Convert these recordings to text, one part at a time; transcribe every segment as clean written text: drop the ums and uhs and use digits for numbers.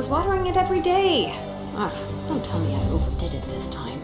was watering it every day. Ugh, don't tell me I overdid it this time.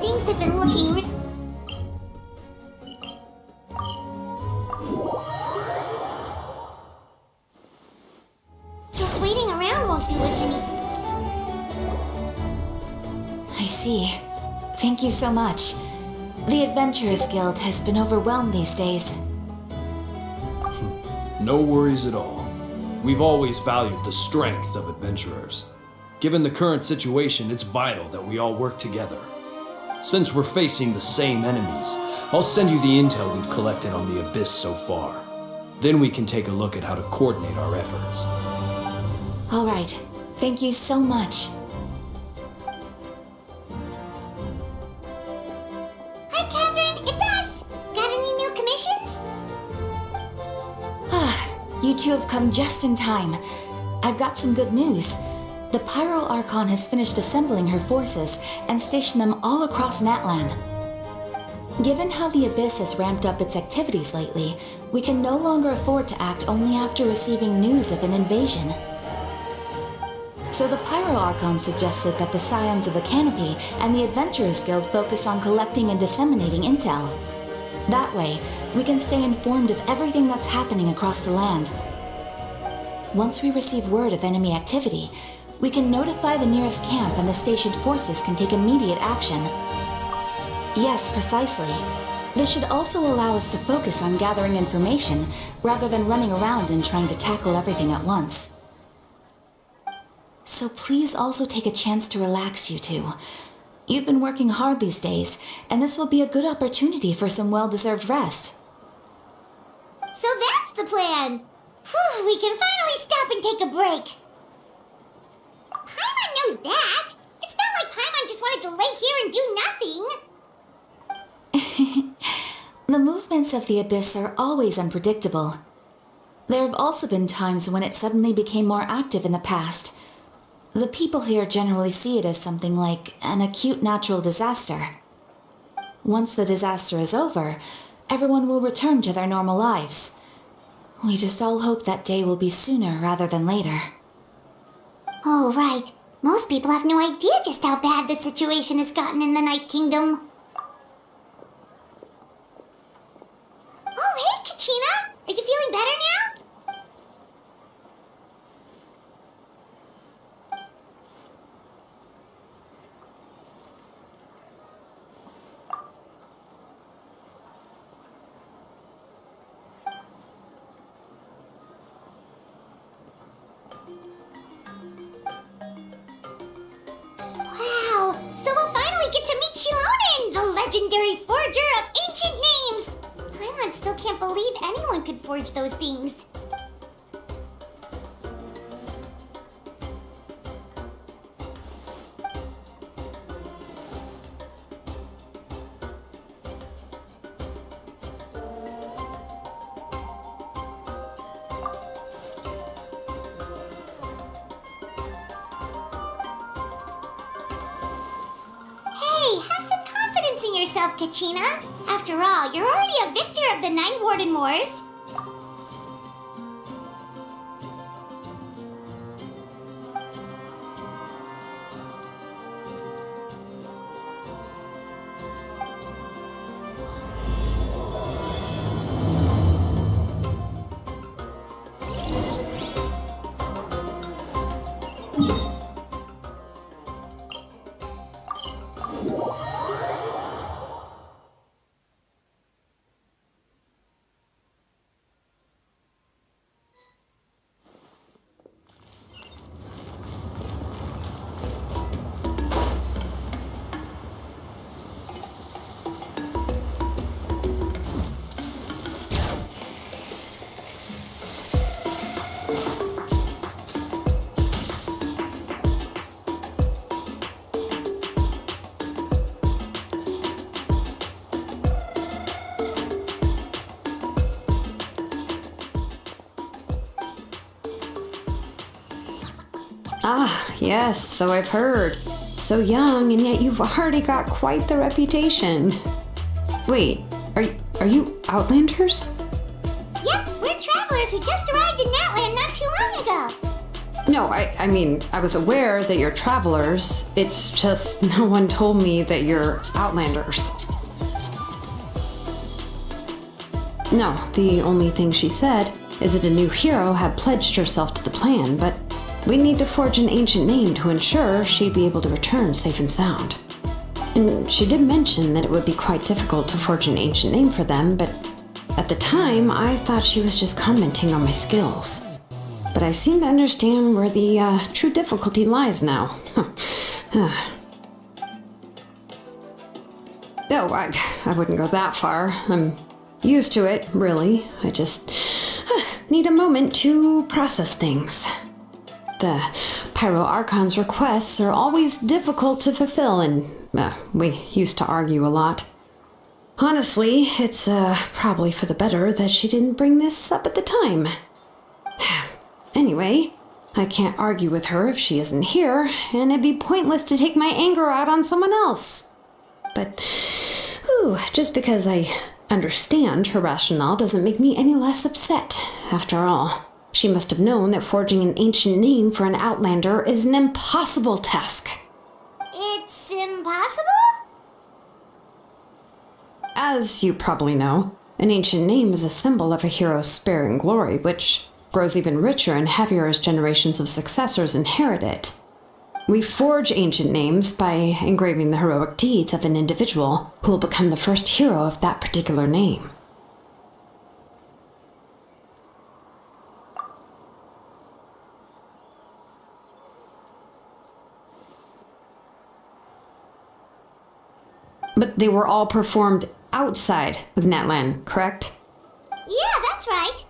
Things have been looking Just waiting around won't do us any. I see. Thank you so much. The Adventurers Guild has been overwhelmed these days. No worries at all. We've always valued the strength of adventurers. Given the current situation, it's vital that we all work together. Since we're facing the same enemies, I'll send you the intel we've collected on the Abyss so far. Then we can take a look at how to coordinate our efforts. All right. Thank you so much. Hi, Catherine, it's us! Got any new commissions? You two have come just in time. I've got some good news. The Pyro Archon has finished assembling her forces and stationed them all across Natlan. Given how the Abyss has ramped up its activities lately, we can no longer afford to act only after receiving news of an invasion. So the Pyro Archon suggested that the Scions of the Canopy and the Adventurers Guild focus on collecting and disseminating intel. That way, we can stay informed of everything that's happening across the land. Once we receive word of enemy activity, we can notify the nearest camp and the stationed forces can take immediate action. Yes, precisely. This should also allow us to focus on gathering information rather than running around and trying to tackle everything at once. So please also take a chance to relax, you two. You've been working hard these days, and this will be a good opportunity for some well-deserved rest. So that's the plan! Whew, we can finally stop and take a break! Paimon knows that! It's not like Paimon just wanted to lay here and do nothing! The movements of the Abyss are always unpredictable. There have also been times when it suddenly became more active in the past. The people here generally see it as something like an acute natural disaster. Once the disaster is over, everyone will return to their normal lives. We just all hope that day will be sooner rather than later. Oh, right. Most people have no idea just how bad the situation has gotten in the Night Kingdom. Oh, hey, Kachina! Are you feeling better now? Wow! So we'll finally get to meet Shilonen, the legendary forger of ancient names! Paimon still can't believe anyone could forge those things. Hey, have some confidence in yourself, Kachina. After all, you're already a victor of the Night Warden Wars. Ah, yes, so I've heard. So young, and yet you've already got quite the reputation. Wait, are you Outlanders? Yep, we're travelers who just arrived in Natland not too long ago. No, I mean, I was aware that you're travelers. It's just no one told me that you're Outlanders. No, the only thing she said is that a new hero had pledged herself to the plan, but we need to forge an ancient name to ensure she'd be able to return safe and sound. And she did mention that it would be quite difficult to forge an ancient name for them, but at the time, I thought she was just commenting on my skills. But I seem to understand where the true difficulty lies now. Oh, I wouldn't go that far. I'm used to it, really. I just need a moment to process things. The Pyro Archon's requests are always difficult to fulfill, and we used to argue a lot. Honestly, it's probably for the better that she didn't bring this up at the time. Anyway, I can't argue with her if she isn't here, and it'd be pointless to take my anger out on someone else. But, just because I understand her rationale doesn't make me any less upset. After all, she must have known that forging an ancient name for an Outlander is an impossible task. It's impossible? As you probably know, an ancient name is a symbol of a hero's spirit and glory, which grows even richer and heavier as generations of successors inherit it. We forge ancient names by engraving the heroic deeds of an individual who will become the first hero of that particular name. But they were all performed outside of Natlan, correct? Yeah, that's right.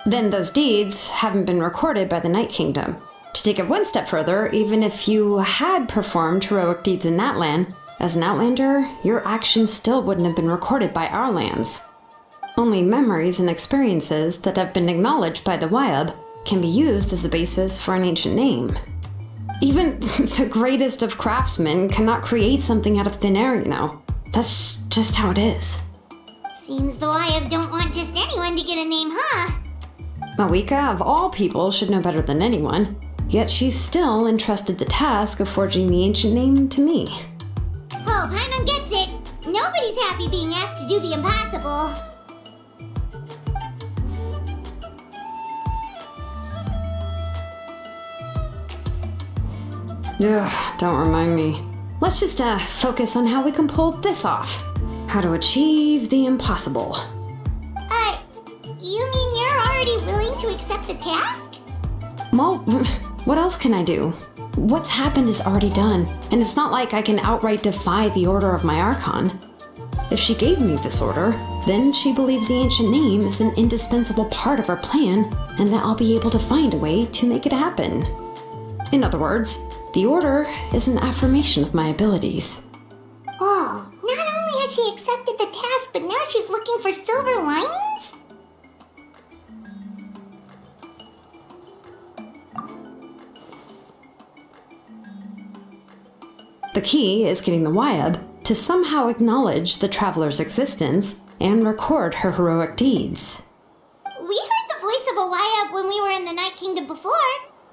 Then those deeds haven't been recorded by the Night Kingdom. To take it one step further, even if you had performed heroic deeds in Natlan, as an Outlander, your actions still wouldn't have been recorded by our lands. Only memories and experiences that have been acknowledged by the Wyab can be used as a basis for an ancient name. Even the greatest of craftsmen cannot create something out of thin air, you know. That's just how it is. Seems the Wyab don't want just anyone to get a name, huh? Mawika, of all people, should know better than anyone. Yet she's still entrusted the task of forging the ancient name to me. Oh, Paimon gets it. Nobody's happy being asked to do the impossible. Ugh, don't remind me. Let's just focus on how we can pull this off. How to achieve the impossible. You mean you're already willing to accept the task? Well, what else can I do? What's happened is already done, and it's not like I can outright defy the order of my Archon. If she gave me this order, then she believes the ancient name is an indispensable part of her plan, and that I'll be able to find a way to make it happen. In other words, the order is an affirmation of my abilities. Oh, not only has she accepted the task, but now she's looking for silver linings? The key is getting the Wyab to somehow acknowledge the traveler's existence and record her heroic deeds. We heard the voice of a Wyab when we were in the Night Kingdom before.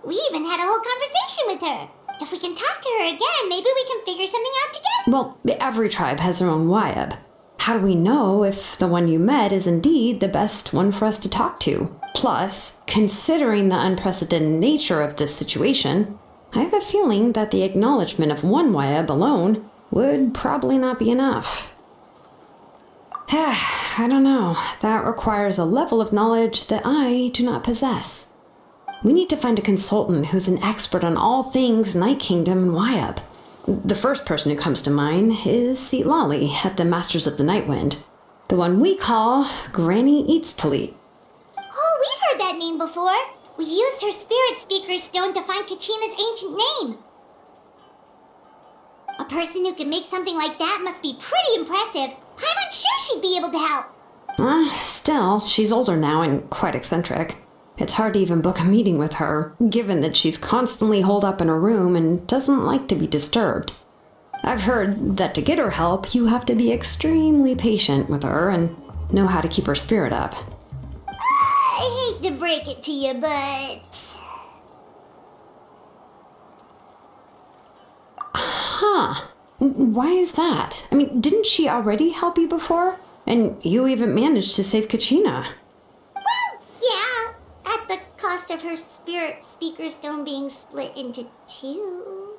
We even had a whole conversation with her. If we can talk to her again, maybe we can figure something out together. Well, every tribe has their own Wyab. How do we know if the one you met is indeed the best one for us to talk to? Plus, considering the unprecedented nature of this situation, I have a feeling that the acknowledgement of one Wyab alone would probably not be enough. I don't know. That requires a level of knowledge that I do not possess. We need to find a consultant who's an expert on all things Night Kingdom and Wyab. The first person who comes to mind is Seatlali at the Masters of the Nightwind, the one we call Granny Eats Talit. Oh, we've heard that name before. We used her spirit speaker stone to find Kachina's ancient name. A person who can make something like that must be pretty impressive. I'm not sure she'd be able to help. Still, she's older now and quite eccentric. It's hard to even book a meeting with her, given that she's constantly holed up in her room and doesn't like to be disturbed. I've heard that to get her help, you have to be extremely patient with her and know how to keep her spirit up. I hate to break it to you, but... Huh. Why is that? I mean, didn't she already help you before? And you even managed to save Kachina. Well, yeah, at the cost of her spirit speaker stone being split into two.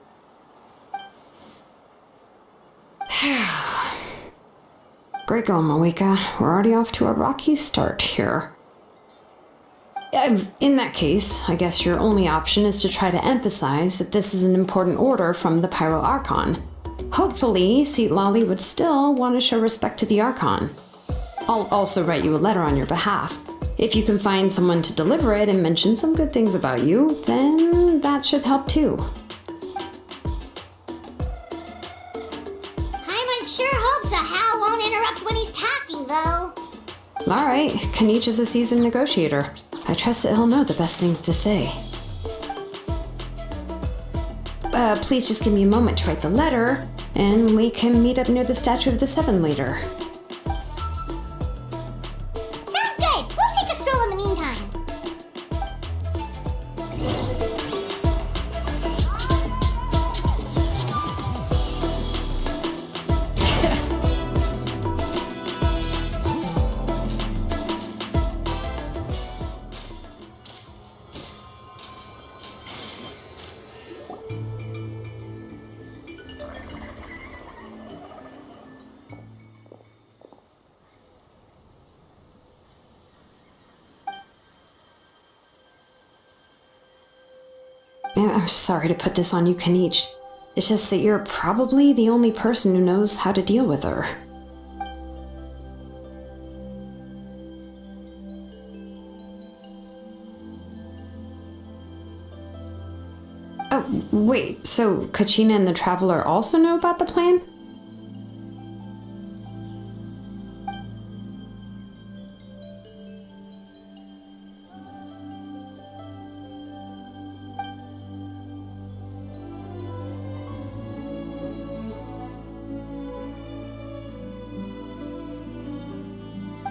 Great going, Malika. We're already off to a rocky start here. In that case, I guess your only option is to try to emphasize that this is an important order from the Pyro Archon. Hopefully, Seat Lolly would still want to show respect to the Archon. I'll also write you a letter on your behalf. If you can find someone to deliver it and mention some good things about you, then that should help too. Paimon sure hopes a Hal won't interrupt when he's talking, though. Alright, Kanich is a seasoned negotiator. I trust that he'll know the best things to say. Please just give me a moment to write the letter, and we can meet up near the Statue of the Seven later. Sounds good. We'll take a stroll in the meantime. I'm sorry to put this on you, Kanich. It's just that you're probably the only person who knows how to deal with her. Oh, wait, so Kachina and the Traveler also know about the plan?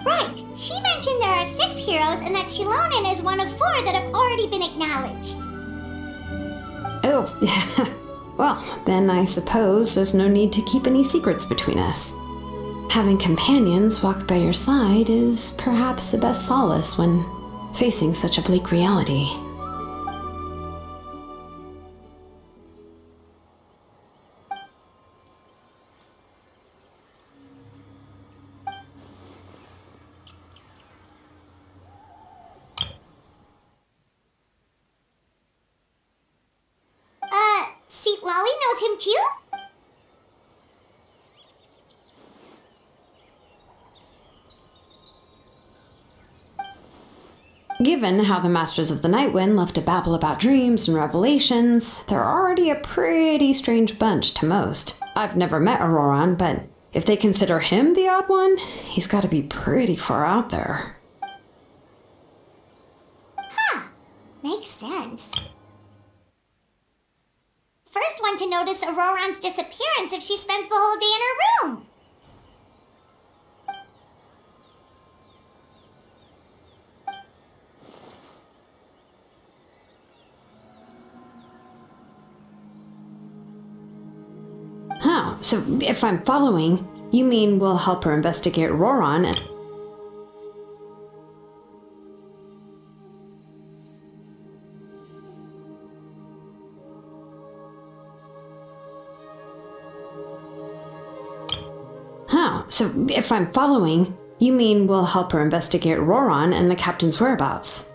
Right. She mentioned there are 6 heroes and that Shilonen is one of 4 that have already been acknowledged. Oh, well, then I suppose there's no need to keep any secrets between us. Having companions walk by your side is perhaps the best solace when facing such a bleak reality. Seat Lolly knows him too? Given how the Masters of the Nightwind love to babble about dreams and revelations, they're already a pretty strange bunch to most. I've never met Auroran, but if they consider him the odd one, he's got to be pretty far out there. Huh. Makes sense. First one to notice Auroran's disappearance if she spends the whole day in her room. Oh, so if I'm following, you mean we'll help her investigate Auroran and... Oh, so if I'm following, you mean we'll help her investigate Auroran and the captain's whereabouts?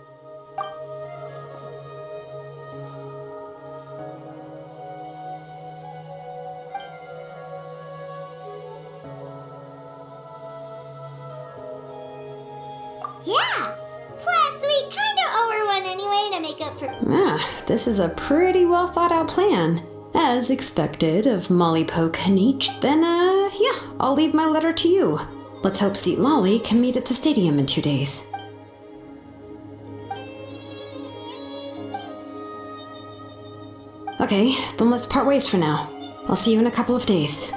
Yeah. Plus, we kinda owe her one anyway to make up for... This is a pretty well thought out plan. As expected of Molly Poe Kanich, then, yeah, I'll leave my letter to you. Let's hope Seat Lolly can meet at the stadium in 2 days. Okay, then let's part ways for now. I'll see you in a couple of days.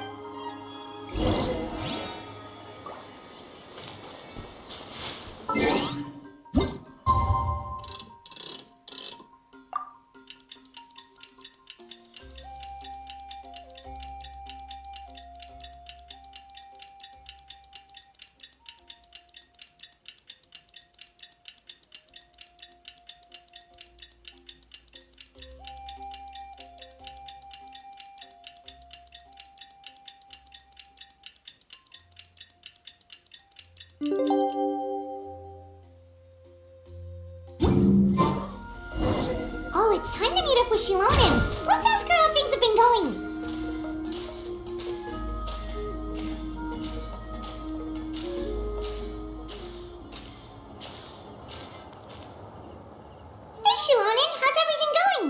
Oh, it's time to meet up with Shilonen. Let's ask her how things have been going. Hey, Shilonen, how's everything going?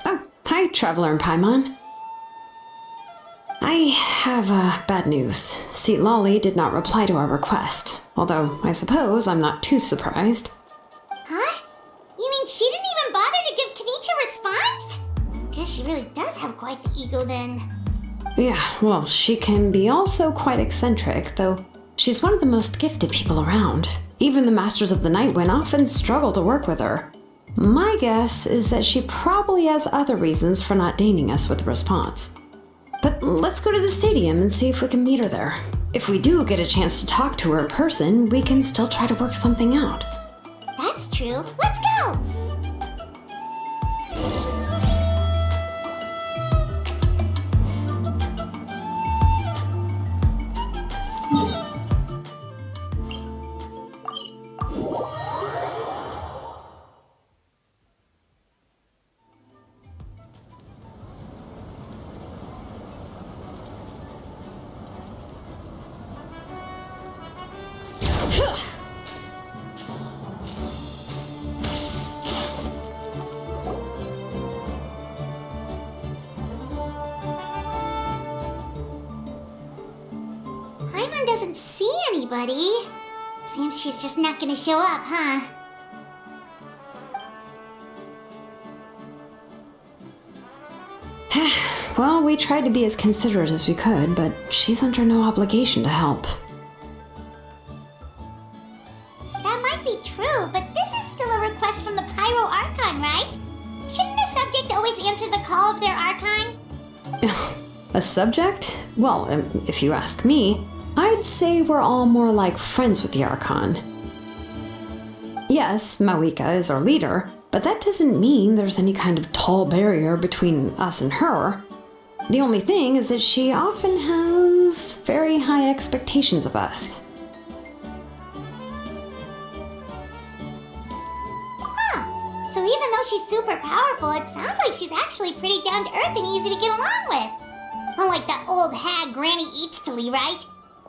Oh, hi, Traveler and Paimon. I have bad news. Lolly did not reply to our request, although I suppose I'm not too surprised. Huh? You mean she didn't even bother to give Kenichi a response? Guess she really does have quite the ego then. Yeah, well, she can be also quite eccentric, though she's one of the most gifted people around. Even the Masters of the Nightwind often struggle to work with her. My guess is that she probably has other reasons for not deigning us with a response. But let's go to the stadium and see if we can meet her there. If we do get a chance to talk to her in person, we can still try to work something out. That's true. Let's go! Paimon doesn't see anybody. Seems she's just not gonna show up, huh? Well, we tried to be as considerate as we could, but she's under no obligation to help. That might be true, but this is still a request from the Pyro Archon, right? Shouldn't the subject always answer the call of their Archon? A subject? Well, if you ask me, I'd say we're all more like friends with the Archon. Yes, Mawika is our leader, but that doesn't mean there's any kind of tall barrier between us and her. The only thing is that she often has very high expectations of us. So even though she's super powerful, it sounds like she's actually pretty down to earth and easy to get along with. Unlike that old hag Granny Eatstily, right?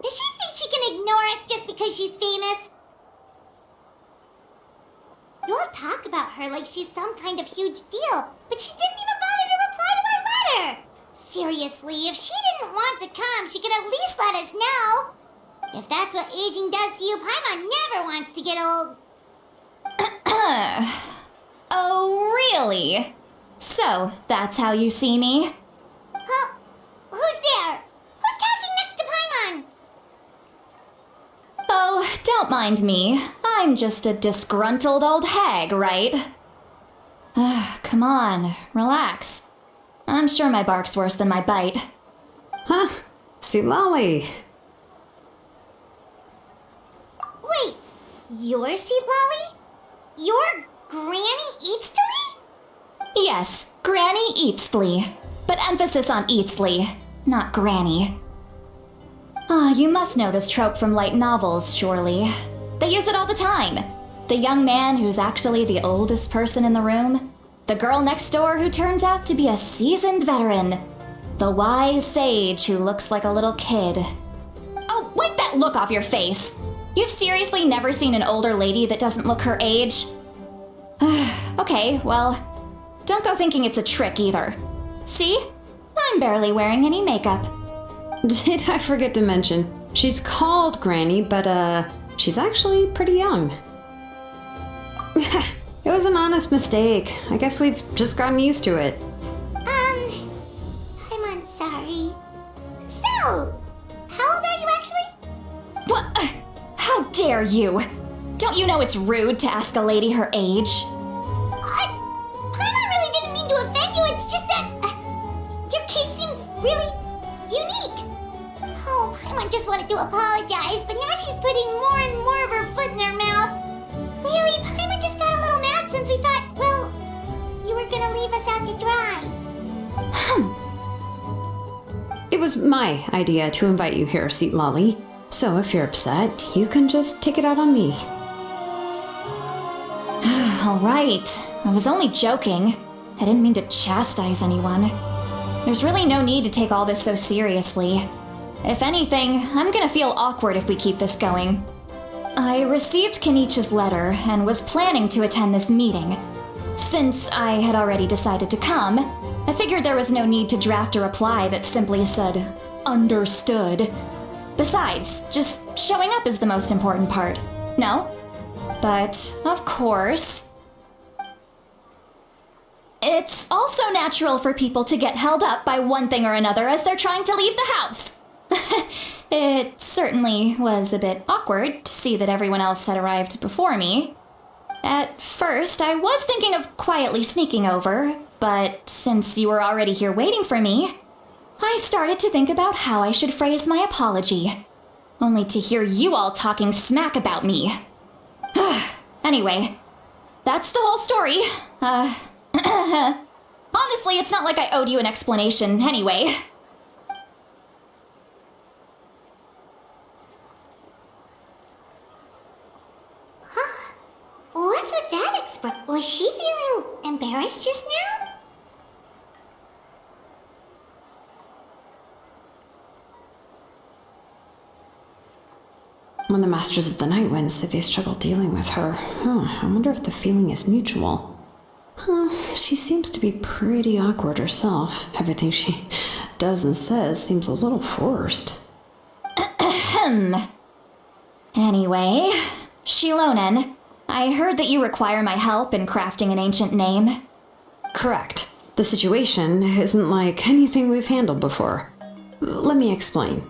Does she think she can ignore us just because she's famous? You all talk about her like she's some kind of huge deal, but she didn't even bother to reply to our letter! Seriously, if she didn't want to come, she could at least let us know. If that's what aging does to you, Paimon never wants to get old. Oh, really? So, that's how you see me? Huh? Who's there? Who's talking next to Paimon? Oh, don't mind me. I'm just a disgruntled old hag, right? Come on, relax. I'm sure my bark's worse than my bite. Huh? Lolly. Wait, you're Seat Lolly? You're Granny Eatstily? Yes, Granny Eatstly. But emphasis on Eatstly, not Granny. You must know this trope from light novels, surely. They use it all the time. The young man who's actually the oldest person in the room. The girl next door who turns out to be a seasoned veteran. The wise sage who looks like a little kid. Oh, wipe that look off your face! You've seriously never seen an older lady that doesn't look her age? Okay, well, don't go thinking it's a trick either. See? I'm barely wearing any makeup. Did I forget to mention, she's called Granny, but she's actually pretty young. It was an honest mistake. I guess we've just gotten used to it. dare you? Don't you know it's rude to ask a lady her age? Paimon really didn't mean to offend you, it's just that your case seems really unique. Oh, Paimon just wanted to apologize, but now she's putting more and more of her foot in her mouth. Really, Paimon just got a little mad since we thought, well, you were gonna leave us out to dry. It was my idea to invite you here, Seat Lolly. So if you're upset, you can just take it out on me. All right, I was only joking. I didn't mean to chastise anyone. There's really no need to take all this so seriously. If anything, I'm gonna feel awkward if we keep this going. I received Kenichi's letter and was planning to attend this meeting. Since I had already decided to come, I figured there was no need to draft a reply that simply said, "Understood." Besides, just showing up is the most important part, no? But, of course, it's also natural for people to get held up by one thing or another as they're trying to leave the house. It certainly was a bit awkward to see that everyone else had arrived before me. At first, I was thinking of quietly sneaking over, but since you were already here waiting for me, I started to think about how I should phrase my apology. Only to hear you all talking smack about me. Anyway, that's the whole story. Honestly, it's not like I owed you an explanation anyway. What's with that expression? Was she feeling embarrassed just now? When the Masters of the Night Wind say they struggle dealing with her, I wonder if the feeling is mutual. She seems to be pretty awkward herself. Everything she does and says seems a little forced. Anyway, Shilonen, I heard that you require my help in crafting an ancient name. Correct. The situation isn't like anything we've handled before. Let me explain.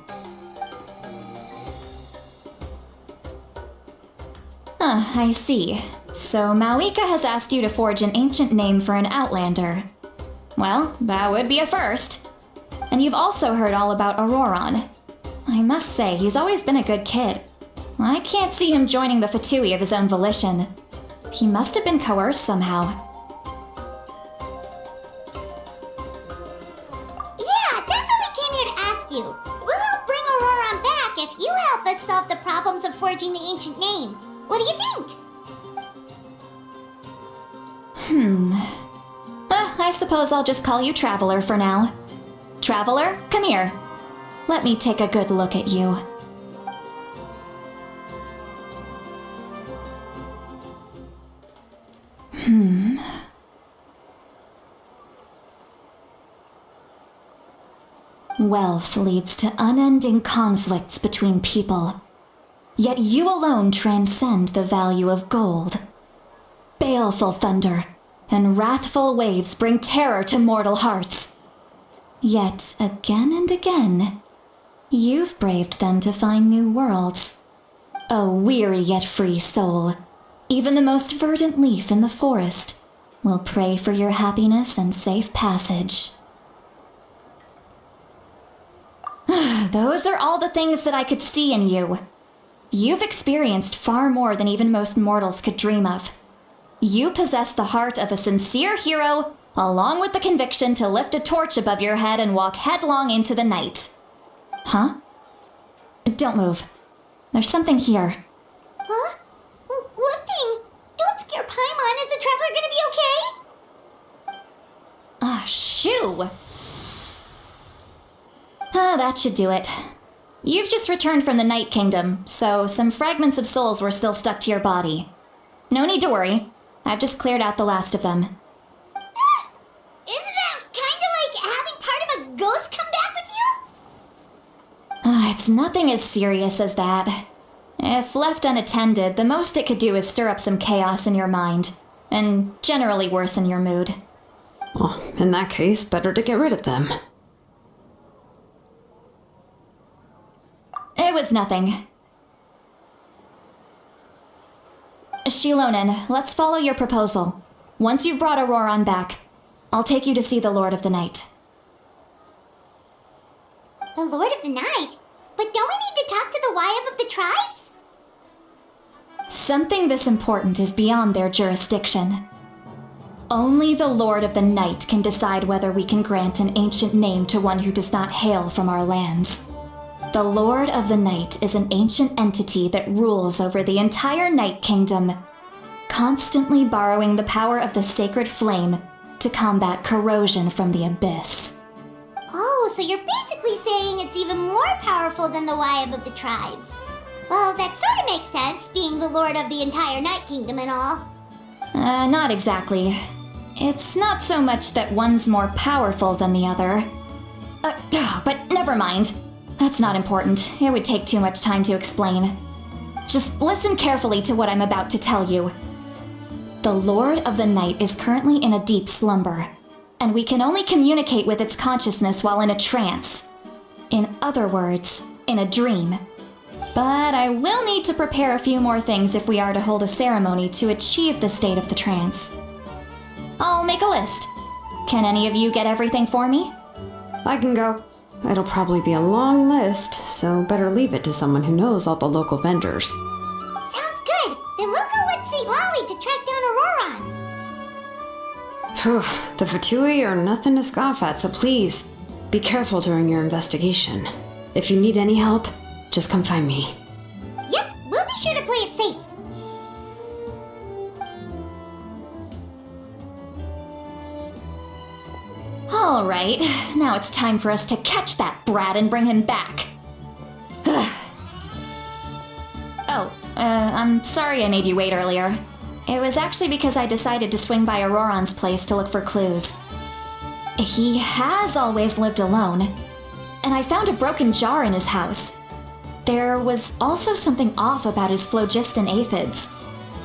I see. So Mawika has asked you to forge an ancient name for an Outlander. Well, that would be a first. And you've also heard all about Auroron. I must say, he's always been a good kid. I can't see him joining the Fatui of his own volition. He must have been coerced somehow. Yeah, that's what we came here to ask you. We'll help bring Auroron back if you help us solve the problems of forging the ancient name. What do you think? I suppose I'll just call you Traveler for now. Traveler, come here. Let me take a good look at you. Wealth leads to unending conflicts between people. Yet you alone transcend the value of gold. Baleful thunder and wrathful waves bring terror to mortal hearts. Yet again and again, you've braved them to find new worlds. O weary yet free soul, even the most verdant leaf in the forest will pray for your happiness and safe passage. Those are all the things that I could see in you. You've experienced far more than even most mortals could dream of. You possess the heart of a sincere hero, along with the conviction to lift a torch above your head and walk headlong into the night. Huh? Don't move. There's something here. Huh? What thing? Don't scare Paimon. Is the Traveler gonna be okay? Shoo! That should do it. You've just returned from the Night Kingdom, so some fragments of souls were still stuck to your body. No need to worry. I've just cleared out the last of them. Isn't that kinda like having part of a ghost come back with you? It's nothing as serious as that. If left unattended, the most it could do is stir up some chaos in your mind, and generally worsen your mood. Well, in that case, better to get rid of them. It was nothing. Shilonen, let's follow your proposal. Once you've brought Auroron back, I'll take you to see the Lord of the Night. The Lord of the Night? But don't we need to talk to the Wyab of the tribes? Something this important is beyond their jurisdiction. Only the Lord of the Night can decide whether we can grant an ancient name to one who does not hail from our lands. The Lord of the Night is an ancient entity that rules over the entire Night Kingdom, constantly borrowing the power of the sacred flame to combat corrosion from the abyss. Oh, so you're basically saying it's even more powerful than the Wyab of the tribes. Well, that sort of makes sense, being the lord of the entire Night Kingdom and all. Not exactly. It's not so much that one's more powerful than the other. But never mind. That's not important. It would take too much time to explain. Just listen carefully to what I'm about to tell you. The Lord of the Night is currently in a deep slumber, and we can only communicate with its consciousness while in a trance. In other words, in a dream. But I will need to prepare a few more things if we are to hold a ceremony to achieve the state of the trance. I'll make a list. Can any of you get everything for me? I can go. It'll probably be a long list, so better leave it to someone who knows all the local vendors. Sounds good. Then we'll go with St. Lolly to track down Auroron. Phew, the Fatui are nothing to scoff at, so please, be careful during your investigation. If you need any help, just come find me. Yep, we'll be sure to play it safe. All right, now it's time for us to catch that brat and bring him back. I'm sorry I made you wait earlier. It was actually because I decided to swing by Auroron's place to look for clues. He has always lived alone, and I found a broken jar in his house. There was also something off about his phlogiston aphids,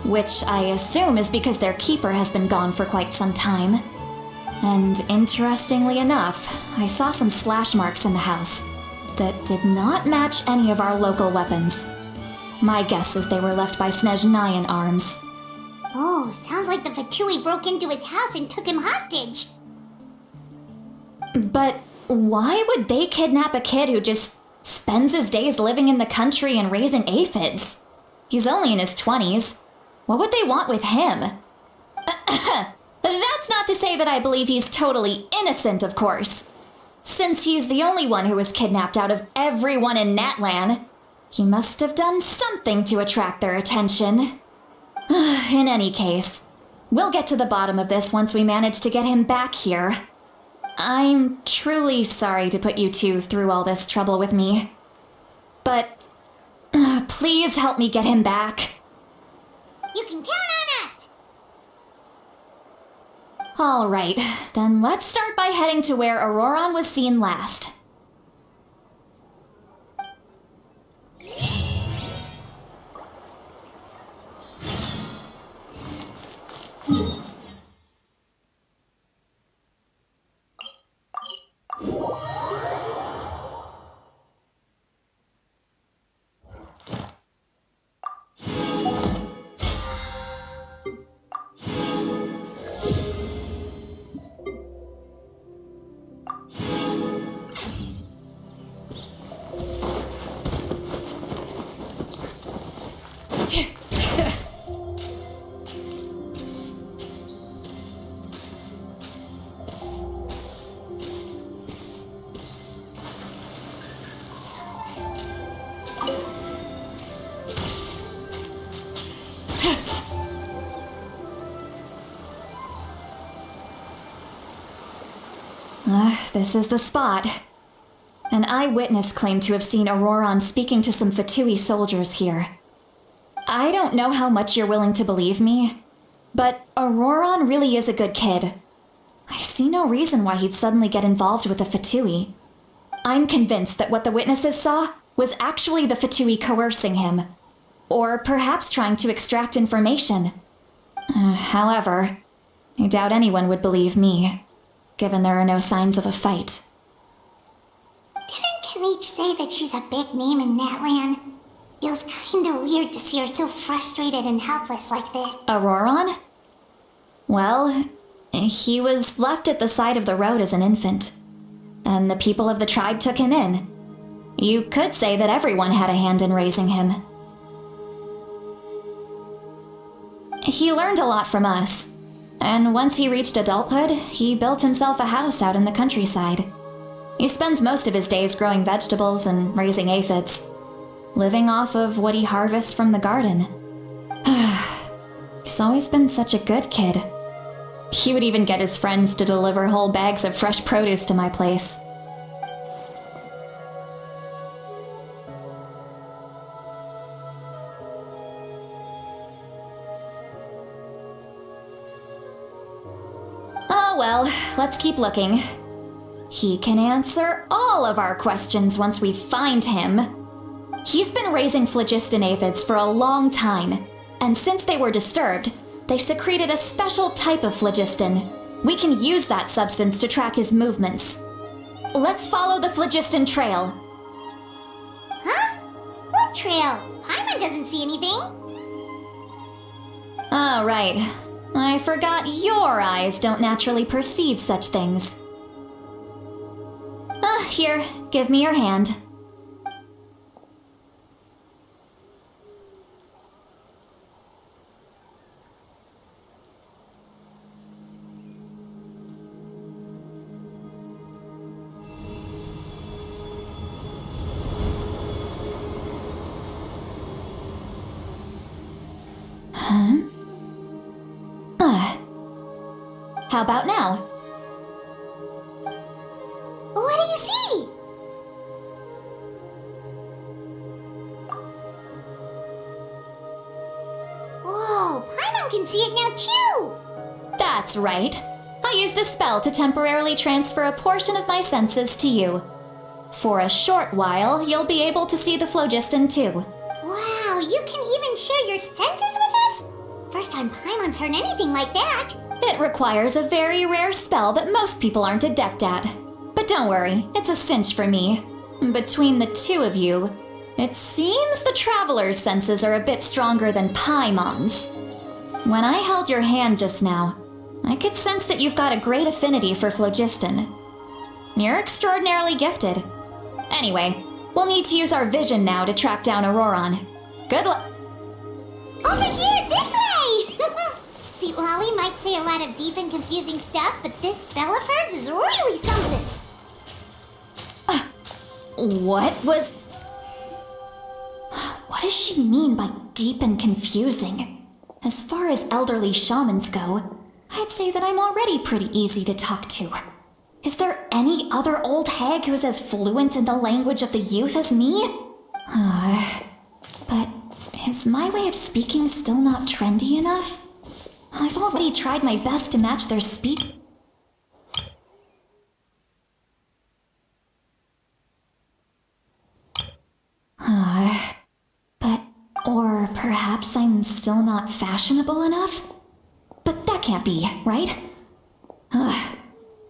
which I assume is because their keeper has been gone for quite some time. And interestingly enough, I saw some slash marks in the house that did not match any of our local weapons. My guess is they were left by Snezhnayan arms. Oh, sounds like the Fatui broke into his house and took him hostage. But why would they kidnap a kid who just spends his days living in the country and raising aphids? He's only in his 20s. What would they want with him? That's not to say that I believe he's totally innocent, of course. Since he's the only one who was kidnapped out of everyone in Natlan, he must have done something to attract their attention. In any case, we'll get to the bottom of this once we manage to get him back here. I'm truly sorry to put you two through all this trouble with me. But please help me get him back. You can count on us! All right, then let's start by heading to where Auroron was seen last. This is the spot. An eyewitness claimed to have seen Auroron speaking to some Fatui soldiers here. I don't know how much you're willing to believe me, but Auroron really is a good kid. I see no reason why he'd suddenly get involved with the Fatui. I'm convinced that what the witnesses saw was actually the Fatui coercing him, or perhaps trying to extract information. However, I doubt anyone would believe me, given there are no signs of a fight. Didn't Kaleech say that she's a big name in Natlan? Feels kinda weird to see her so frustrated and helpless like this. Auroron? Well, he was left at the side of the road as an infant, and the people of the tribe took him in. You could say that everyone had a hand in raising him. He learned a lot from us, and once he reached adulthood, he built himself a house out in the countryside. He spends most of his days growing vegetables and raising aphids, living off of what he harvests from the garden. He's always been such a good kid. He would even get his friends to deliver whole bags of fresh produce to my place. Oh well, let's keep looking. He can answer all of our questions once we find him. He's been raising phlogiston aphids for a long time, and since they were disturbed, they secreted a special type of phlogiston. We can use that substance to track his movements. Let's follow the phlogiston trail. Huh? What trail? Paimon doesn't see anything. Oh, right. I forgot your eyes don't naturally perceive such things. Here, give me your hand. How about now? What do you see? Whoa, Paimon can see it now too! That's right. I used a spell to temporarily transfer a portion of my senses to you. For a short while, you'll be able to see the phlogiston too. Wow, you can even share your senses with us? First time Paimon's heard anything like that. It requires a very rare spell that most people aren't adept at. But don't worry, it's a cinch for me. Between the two of you, it seems the Traveler's senses are a bit stronger than Paimon's. When I held your hand just now, I could sense that you've got a great affinity for phlogiston. You're extraordinarily gifted. Anyway, we'll need to use our vision now to track down Auroron. Good luck. Over here, this way! See, Lolly might say a lot of deep and confusing stuff, but this spell of hers is really something. What was... What does she mean by deep and confusing? As far as elderly shamans go, I'd say that I'm already pretty easy to talk to. Is there any other old hag who's as fluent in the language of the youth as me? But is my way of speaking still not trendy enough? I've already tried my best to match their speed. Or perhaps I'm still not fashionable enough? But that can't be, right?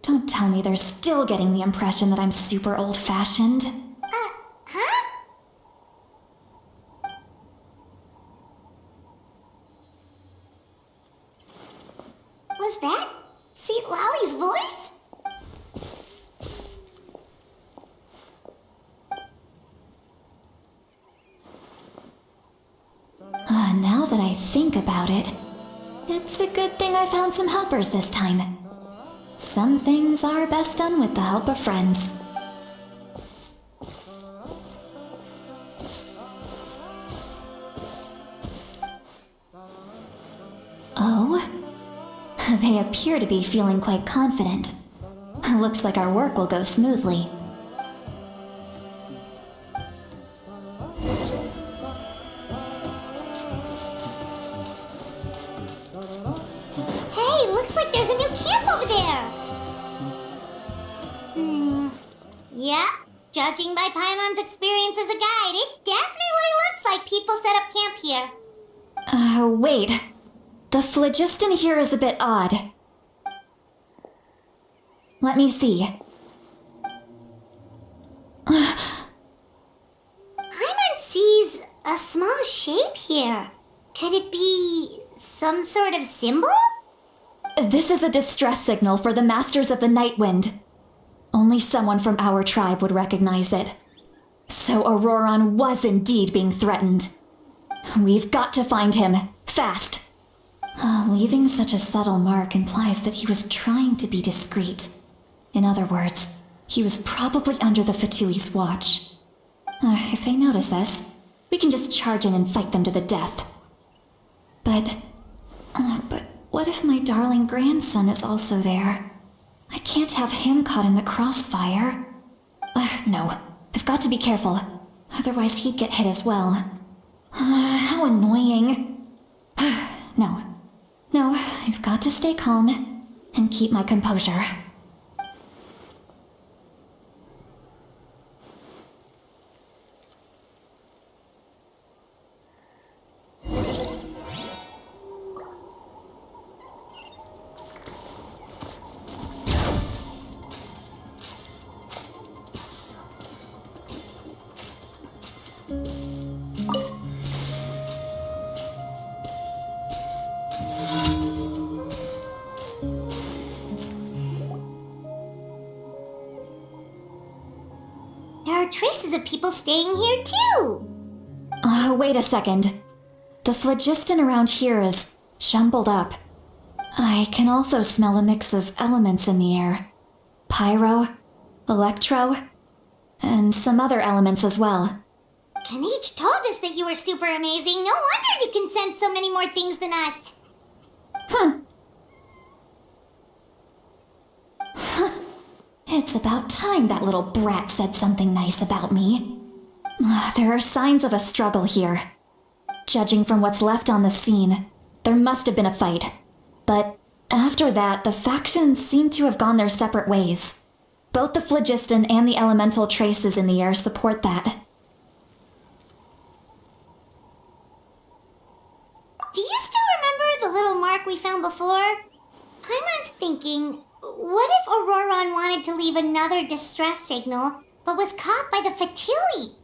Don't tell me they're still getting the impression that I'm super old-fashioned. Huh? Was that St. Lolly's voice? Now that I think about it, it's a good thing I found some helpers this time. Some things are best done with the help of friends. Oh? They appear to be feeling quite confident. Looks like our work will go smoothly. Hey, looks like there's a new camp over there. Yeah, judging by Paimon's experience as a guide, it definitely looks like people set up camp here. Wait. The phlogiston here is a bit odd. Let me see. Paimon sees A small shape here. Could it be some sort of symbol? This is a distress signal for the Masters of the Night Wind. Only someone from our tribe would recognize it. So Auroron was indeed being threatened. We've got to find him, fast. Leaving such a subtle mark implies that he was trying to be discreet. In other words, he was probably under the Fatui's watch. If they notice us, we can just charge in and fight them to the death. But what if my darling grandson is also there? I can't have him caught in the crossfire. No, I've got to be careful. Otherwise he'd get hit as well. How annoying. No, I've got to stay calm and keep my composure. There are traces of people staying here too. Wait a second. The phlogiston around here is jumbled up. I can also smell a mix of elements in the air. Pyro, electro, and some other elements as well. Kanich told us that you were super amazing. No wonder you can sense so many more things than us. It's about time that little brat said something nice about me. There are signs of a struggle here. Judging from what's left on the scene, there must have been a fight. But after that, the factions seem to have gone their separate ways. Both the phlogiston and the elemental traces in the air support that. Do you still remember the little mark we found before? Paimon's thinking, what if Auroron wanted to leave another distress signal, but was caught by the Fatui?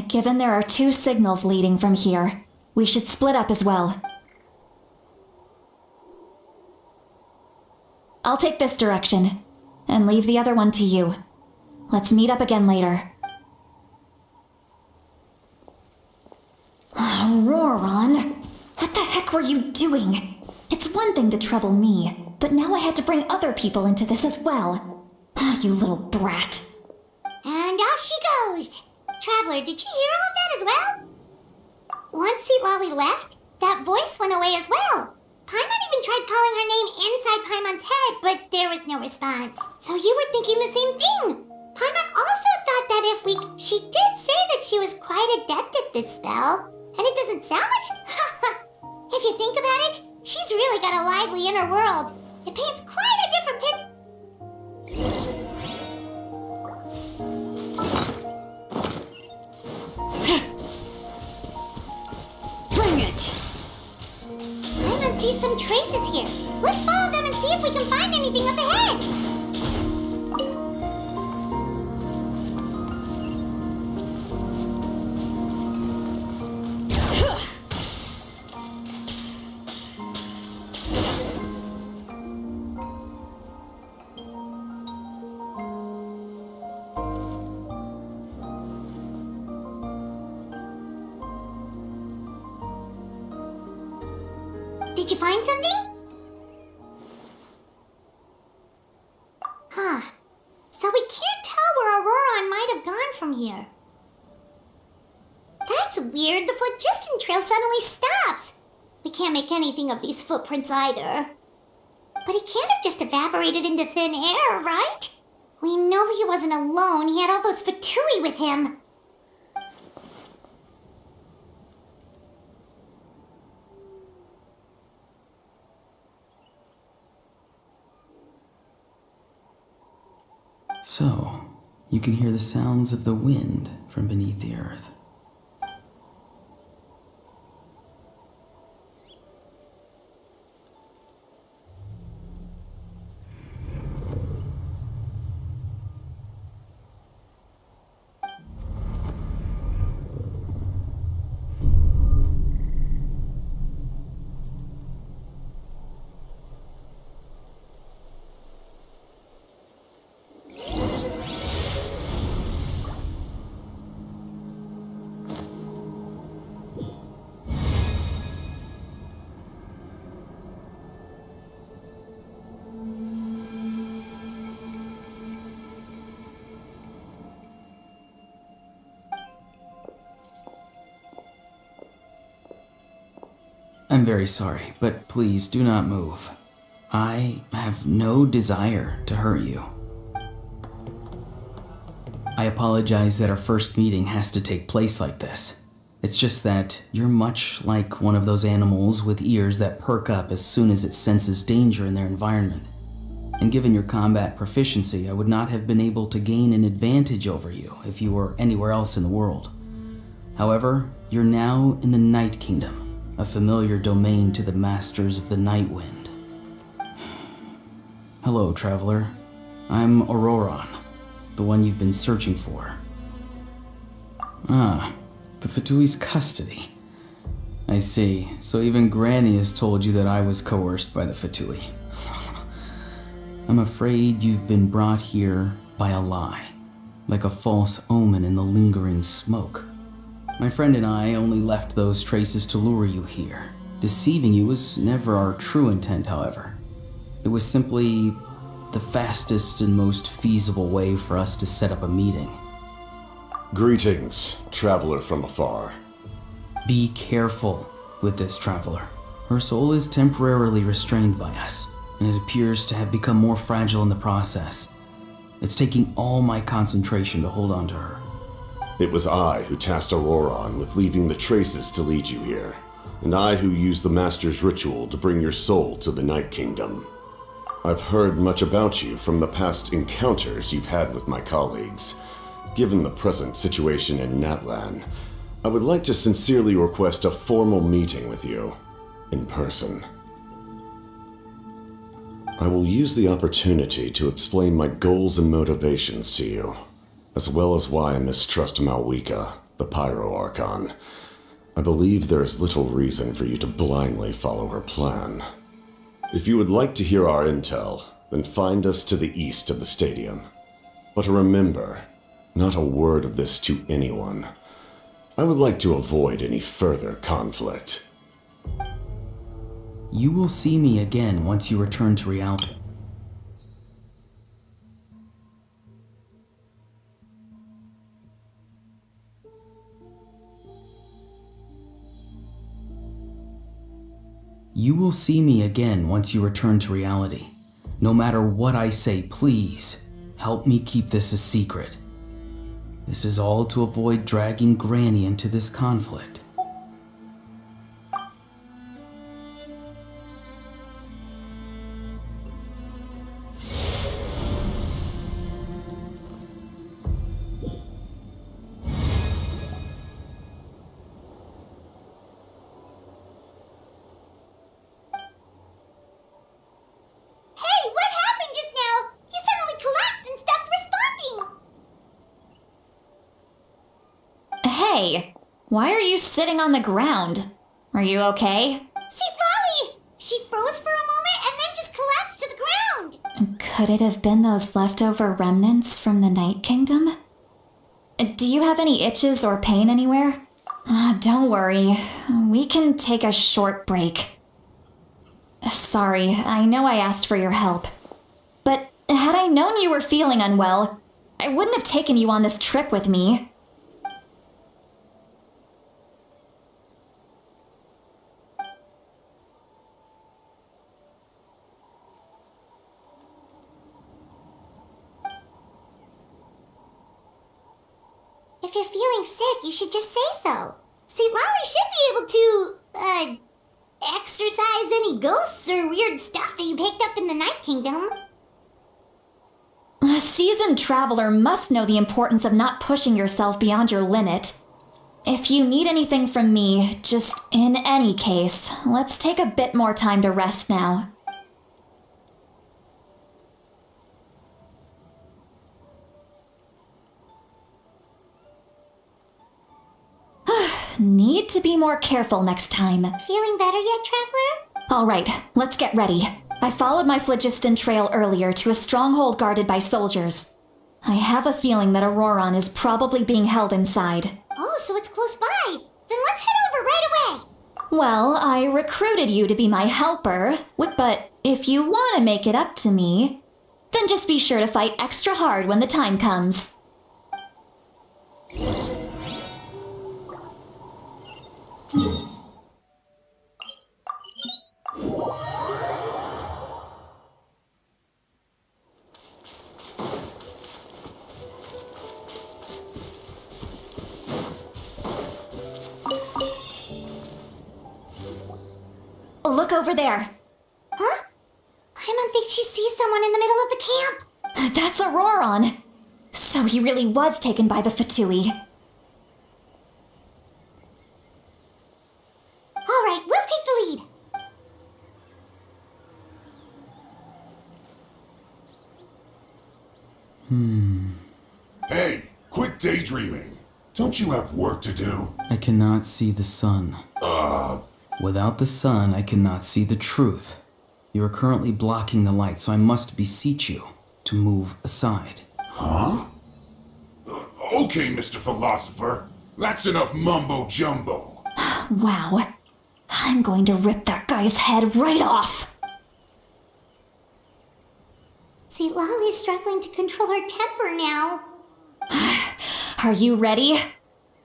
Given there are 2 signals leading from here, we should split up as well. I'll take this direction, and leave the other one to you. Let's meet up again later. Auroron, what the heck were you doing? It's one thing to trouble me, but now I had to bring other people into this as well. You little brat. And off she goes. Traveler, did you hear all of that as well? Once Lolly left, that voice went away as well. Paimon even tried calling her name inside Paimon's head, but there was no response. So you were thinking the same thing. Paimon also thought that she did say that she was quite adept at this spell, and it doesn't sound much. If you think about it, she's really got a lively inner world. It paints quite a different picture. Bring it! Paimon sees some traces here. Let's follow them and see if we can find anything up ahead. Did you find something? Huh. So we can't tell where Auroron might have gone from here. That's weird. The phlogiston trail suddenly stops. We can't make anything of these footprints either. But he can't have just evaporated into thin air, right? We know he wasn't alone. He had all those Fatui with him. So, you can hear the sounds of the wind from beneath the earth. I'm very sorry, but please do not move. I have no desire to hurt you. I apologize that our first meeting has to take place like this. It's just that you're much like one of those animals with ears that perk up as soon as it senses danger in their environment. And given your combat proficiency, I would not have been able to gain an advantage over you if you were anywhere else in the world. However, you're now in the Night Kingdom, a familiar domain to the masters of the Night Wind. Hello, traveler. I'm Auroron, the one you've been searching for. Ah, the Fatui's custody. I see. So even Granny has told you that I was coerced by the Fatui. I'm afraid you've been brought here by a lie, like a false omen in the lingering smoke. My friend and I only left those traces to lure you here. Deceiving you was never our true intent, however. It was simply the fastest and most feasible way for us to set up a meeting. Greetings, traveler from afar. Be careful with this traveler. Her soul is temporarily restrained by us, and it appears to have become more fragile in the process. It's taking all my concentration to hold on to her. It was I who tasked Auroron with leaving the traces to lead you here, and I who used the Master's ritual to bring your soul to the Night Kingdom. I've heard much about you from the past encounters you've had with my colleagues. Given the present situation in Natlan, I would like to sincerely request a formal meeting with you, in person. I will use the opportunity to explain my goals and motivations to you, as well as why I mistrust Malwika, the Pyro Archon. I believe there is little reason for you to blindly follow her plan. If you would like to hear our intel, then find us to the east of the stadium. But remember, not a word of this to anyone. I would like to avoid any further conflict. You will see me again once you return to reality. You will see me again once you return to reality. No matter what I say, please, help me keep this a secret. This is all to avoid dragging Granny into this conflict. Hey, what happened just now? You suddenly collapsed and stopped responding. Hey, why are you sitting on the ground? Are you okay? See, Lolly! She froze for a moment and then just collapsed to the ground. Could it have been those leftover remnants from the Night Kingdom? Do you have any itches or pain anywhere? Don't worry, we can take a short break. Sorry, I know I asked for your help. But had I known you were feeling unwell, I wouldn't have taken you on this trip with me. If you're feeling sick, you should just say so. See, Lolly should be able to, exorcise any ghosts or weird stuff that you picked up in the Night Kingdom. A seasoned traveler must know the importance of not pushing yourself beyond your limit. If you need anything from me, just in any case, let's take a bit more time to rest now. Need to be more careful next time. Feeling better yet, Traveler? Alright, let's get ready. I followed my phlogiston trail earlier to a stronghold guarded by soldiers. I have a feeling that Auroron is probably being held inside. Oh, so it's close by. Then let's head over right away. Well, I recruited you to be my helper, but if you want to make it up to me, then just be sure to fight extra hard when the time comes. Look over there. Huh? Paimon thinks she sees someone in the middle of the camp. That's Auroron. So he really was taken by the Fatui. All right, we'll take the lead. Hey, quit daydreaming. Don't you have work to do? I cannot see the sun. Without the sun, I cannot see the truth. You are currently blocking the light, so I must beseech you to move aside. Huh? Okay, Mr. Philosopher. That's enough mumbo-jumbo. Wow. I'm going to rip that guy's head right off. See, Lolly's struggling to control her temper now. Are you ready?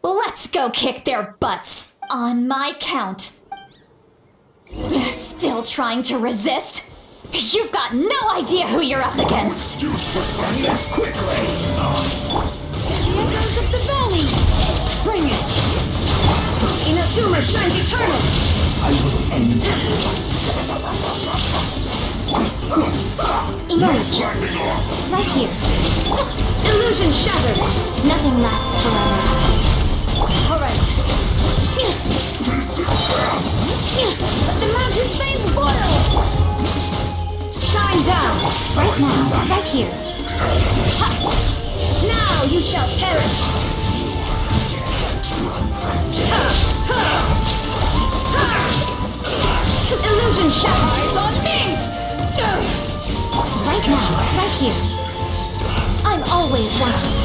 Let's go kick their butts. On my count. Still trying to resist? You've got no idea who you're up against. Use for silence quickly. The echoes of the valley! Bring it! Inazuma shines eternal! I will end Emerge! Right here. Illusion shattered! Nothing lasts forever. Alright. This is bad. Let the mountain's veins boil! Shine down! Right now, right here. Ha. Now you shall perish! Illusion shattered! Eyes on me! Right now, right here. I'm always watching.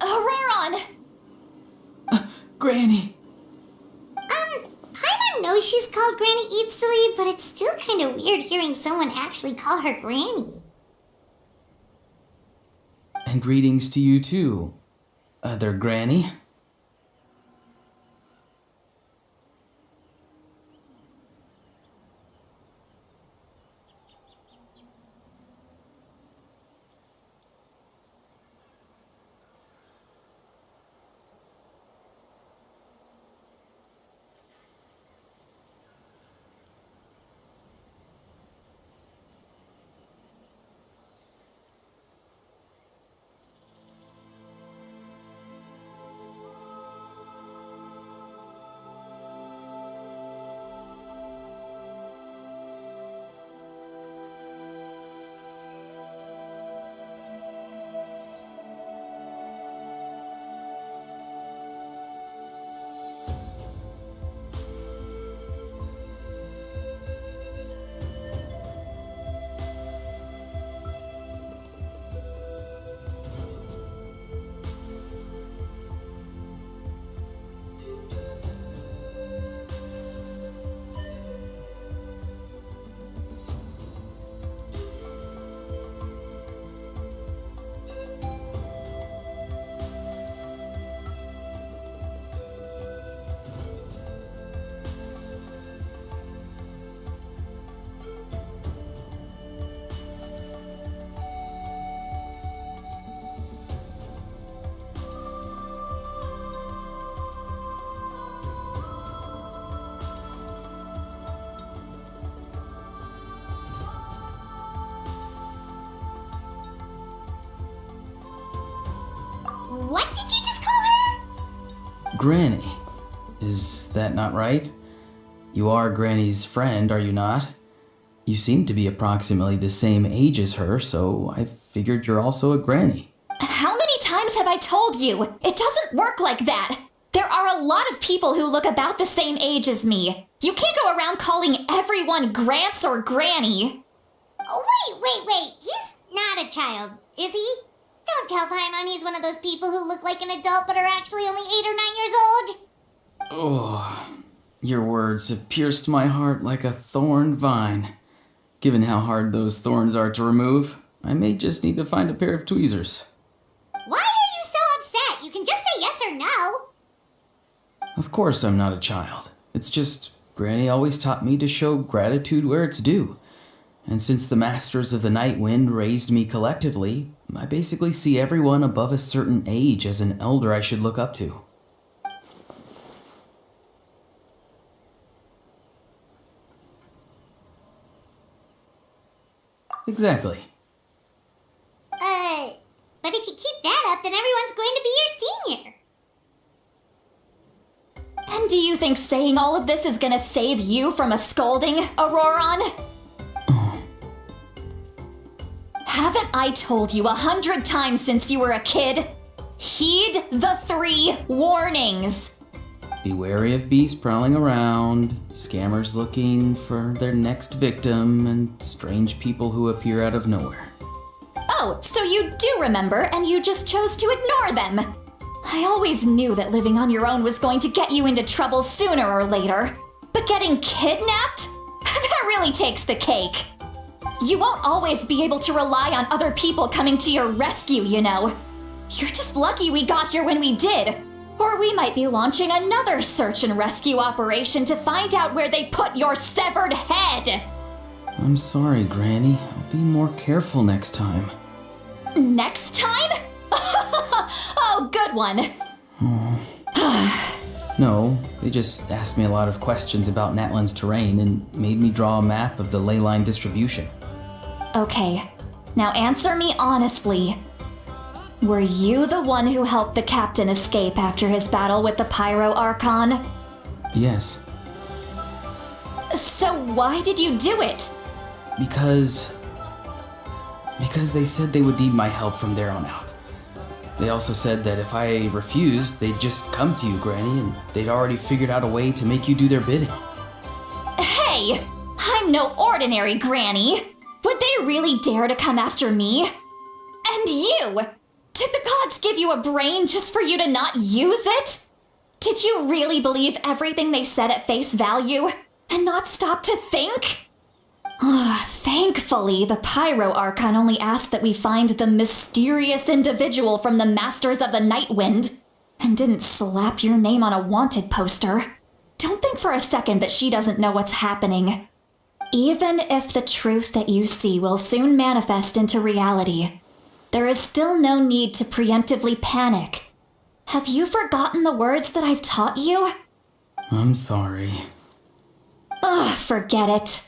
Auroron! Granny! Paimon knows she's called Granny Eats to Leave, but it's still kind of weird hearing someone actually call her Granny. And greetings to you too, other Granny. What did you just call her? Granny. Is that not right? You are Granny's friend, are you not? You seem to be approximately the same age as her, so I figured you're also a Granny. How many times have I told you? It doesn't work like that. There are a lot of people who look about the same age as me. You can't go around calling everyone Gramps or Granny. Oh, wait. He's not a child, is he? Don't tell Paimon he's one of those people who look like an adult but are actually only 8 or 9 years old. Oh, your words have pierced my heart like a thorn vine. Given how hard those thorns are to remove, I may just need to find a pair of tweezers. Why are you so upset? You can just say yes or no. Of course I'm not a child. It's just Granny always taught me to show gratitude where it's due. And since the Masters of the Night Wind raised me collectively, I basically see everyone above a certain age as an elder I should look up to. Exactly. But if you keep that up, then everyone's going to be your senior. And do you think saying all of this is gonna save you from a scolding, Auroron? Haven't I told you 100 times since you were a kid? Heed the 3 warnings. Be wary of beasts prowling around, scammers looking for their next victim, and strange people who appear out of nowhere. Oh, so you do remember and you just chose to ignore them. I always knew that living on your own was going to get you into trouble sooner or later. But getting kidnapped? That really takes the cake. You won't always be able to rely on other people coming to your rescue, you know. You're just lucky we got here when we did. Or we might be launching another search and rescue operation to find out where they put your severed head. I'm sorry, Granny. I'll be more careful next time. Next time? Oh, good one. No, they just asked me a lot of questions about Natlan's terrain and made me draw a map of the ley line distribution. Okay, now answer me honestly. Were you the one who helped the captain escape after his battle with the Pyro Archon? Yes. So why did you do it? Because they said they would need my help from there on out. They also said that if I refused, they'd just come to you, Granny, and they'd already figured out a way to make you do their bidding. Hey, I'm no ordinary Granny. Would they really dare to come after me? And you! Did the gods give you a brain just for you to not use it? Did you really believe everything they said at face value and not stop to think? Thankfully, the Pyro Archon only asked that we find the mysterious individual from the Masters of the Night Wind and didn't slap your name on a wanted poster. Don't think for a second that she doesn't know what's happening. Even if the truth that you see will soon manifest into reality, there is still no need to preemptively panic. Have you forgotten the words that I've taught you? I'm sorry. Forget it.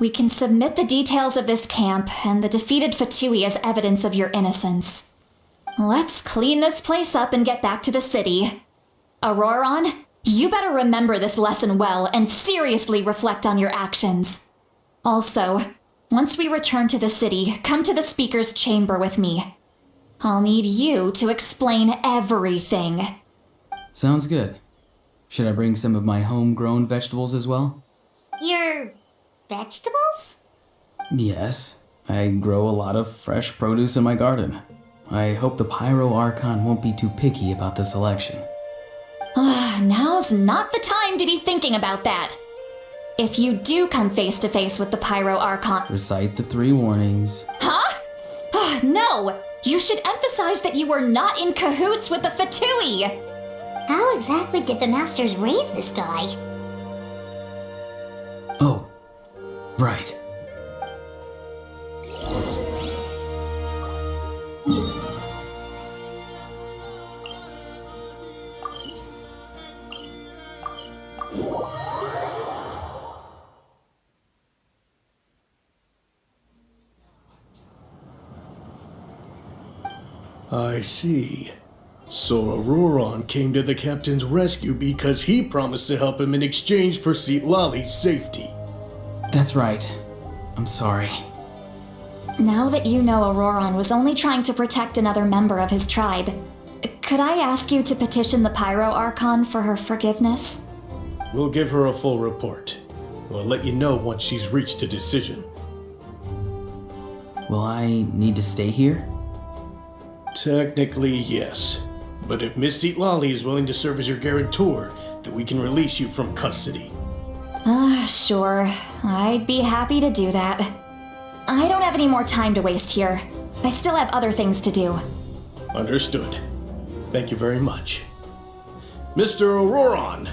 We can submit the details of this camp and the defeated Fatui as evidence of your innocence. Let's clean this place up and get back to the city. Auroron, you better remember this lesson well and seriously reflect on your actions. Also, once we return to the city, come to the speaker's chamber with me. I'll need you to explain everything. Sounds good. Should I bring some of my homegrown vegetables as well? Your vegetables? Yes. I grow a lot of fresh produce in my garden. I hope the Pyro Archon won't be too picky about the selection. Now's not the time to be thinking about that. If you do come face to face with the Pyro Archon... Recite the 3 warnings. Huh? No! You should emphasize that you were not in cahoots with the Fatui! How exactly did the Masters raise this guy? Oh, right. I see. So Auroron came to the captain's rescue because he promised to help him in exchange for Citlali's safety. That's right. I'm sorry. Now that you know Auroron was only trying to protect another member of his tribe, could I ask you to petition the Pyro Archon for her forgiveness? We'll give her a full report. We'll let you know once she's reached a decision. Will I need to stay here? Technically, yes. But if Miss Citlali is willing to serve as your guarantor, then we can release you from custody. Sure. I'd be happy to do that. I don't have any more time to waste here. I still have other things to do. Understood. Thank you very much. Mr. Auroron!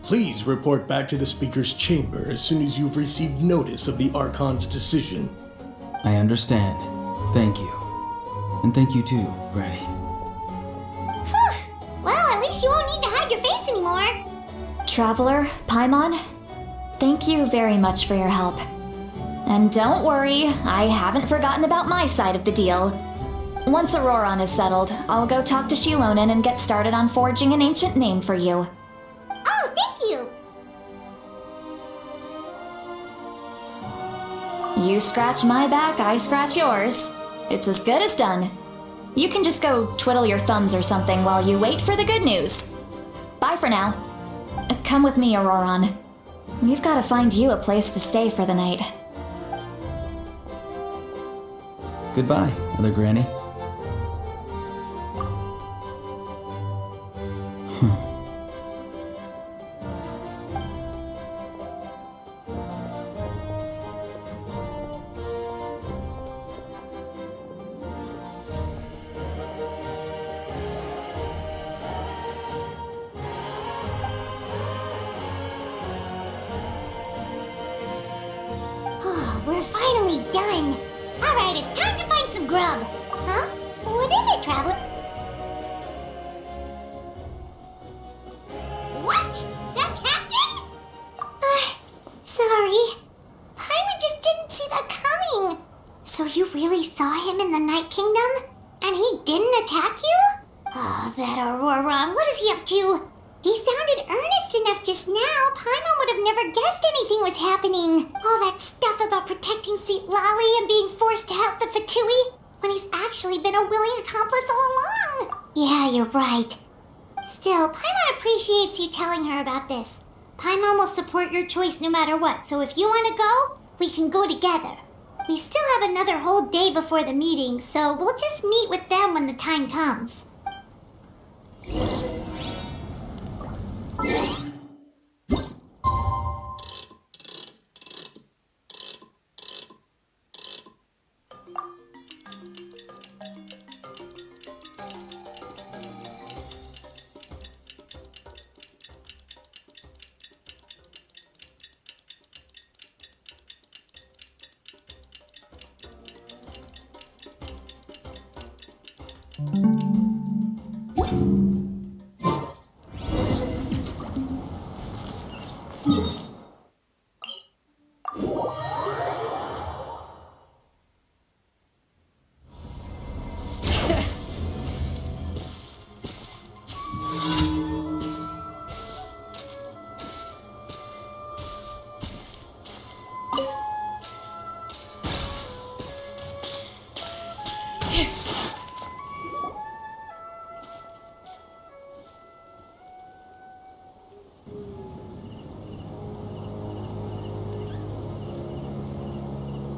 Please report back to the Speaker's chamber as soon as you've received notice of the Archon's decision. I understand. Thank you. And thank you too, Granny. Well, at least you won't need to hide your face anymore. Traveler, Paimon, thank you very much for your help. And don't worry, I haven't forgotten about my side of the deal. Once Auroron is settled, I'll go talk to Shilonen and get started on forging an ancient name for you. Oh, thank you. You scratch my back, I scratch yours. It's as good as done. You can just go twiddle your thumbs or something while you wait for the good news. Bye for now. Come with me, Auroron. We've got to find you a place to stay for the night. Goodbye, Mother Granny. We're finally done. All right, it's time to find some grub. Huh? What is it, Traveler? What? The captain? Sorry. Paimon just didn't see that coming. So you really saw him in the Night Kingdom? And he didn't attack you? Oh, that Auroron, what is he up to? He sounded earnest enough just now. Paimon would have never guessed anything was happening. All that stuff about protecting St. Lally and being forced to help the Fatui, when he's actually been a willing accomplice all along. Yeah, you're right. Still, Paimon appreciates you telling her about this. Paimon will support your choice no matter what, so if you want to go, we can go together. We still have another whole day before the meeting, so we'll just meet with them when the time comes.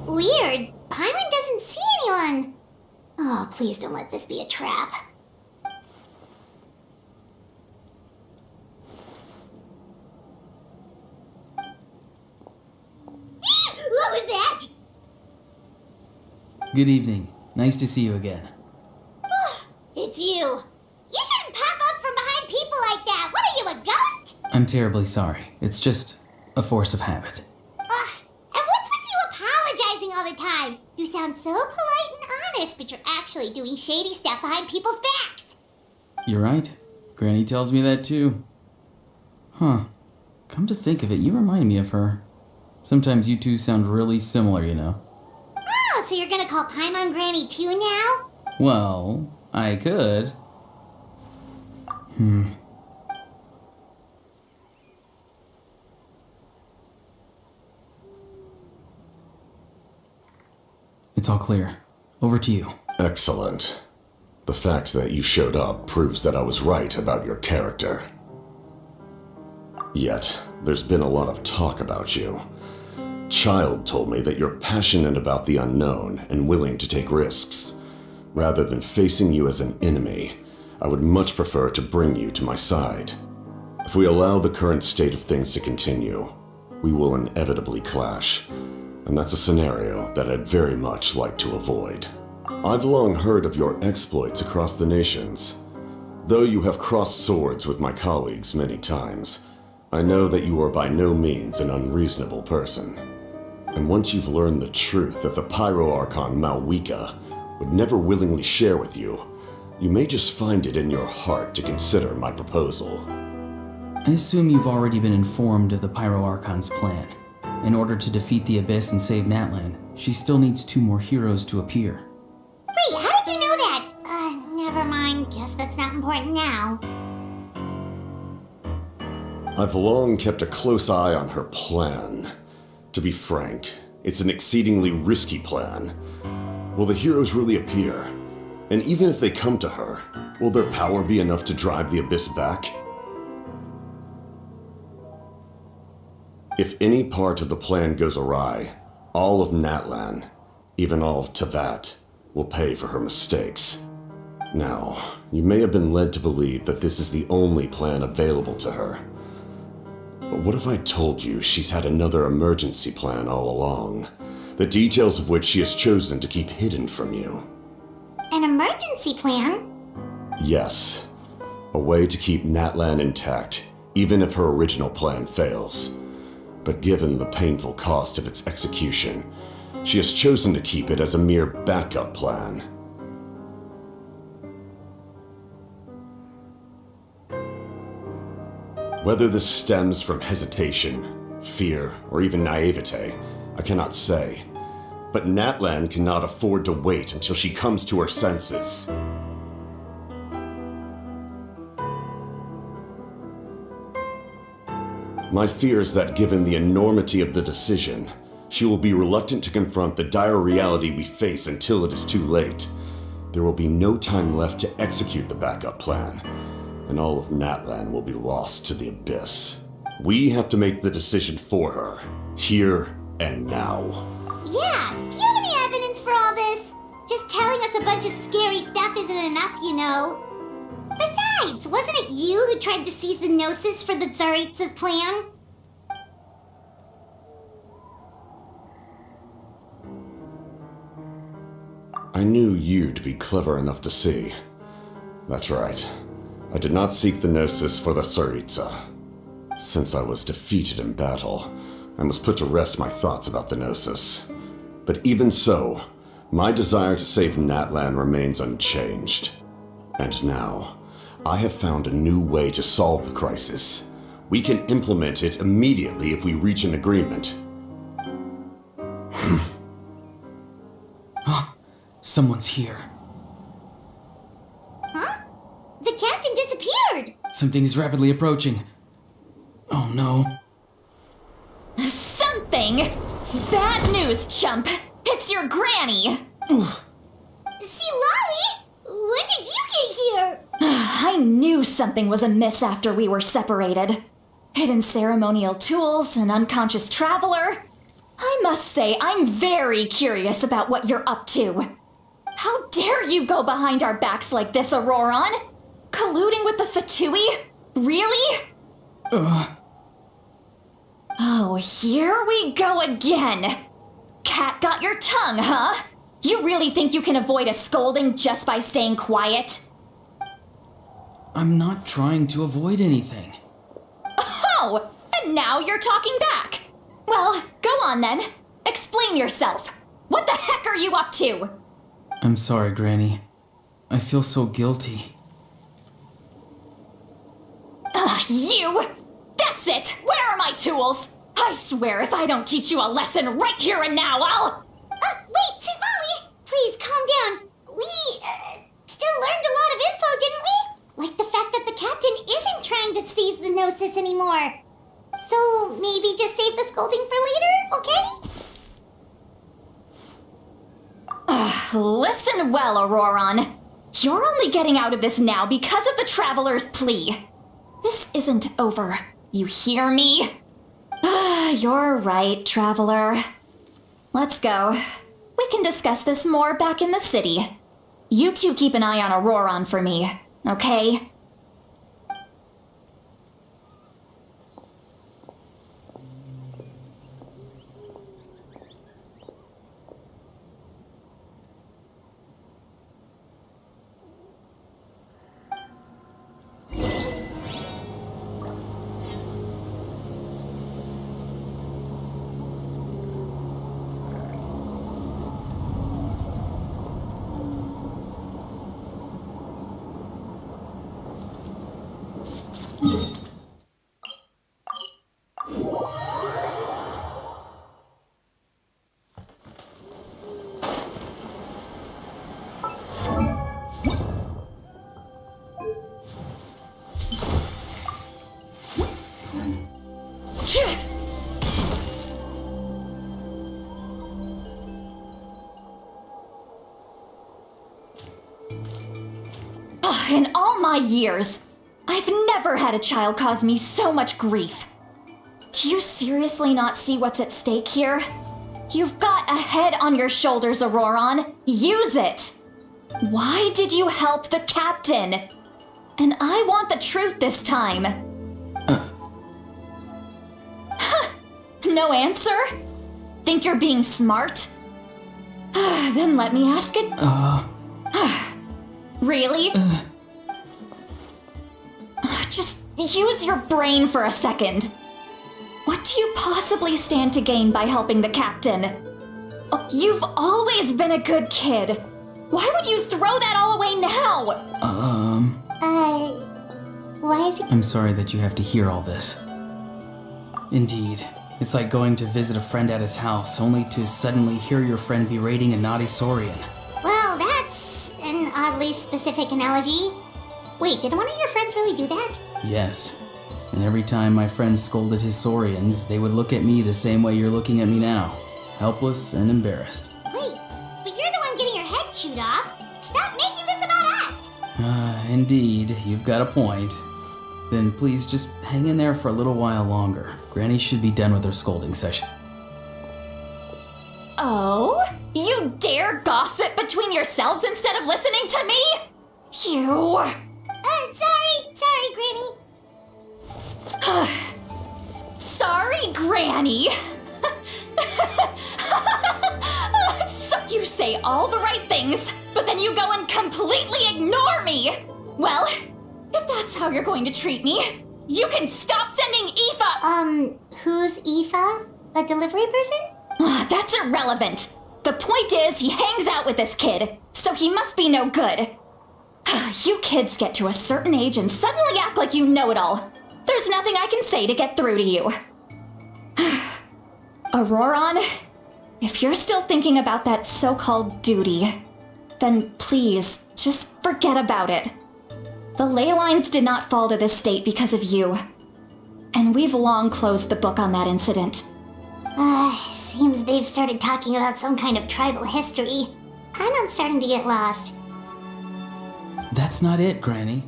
Weird. Paimon doesn't see anyone. Oh, please don't let this be a trap. What was that? Good evening. Nice to see you again. It's you. You shouldn't pop up from behind people like that. What are you, a ghost? I'm terribly sorry. It's just a force of habit. And what's with you apologizing all the time? You sound so polite and honest, but you're actually doing shady stuff behind people's backs. You're right. Granny tells me that too. Huh. Come to think of it, you remind me of her. Sometimes you two sound really similar, you know. Oh, so you're gonna call Paimon Granny too now? Well, I could. It's all clear. Over to you. Excellent. The fact that you showed up proves that I was right about your character. Yet, there's been a lot of talk about you. Child told me that you're passionate about the unknown and willing to take risks. Rather than facing you as an enemy, I would much prefer to bring you to my side. If we allow the current state of things to continue, we will inevitably clash, and that's a scenario that I'd very much like to avoid. I've long heard of your exploits across the nations. Though you have crossed swords with my colleagues many times, I know that you are by no means an unreasonable person. And once you've learned the truth that the Pyro Archon Malwika would never willingly share with you, you may just find it in your heart to consider my proposal. I assume you've already been informed of the Pyro Archon's plan. In order to defeat the Abyss and save Natlan, she still needs 2 more heroes to appear. Wait, how did you know that? Never mind. Guess that's not important now. I've long kept a close eye on her plan. To be frank, it's an exceedingly risky plan. Will the heroes really appear? And even if they come to her, will their power be enough to drive the Abyss back? If any part of the plan goes awry, all of Natlan, even all of Teyvat, will pay for her mistakes. Now, you may have been led to believe that this is the only plan available to her. But what if I told you she's had another emergency plan all along, the details of which she has chosen to keep hidden from you? An emergency plan? Yes. A way to keep Natlan intact, even if her original plan fails. But given the painful cost of its execution, she has chosen to keep it as a mere backup plan. Whether this stems from hesitation, fear, or even naivete, I cannot say. But Natlan cannot afford to wait until she comes to her senses. My fear is that given the enormity of the decision, she will be reluctant to confront the dire reality we face until it is too late. There will be no time left to execute the backup plan, and all of Natlan will be lost to the Abyss. We have to make the decision for her, here and now. Yeah, do you have any evidence for all this? Just telling us a bunch of scary stuff isn't enough, you know. Besides, wasn't it you who tried to seize the Gnosis for the Tsaritsa plan? I knew you to be clever enough to see. That's right. I did not seek the Gnosis for the Tsaritsa. Since I was defeated in battle, I must put to rest my thoughts about the Gnosis. But even so, my desire to save Natlan remains unchanged. And now, I have found a new way to solve the crisis. We can implement it immediately if we reach an agreement. Someone's here. Huh? The captain disappeared! Something is rapidly approaching. Oh no. Something! Bad news, chump! It's your granny! See, Lolly? When did you get here? I knew something was amiss after we were separated. Hidden ceremonial tools, an unconscious traveler. I must say, I'm very curious about what you're up to. How dare you go behind our backs like this, Auroron? Colluding with the Fatui? Really? Oh, here we go again. Cat got your tongue, huh? You really think you can avoid a scolding just by staying quiet? I'm not trying to avoid anything. Oh, and now you're talking back. Well, go on then. Explain yourself. What the heck are you up to? I'm sorry, Granny. I feel so guilty. You! That's it! Where are my tools? I swear if I don't teach you a lesson right here and now, I'll... Wait, see, Lolly! Please, calm down. We, still learned a lot of info, didn't we? Like the fact that the captain isn't trying to seize the Gnosis anymore. So, maybe just save the scolding for later, okay? Listen well, Auroron. You're only getting out of this now because of the Traveler's plea. This isn't over. You hear me? You're right, Traveler. Let's go. We can discuss this more back in the city. You two keep an eye on Auroron for me, okay? In all my years, I've never had a child cause me so much grief. Do you seriously not see what's at stake here? You've got a head on your shoulders, Auroron. Use it! Why did you help the captain? And I want the truth this time. No answer? Think you're being smart? Then let me ask it. Really? Just use your brain for a second. What do you possibly stand to gain by helping the captain? Oh, you've always been a good kid. Why would you throw that all away now? Why is he? I'm sorry that you have to hear all this. Indeed, it's like going to visit a friend at his house, only to suddenly hear your friend berating a naughty Saurian. Well, that's an oddly specific analogy. Wait, did one of your friends really do that? Yes. And every time my friend scolded his Saurians, they would look at me the same way you're looking at me now. Helpless and embarrassed. Wait, but you're the one getting your head chewed off. Stop making this about us! Indeed, you've got a point. Then please just hang in there for a little while longer. Granny should be done with her scolding session. Oh? You dare gossip between yourselves instead of listening to me? You... Sorry, Granny. Sorry, Granny. So you say all the right things, but then you go and completely ignore me. Well, if that's how you're going to treat me, you can stop sending Aoife. Who's Aoife? A delivery person? That's irrelevant. The point is, he hangs out with this kid, so he must be no good. You kids get to a certain age and suddenly act like you know it all. There's nothing I can say to get through to you. Auroron, if you're still thinking about that so-called duty, then please, just forget about it. The ley lines did not fall to this state because of you. And we've long closed the book on that incident. Seems they've started talking about some kind of tribal history. I'm starting to get lost. That's not it, Granny.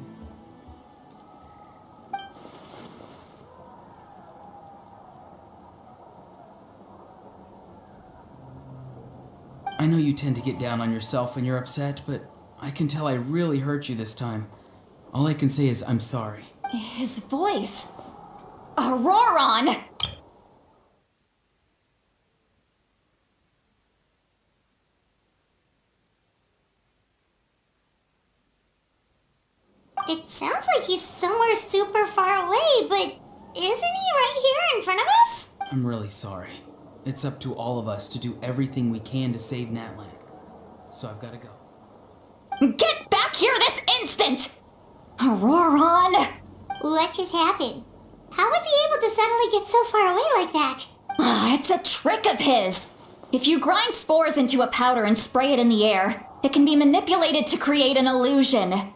I know you tend to get down on yourself when you're upset, but I can tell I really hurt you this time. All I can say is I'm sorry. His voice. Auroron! It sounds like he's somewhere super far away, but isn't he right here in front of us? I'm really sorry. It's up to all of us to do everything we can to save Natlan. So I've got to go. Get back here this instant! Auroron! What just happened? How was he able to suddenly get so far away like that? It's a trick of his. If you grind spores into a powder and spray it in the air, it can be manipulated to create an illusion.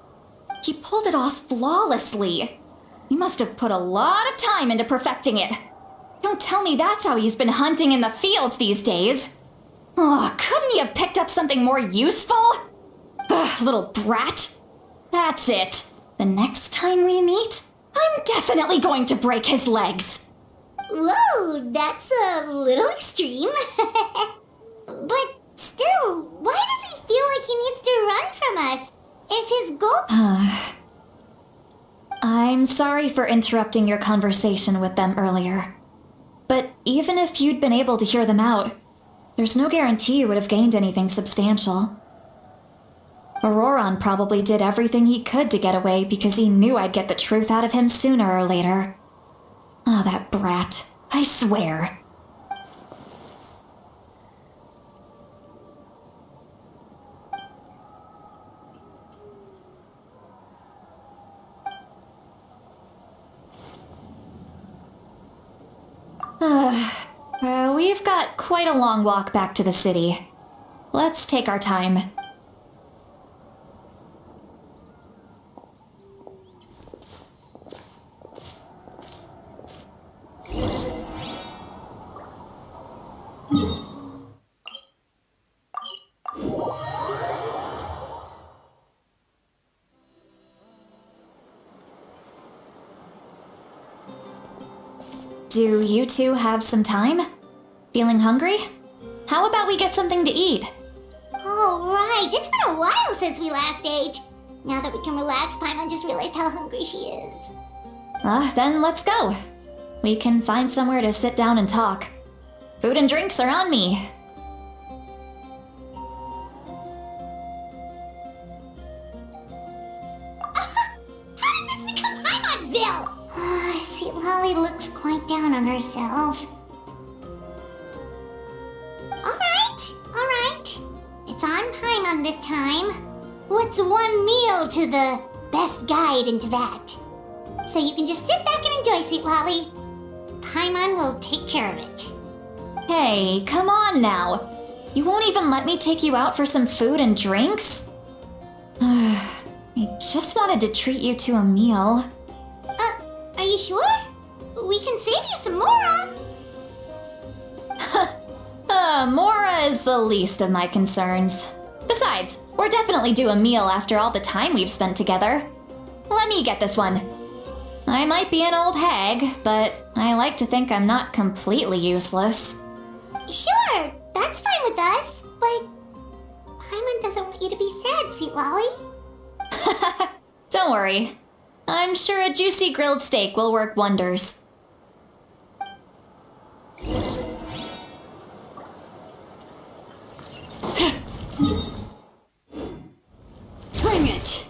He pulled it off flawlessly. He must have put a lot of time into perfecting it. Don't tell me that's how he's been hunting in the fields these days. Oh, couldn't he have picked up something more useful? Ugh, little brat. That's it. The next time we meet, I'm definitely going to break his legs. Whoa, that's a little extreme. But still, why does he feel like he needs to run from us? If his goal... I'm sorry for interrupting your conversation with them earlier. But even if you'd been able to hear them out, there's no guarantee you would have gained anything substantial. Auroron probably did everything he could to get away because he knew I'd get the truth out of him sooner or later. Ah, that brat. I swear. We've got quite a long walk back to the city. Let's take our time. do you two have some time? Feeling hungry? How about we get something to eat? Oh, right. It's been a while since we last ate. Now that we can relax, Paimon just realized how hungry she is. Then let's go. We can find somewhere to sit down and talk. Food and drinks are on me. How did this become Paimon'sville? See, Lolly looks quite down on herself. Alright. It's on Paimon this time. What's one meal to the best guide into that? So you can just sit back and enjoy, sweet Lolly. Paimon will take care of it. Hey, come on now. You won't even let me take you out for some food and drinks? I just wanted to treat you to a meal. Are you sure? We can save you some Mora. Mora is the least of my concerns. Besides, we're definitely due a meal after all the time we've spent together. Let me get this one. I might be an old hag, but I like to think I'm not completely useless. Sure, that's fine with us, but Paimon doesn't want you to be sad, sweet Lolly. Don't worry. I'm sure a juicy grilled steak will work wonders. Bring it!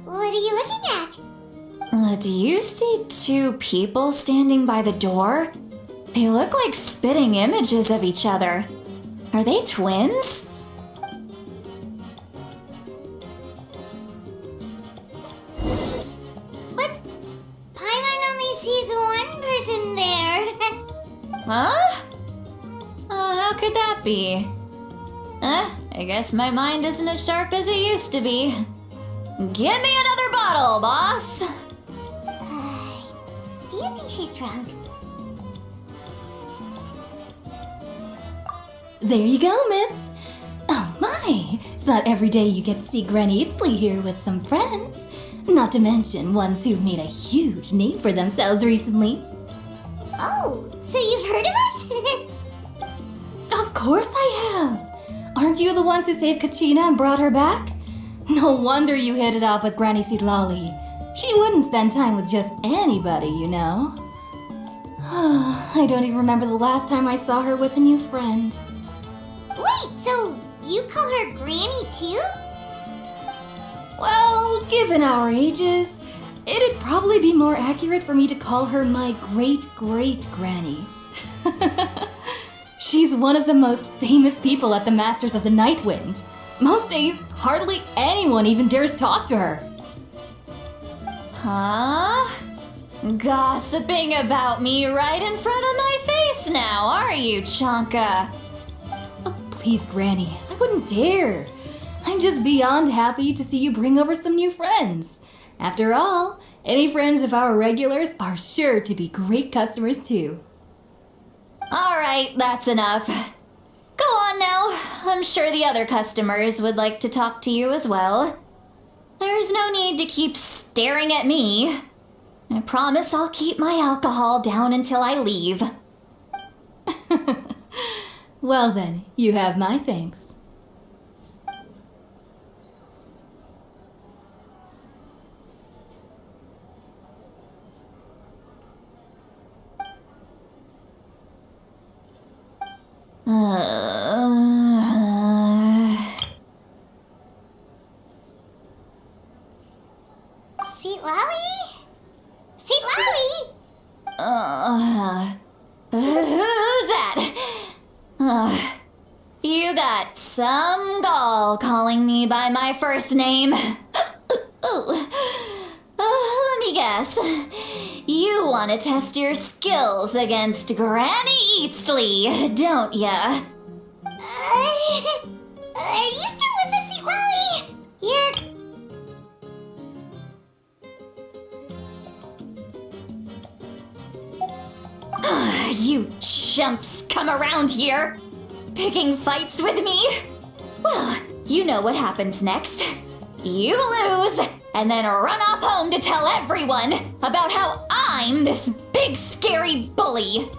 What are you looking at? Do you see two people standing by the door? They look like spitting images of each other. Are they twins? But Paimon only sees one person there. Huh? How could that be? I guess my mind isn't as sharp as it used to be. Give me another bottle, boss! Do you think she's drunk? There you go, miss. Oh my, it's not every day you get to see Granny Itzley here with some friends. Not to mention ones who've made a huge name for themselves recently. Oh, so you've heard of us? Of course I have. Aren't you the ones who saved Kachina and brought her back? No wonder you hit it off with Granny Sidlali. She wouldn't spend time with just anybody, you know. I don't even remember the last time I saw her with a new friend. Wait, so you call her Granny too? Well, given our ages, it'd probably be more accurate for me to call her my great-great-granny. She's one of the most famous people at the Masters of the Nightwind. Most days, hardly anyone even dares talk to her. Huh? Gossiping about me right in front of my face now, are you, Chonka? Oh, please, Granny, I wouldn't dare. I'm just beyond happy to see you bring over some new friends. After all, any friends of our regulars are sure to be great customers too. Alright, that's enough. Go on now. I'm sure the other customers would like to talk to you as well. There's no need to keep staring at me. I promise I'll keep my alcohol down until I leave. Well then, you have my thanks. Seat Lolly? Seat Lolly? Who's that? You got some gall calling me by my first name. me guess. You want to test your skills against Granny Eatsley, don't ya? Are you still with us, Sweet Lolly? You chumps come around here, picking fights with me? Well, you know what happens next. You lose, and then run off home to tell everyone about how I'm this big scary bully.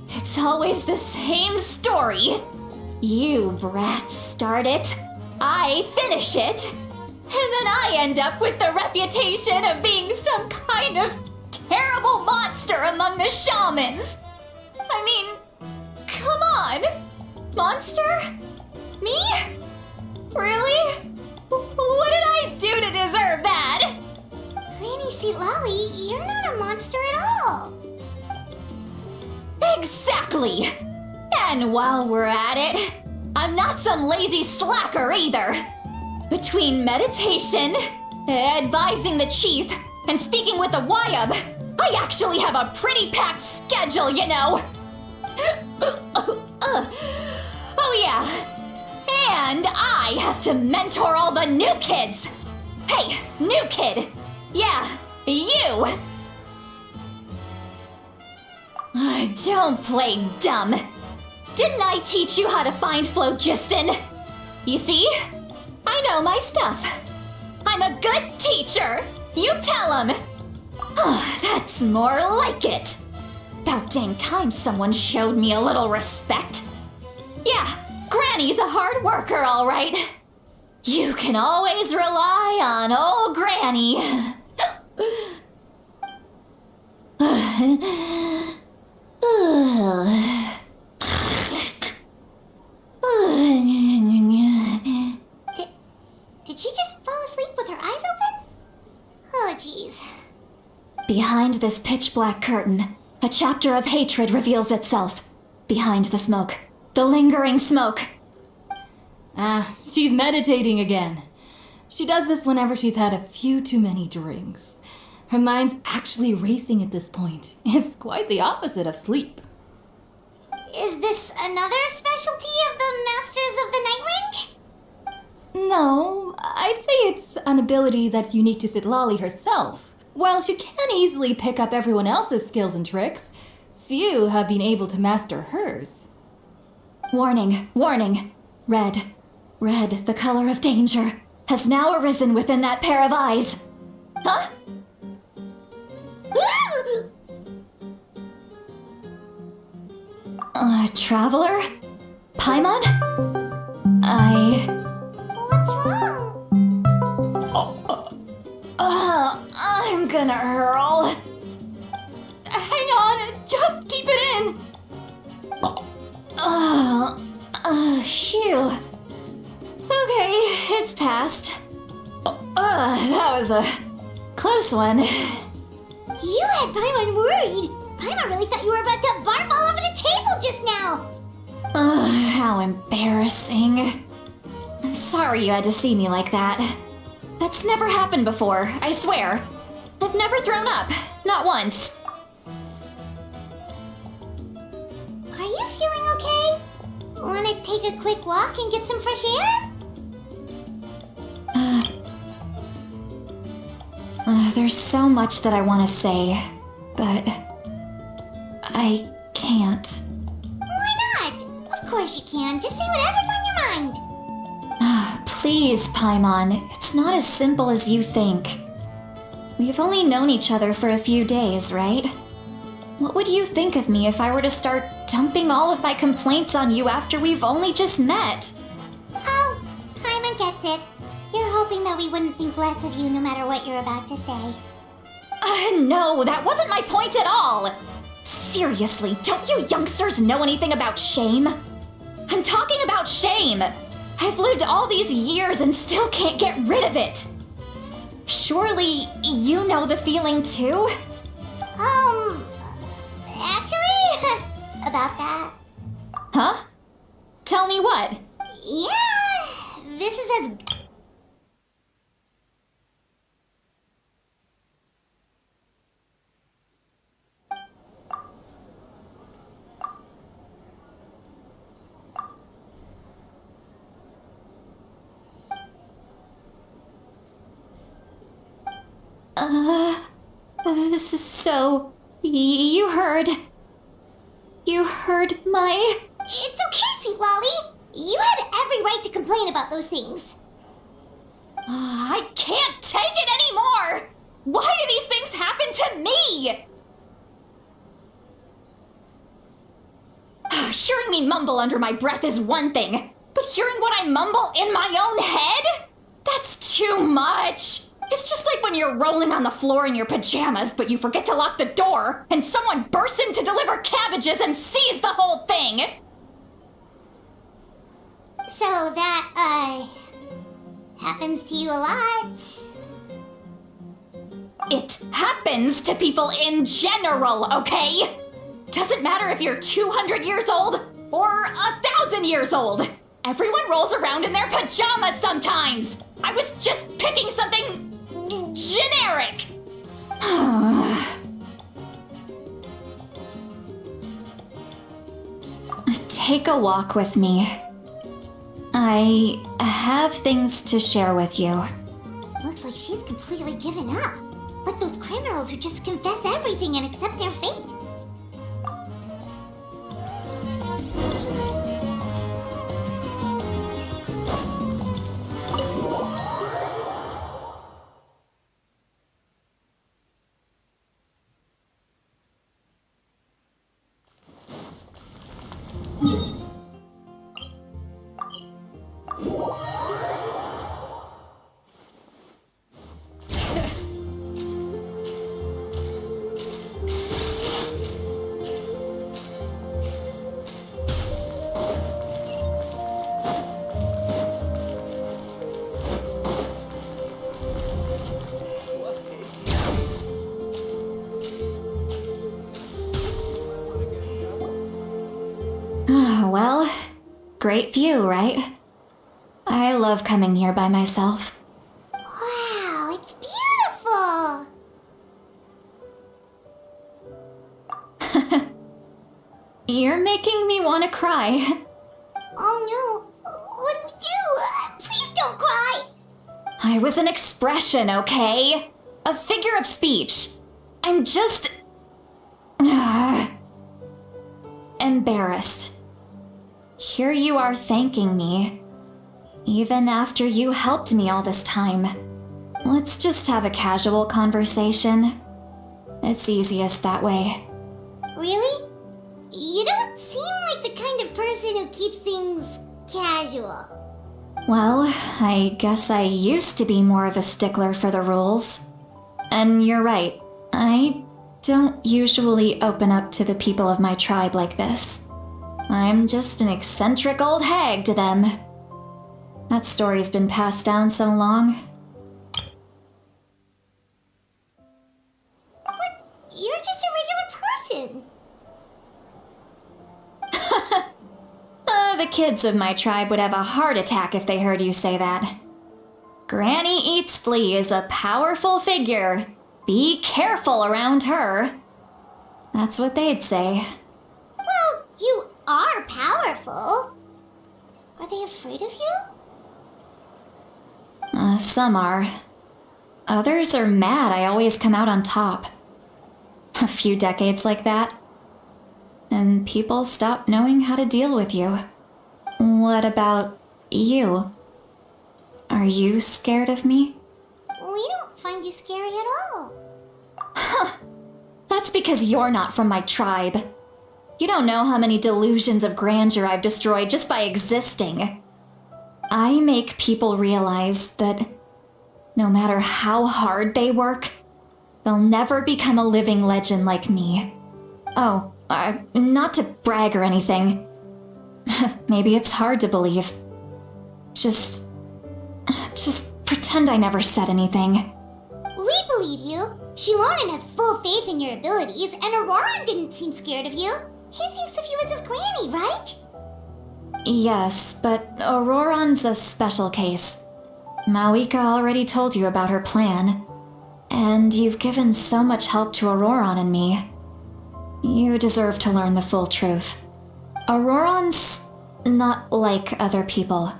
It's always the same story. You brats start it, I finish it, and then I end up with the reputation of being some kind of terrible monster among the shamans. I mean, come on. Monster? Me? Really? What did I do to deserve that? Granny Sweet Lolly, you're not a monster at all. Exactly! And while we're at it, I'm not some lazy slacker either. Between meditation, advising the chief, and speaking with the Wyab, I actually have a pretty packed schedule, you know. Oh yeah. And I have to mentor all the new kids. Hey, new kid. Yeah, you. Don't play dumb. Didn't I teach you how to find phlogiston? You see? I know my stuff. I'm a good teacher. You tell him. That's more like it. About dang time someone showed me a little respect. Yeah, Granny's a hard worker, all right. You can always rely on old Granny. Did she just fall asleep with her eyes open? Oh, jeez. Behind this pitch black curtain, a chapter of hatred reveals itself. Behind the smoke. The lingering smoke. She's meditating again. She does this whenever she's had a few too many drinks. Her mind's actually racing at this point. It's quite the opposite of sleep. Is this another specialty of the Masters of the Nightwind? No, I'd say it's an ability that's unique to Citlali herself. While she can easily pick up everyone else's skills and tricks, few have been able to master hers. Warning, warning. Red, the color of danger, has now arisen within that pair of eyes. Huh? Traveler? Paimon? What's wrong? I'm gonna hurl. Hang on, just keep it in. Phew. Okay, it's passed. That was a close one. You had Paimon worried. Paimon really thought you were about to barf all over the table just now. How embarrassing. I'm sorry you had to see me like that. That's never happened before, I swear. I've never thrown up, not once. Are you feeling okay? Want to take a quick walk and get some fresh air? There's so much that I want to say, but I can't. Why not? Of course you can. Just say whatever's on your mind. Please, Paimon, it's not as simple as you think. We've only known each other for a few days, right? What would you think of me if I were to start dumping all of my complaints on you after we've only just met? Oh, Paimon gets it. You're hoping that we wouldn't think less of you no matter what you're about to say. No, that wasn't my point at all! Seriously, don't you youngsters know anything about shame? I'm talking about shame! I've lived all these years and still can't get rid of it! Surely, you know the feeling too? Actually, about that. Huh? Tell me what? Yeah, this is as... So, you heard... You heard my... It's okay, Sweet Lolly. You had every right to complain about those things. I can't take it anymore! Why do these things happen to me? Hearing me mumble under my breath is one thing, but hearing what I mumble in my own head? That's too much! It's just like when you're rolling on the floor in your pajamas, but you forget to lock the door, and someone bursts in to deliver cabbages and sees the whole thing! So that, happens to you a lot. It happens to people in general, okay? Doesn't matter if you're 200 years old or 1,000 years old. Everyone rolls around in their pajamas sometimes. I was just picking something generic. Take a walk with me. I have things to share with you. Looks like she's completely given up. Like those criminals who just confess everything and accept their fate. Well, great view, right? I love coming here by myself. Wow, it's beautiful! You're making me want to cry. Oh no, what do we do? Please don't cry! I was an expression, okay? A figure of speech. I'm just... embarrassed. Here you are thanking me. Even after you helped me all this time. Let's just have a casual conversation. It's easiest that way. Really? You don't seem like the kind of person who keeps things casual. Well, I guess I used to be more of a stickler for the rules. And you're right, I don't usually open up to the people of my tribe like this. I'm just an eccentric old hag to them. That story's been passed down so long. But you're just a regular person. The kids of my tribe would have a heart attack if they heard you say that. Granny Eats Flea is a powerful figure. Be careful around her. That's what they'd say. Well, you are powerful. Are they afraid of you? Some are. Others are mad I always come out on top. A few decades like that, and people stop knowing how to deal with you. What about you? Are you scared of me? We don't find you scary at all. That's because you're not from my tribe. You don't know how many delusions of grandeur I've destroyed just by existing. I make people realize that no matter how hard they work, they'll never become a living legend like me. Oh, not to brag or anything. Maybe it's hard to believe. Just pretend I never said anything. We believe you. Shilonen has full faith in your abilities, and Auroran didn't seem scared of you. He thinks of you as his granny, right? Yes, but Auroran's a special case. Mawika already told you about her plan. And you've given so much help to Auroran and me. You deserve to learn the full truth. Auroran's not like other people.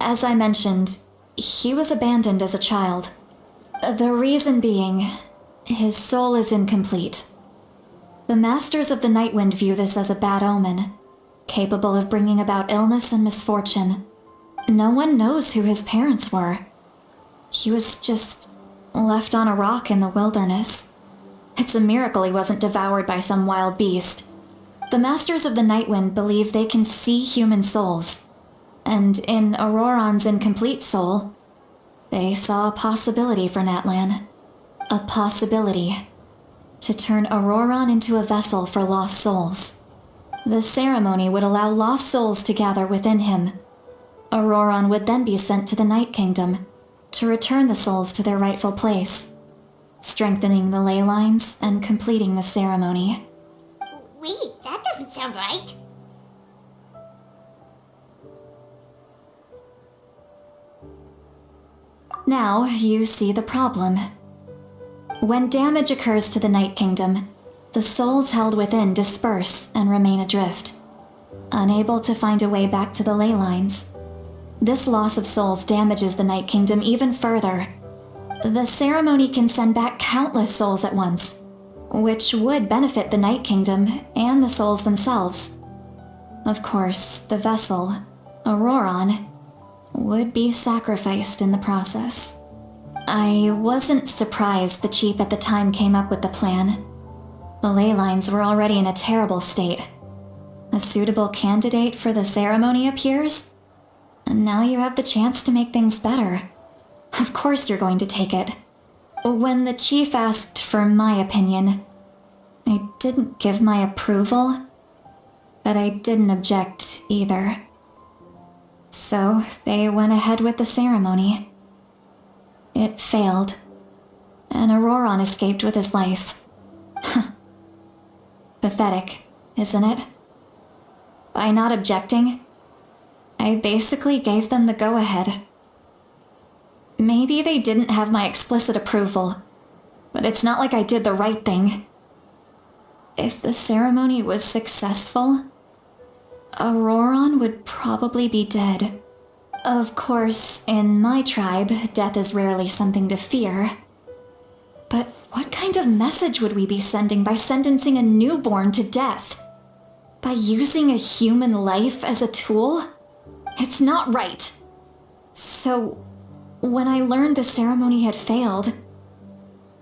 As I mentioned, he was abandoned as a child. The reason being, his soul is incomplete. The Masters of the Nightwind view this as a bad omen, capable of bringing about illness and misfortune. No one knows who his parents were. He was just left on a rock in the wilderness. It's a miracle he wasn't devoured by some wild beast. The Masters of the Nightwind believe they can see human souls, and in Auroron's incomplete soul, they saw a possibility for Natlan. A possibility to turn Auroron into a vessel for lost souls. The ceremony would allow lost souls to gather within him. Auroron would then be sent to the Night Kingdom to return the souls to their rightful place, strengthening the ley lines and completing the ceremony. Wait, that doesn't sound right. Now you see the problem. When damage occurs to the Night Kingdom, the souls held within disperse and remain adrift, unable to find a way back to the ley lines. This loss of souls damages the Night Kingdom even further. The ceremony can send back countless souls at once, which would benefit the Night Kingdom and the souls themselves. Of course, the vessel, Auroron, would be sacrificed in the process. I wasn't surprised the chief at the time came up with the plan. The ley lines were already in a terrible state. A suitable candidate for the ceremony appears, and now you have the chance to make things better. Of course you're going to take it. When the chief asked for my opinion, I didn't give my approval, but I didn't object either. So they went ahead with the ceremony. It failed, and Auroron escaped with his life. Pathetic, isn't it? By not objecting, I basically gave them the go-ahead. Maybe they didn't have my explicit approval, but it's not like I did the right thing. If the ceremony was successful, Auroron would probably be dead. Of course, in my tribe, death is rarely something to fear. But what kind of message would we be sending by sentencing a newborn to death? By using a human life as a tool? It's not right. So, when I learned the ceremony had failed,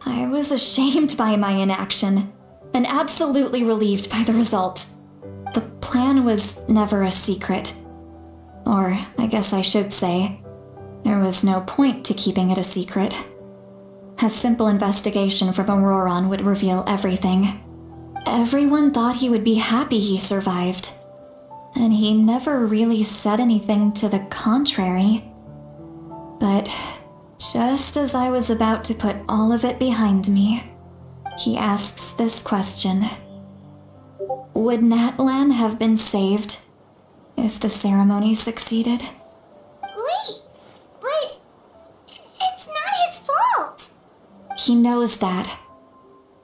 I was ashamed by my inaction, and absolutely relieved by the result. The plan was never a secret. Or, I guess I should say, there was no point to keeping it a secret. A simple investigation from Auroron would reveal everything. Everyone thought he would be happy he survived, and he never really said anything to the contrary. But just as I was about to put all of it behind me, he asks this question. Would Natlan have been saved if the ceremony succeeded? Wait, but it's not his fault. He knows that,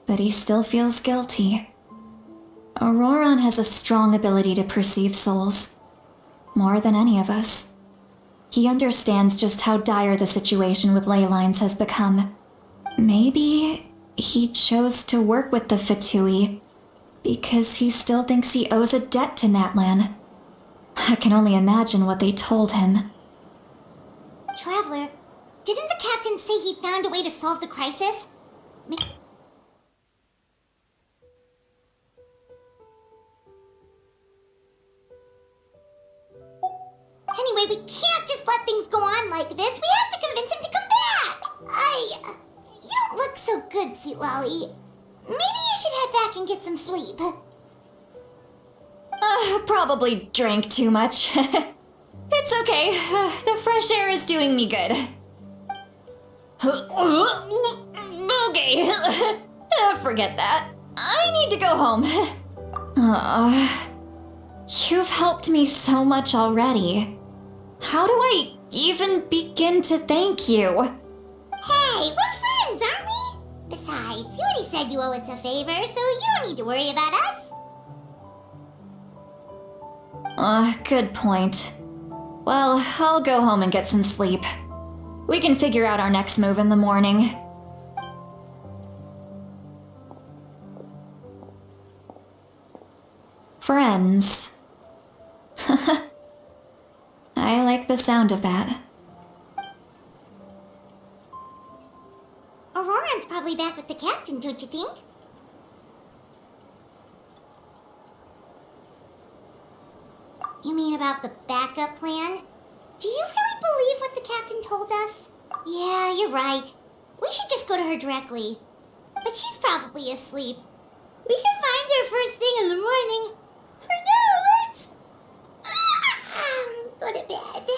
but he still feels guilty. Auroron has a strong ability to perceive souls, more than any of us. He understands just how dire the situation with ley lines has become. Maybe he chose to work with the Fatui because he still thinks he owes a debt to Natlan. I can only imagine what they told him. Traveler, didn't the captain say he found a way to solve the crisis? Anyway, we can't just let things go on like this. We have to convince him to come back. You don't look so good, Sweet Lolly. Maybe you should head back and get some sleep. Probably drank too much. It's okay. The fresh air is doing me good. Okay. Forget that. I need to go home. You've helped me so much already. How do I even begin to thank you? Hey, we're friends, aren't we? Besides, you already said you owe us a favor, so you don't need to worry about us. Good point. Well, I'll go home and get some sleep. We can figure out our next move in the morning. Friends. I like the sound of that. Auroran's probably back with the captain, don't you think? You mean about the backup plan? Do you really believe what the captain told us? Yeah, you're right. We should just go to her directly. But she's probably asleep. We can find her first thing in the morning. For now, let's go to bed.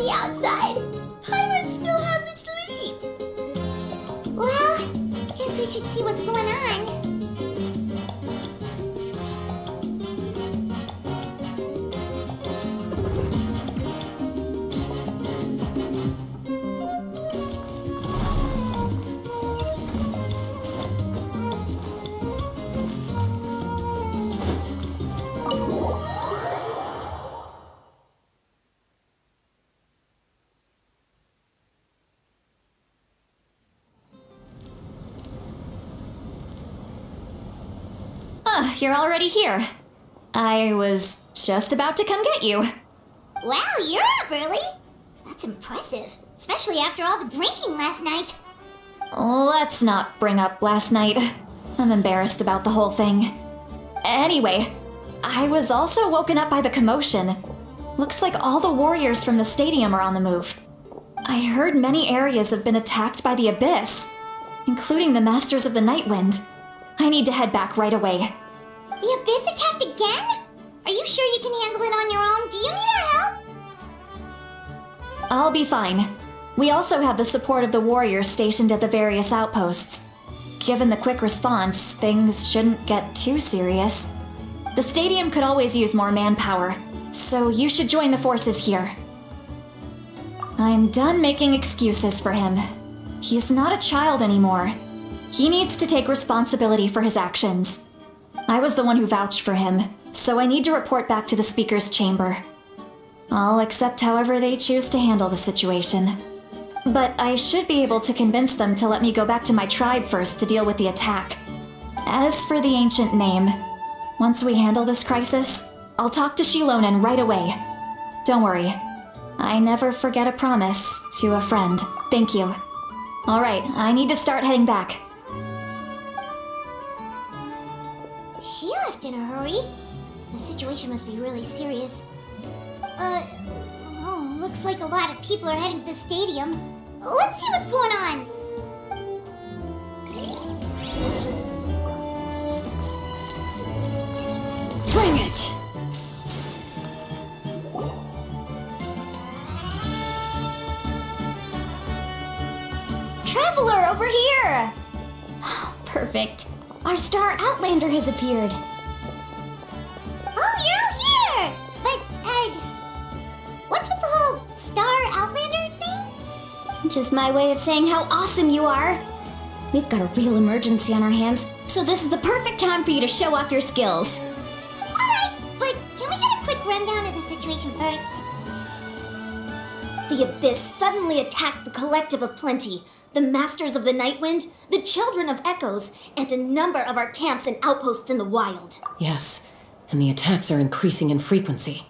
Outside. Pirates still haven't sleep. Well, guess we should see what's going on. You're already here. I was just about to come get you. Wow, you're up early. That's impressive, especially after all the drinking last night. Let's not bring up last night. I'm embarrassed about the whole thing. Anyway, I was also woken up by the commotion. Looks like all the warriors from the stadium are on the move. I heard many areas have been attacked by the Abyss, including the Masters of the Nightwind. I need to head back right away. The Abyss attacked again? Are you sure you can handle it on your own? Do you need our help? I'll be fine. We also have the support of the warriors stationed at the various outposts. Given the quick response, things shouldn't get too serious. The stadium could always use more manpower, so you should join the forces here. I'm done making excuses for him. He's not a child anymore. He needs to take responsibility for his actions. I was the one who vouched for him, so I need to report back to the Speaker's chamber. I'll accept however they choose to handle the situation. But I should be able to convince them to let me go back to my tribe first to deal with the attack. As for the ancient name, once we handle this crisis, I'll talk to Shilonen right away. Don't worry. I never forget a promise to a friend. Thank you. Alright, I need to start heading back. She left in a hurry. The situation must be really serious. Looks like a lot of people are heading to the stadium. Let's see what's going on. Bring it! Traveler, over here! Perfect. Our Star Outlander has appeared. Oh, you're all here! But, what's with the whole Star Outlander thing? Just my way of saying how awesome you are. We've got a real emergency on our hands, so this is the perfect time for you to show off your skills. Alright, but can we get a quick rundown of the situation first? The Abyss suddenly attacked the Collective of Plenty, the Masters of the Nightwind, the Children of Echoes, and a number of our camps and outposts in the wild. Yes, and the attacks are increasing in frequency.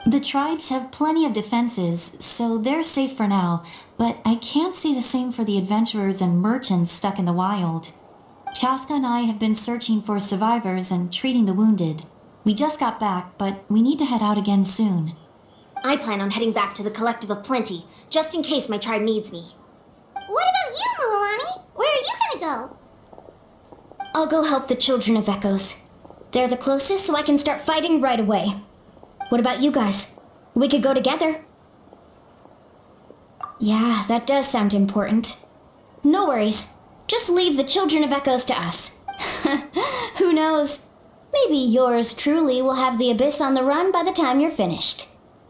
The tribes have plenty of defenses, so they're safe for now, but I can't say the same for the adventurers and merchants stuck in the wild. Chaska and I have been searching for survivors and treating the wounded. We just got back, but we need to head out again soon. I plan on heading back to the Collective of Plenty, just in case my tribe needs me. What about you, Mualani? Where are you gonna go? I'll go help the Children of Echoes. They're the closest, so I can start fighting right away. What about you guys? We could go together. Yeah, that does sound important. No worries. Just leave the Children of Echoes to us. Who knows? Maybe yours truly will have the Abyss on the run by the time you're finished.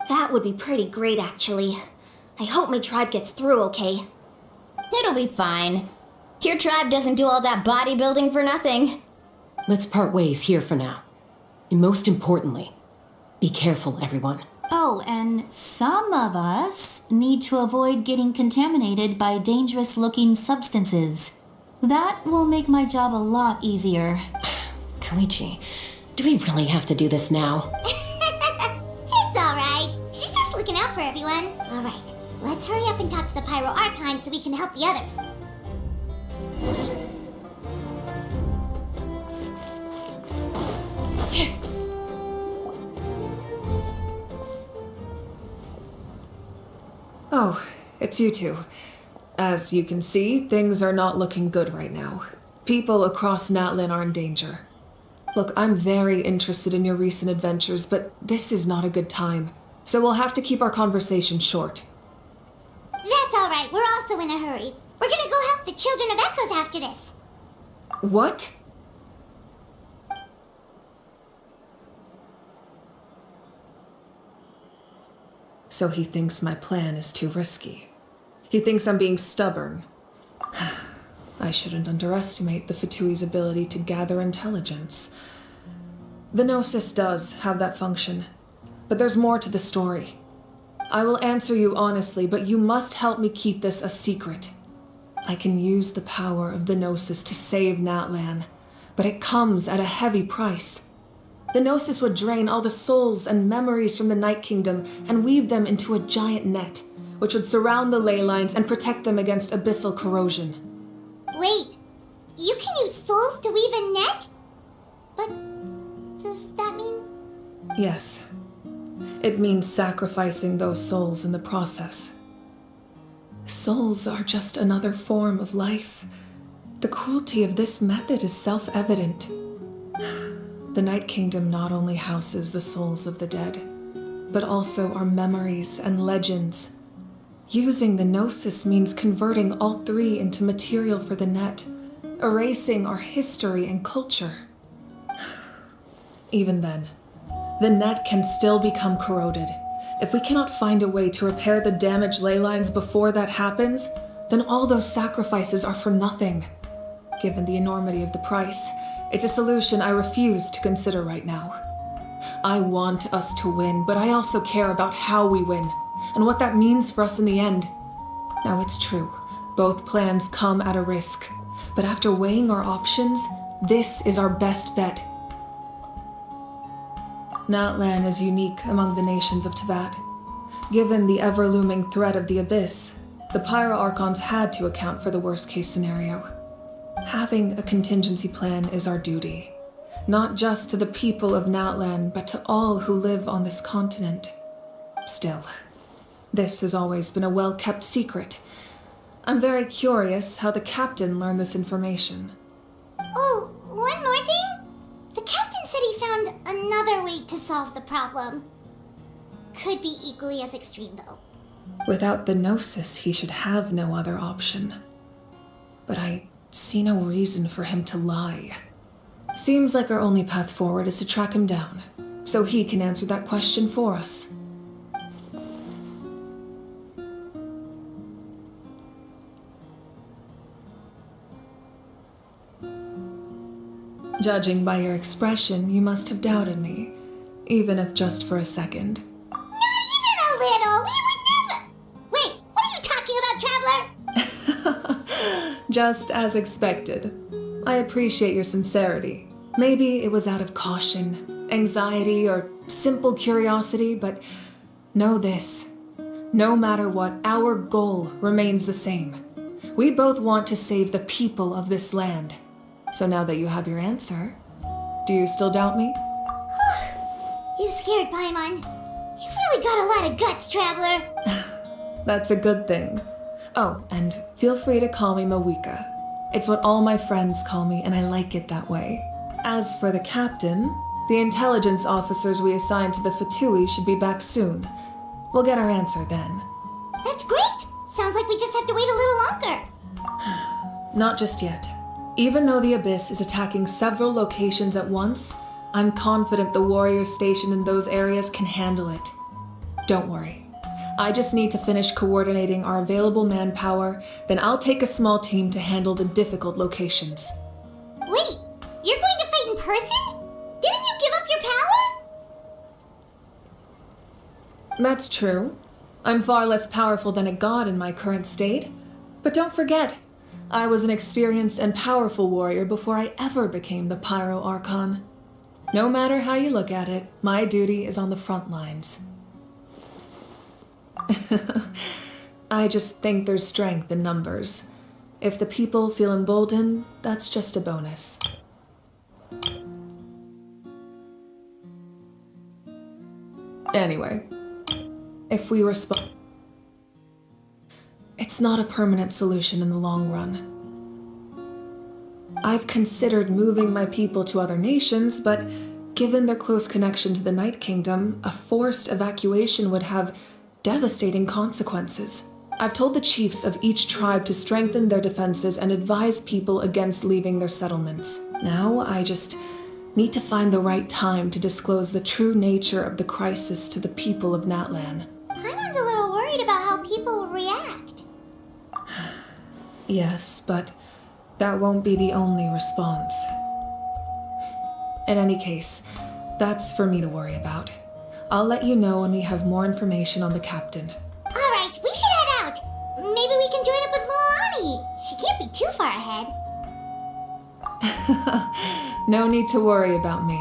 That would be pretty great, actually. I hope my tribe gets through okay. It'll be fine. Your tribe doesn't do all that bodybuilding for nothing. Let's part ways here for now. And most importantly, be careful, everyone. Oh, and some of us need to avoid getting contaminated by dangerous-looking substances. That will make my job a lot easier. Koichi, do we really have to do this now? It's alright. She's just looking out for everyone. Alright, let's hurry up and talk to the Pyro Archon so we can help the others. Oh, it's you two. As you can see, things are not looking good right now. People across Natlan are in danger. Look, I'm very interested in your recent adventures, but this is not a good time. So we'll have to keep our conversation short. That's alright, we're also in a hurry. We're gonna go help the Children of Echoes after this. What? So he thinks my plan is too risky. He thinks I'm being stubborn. I shouldn't underestimate the Fatui's ability to gather intelligence. The Gnosis does have that function, but there's more to the story. I will answer you honestly, but you must help me keep this a secret. I can use the power of the Gnosis to save Natlan, but it comes at a heavy price. The Gnosis would drain all the souls and memories from the Night Kingdom and weave them into a giant net, which would surround the ley lines and protect them against abyssal corrosion. Wait, you can use souls to weave a net? But does that mean... Yes. It means sacrificing those souls in the process. Souls are just another form of life. The cruelty of this method is self-evident. The Night Kingdom not only houses the souls of the dead, but also our memories and legends. Using the Gnosis means converting all three into material for the net, erasing our history and culture. Even then, the net can still become corroded. If we cannot find a way to repair the damaged ley lines before that happens, then all those sacrifices are for nothing. Given the enormity of the price, it's a solution I refuse to consider right now. I want us to win, but I also care about how we win, and what that means for us in the end. Now it's true, both plans come at a risk, but after weighing our options, this is our best bet. Natlan is unique among the nations of Teyvat. Given the ever-looming threat of the Abyss, the Pyro Archons had to account for the worst-case scenario. Having a contingency plan is our duty, not just to the people of Natlan, but to all who live on this continent. Still, this has always been a well-kept secret. I'm very curious how the captain learned this information. Oh, one more thing? The captain said he found another way to solve the problem. Could be equally as extreme, though. Without the Gnosis, he should have no other option. But I see no reason for him to lie. Seems like our only path forward is to track him down, so he can answer that question for us. Judging by your expression, you must have doubted me, even if just for a second. Not even a little! We would never... Wait, what are you talking about, Traveler? Just as expected. I appreciate your sincerity. Maybe it was out of caution, anxiety, or simple curiosity, but know this. No matter what, our goal remains the same. We both want to save the people of this land. So now that you have your answer, do you still doubt me? You scared, Paimon. You've really got a lot of guts, Traveler. That's a good thing. Oh, and feel free to call me Mawika. It's what all my friends call me, and I like it that way. As for the captain, the intelligence officers we assigned to the Fatui should be back soon. We'll get our answer then. That's great. Sounds like we just have to wait a little longer. Not just yet. Even though the Abyss is attacking several locations at once, I'm confident the warriors stationed in those areas can handle it. Don't worry. I just need to finish coordinating our available manpower, then I'll take a small team to handle the difficult locations. Wait, you're going to fight in person? Didn't you give up your power? That's true. I'm far less powerful than a god in my current state. But don't forget, I was an experienced and powerful warrior before I ever became the Pyro Archon. No matter how you look at it, my duty is on the front lines. I just think there's strength in numbers. If the people feel emboldened, that's just a bonus. Anyway, if we respond, it's not a permanent solution in the long run. I've considered moving my people to other nations, but given their close connection to the Night Kingdom, a forced evacuation would have devastating consequences. I've told the chiefs of each tribe to strengthen their defenses and advise people against leaving their settlements. Now I just need to find the right time to disclose the true nature of the crisis to the people of Natlan. Paimon's a little worried about how people will react. Yes, but that won't be the only response. In any case, that's for me to worry about. I'll let you know when we have more information on the captain. Alright, we should head out. Maybe we can join up with Moani. She can't be too far ahead. No need to worry about me.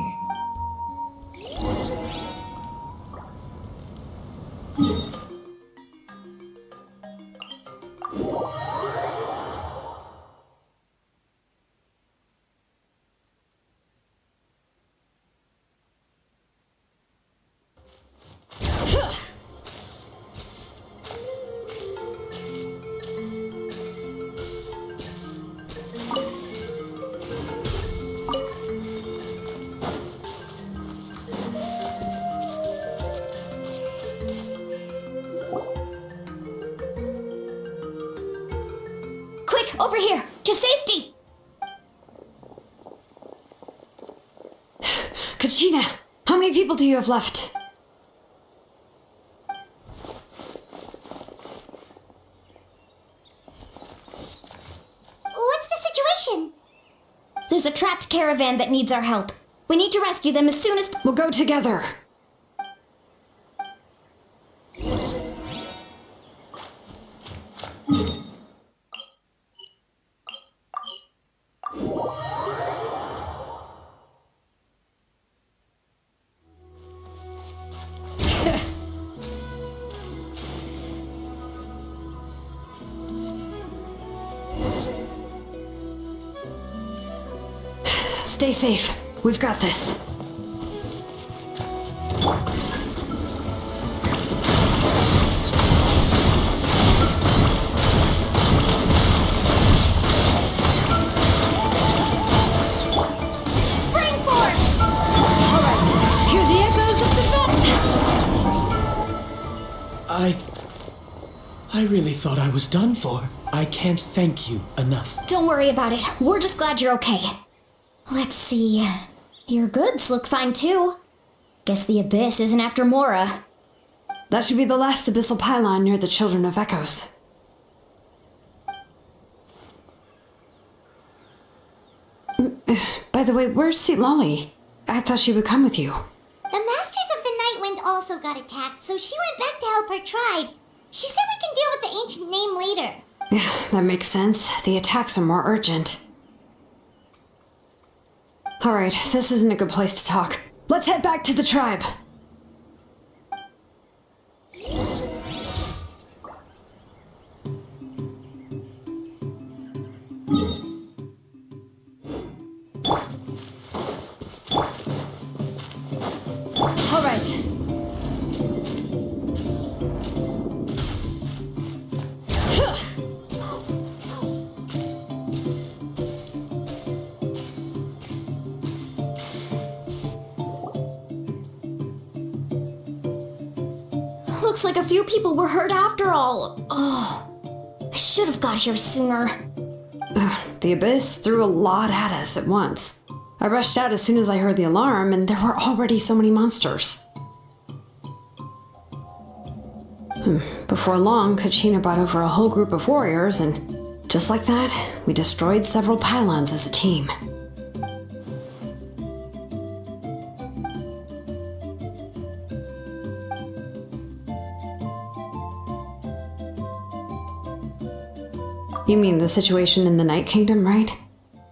Quick, over here! To safety! Kachina, how many people do you have left? What's the situation? There's a trapped caravan that needs our help. We need to rescue them as soon as... We'll go together. Stay safe. We've got this. I really thought I was done for. I can't thank you enough. Don't worry about it. We're just glad you're okay. Let's see. Your goods look fine too. Guess the Abyss isn't after Mora. That should be the last abyssal pylon near the Children of Echoes. By the way, where's Seat Lolly? I thought she would come with you. The Masters of the Night Wind also got attacked, so she went back to help her tribe. She said we can deal with the ancient name later. Yeah, that makes sense. The attacks are more urgent. Alright, this isn't a good place to talk. Let's head back to the tribe. Alright, Looks like a few people were hurt after all. Oh, I should have got here sooner. The Abyss threw a lot at us at once. I rushed out as soon as I heard the alarm, and there were already so many monsters. Before long, Kachina brought over a whole group of warriors, and just like that, we destroyed several pylons as a team. You mean the situation in the Night Kingdom, right?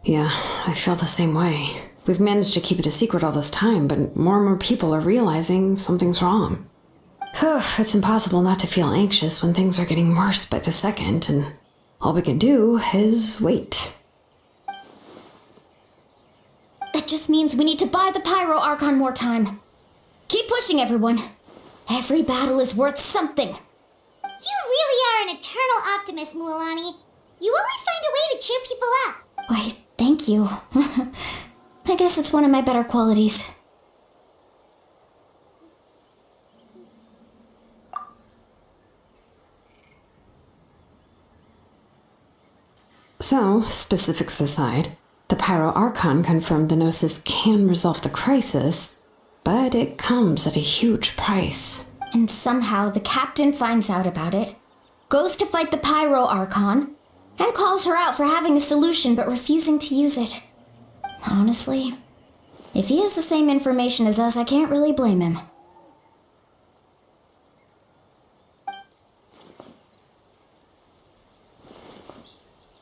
Yeah, I feel the same way. We've managed to keep it a secret all this time, but more and more people are realizing something's wrong. It's impossible not to feel anxious when things are getting worse by the second, and all we can do is wait. That just means we need to buy the Pyro Archon more time. Keep pushing, everyone. Every battle is worth something. You really are an eternal optimist, Mualani. You always find a way to cheer people up. Why, thank you. I guess it's one of my better qualities. So, specifics aside, the Pyro Archon confirmed the Gnosis can resolve the crisis, but it comes at a huge price. And somehow the captain finds out about it, goes to fight the Pyro Archon, and calls her out for having a solution but refusing to use it. Honestly, if he has the same information as us, I can't really blame him.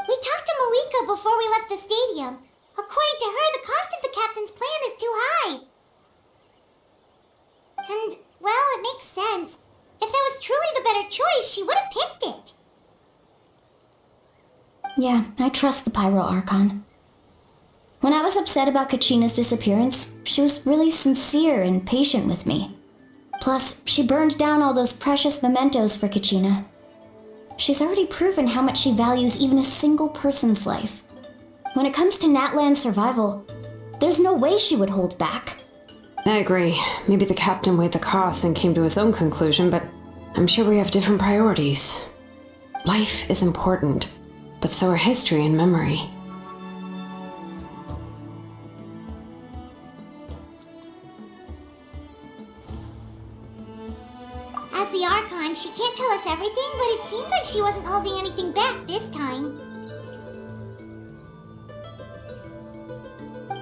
We talked to Moika before we left the stadium. According to her, the cost of the captain's plan is too high. And, well, it makes sense. If that was truly the better choice, she would have picked it. Yeah, I trust the Pyro Archon. When I was upset about Kachina's disappearance, she was really sincere and patient with me. Plus, she burned down all those precious mementos for Kachina. She's already proven how much she values even a single person's life. When it comes to Natlan's survival, there's no way she would hold back. I agree. Maybe the captain weighed the costs and came to his own conclusion, but I'm sure we have different priorities. Life is important, but so are history and memory. As the Archon, she can't tell us everything, but it seemed like she wasn't holding anything back this time.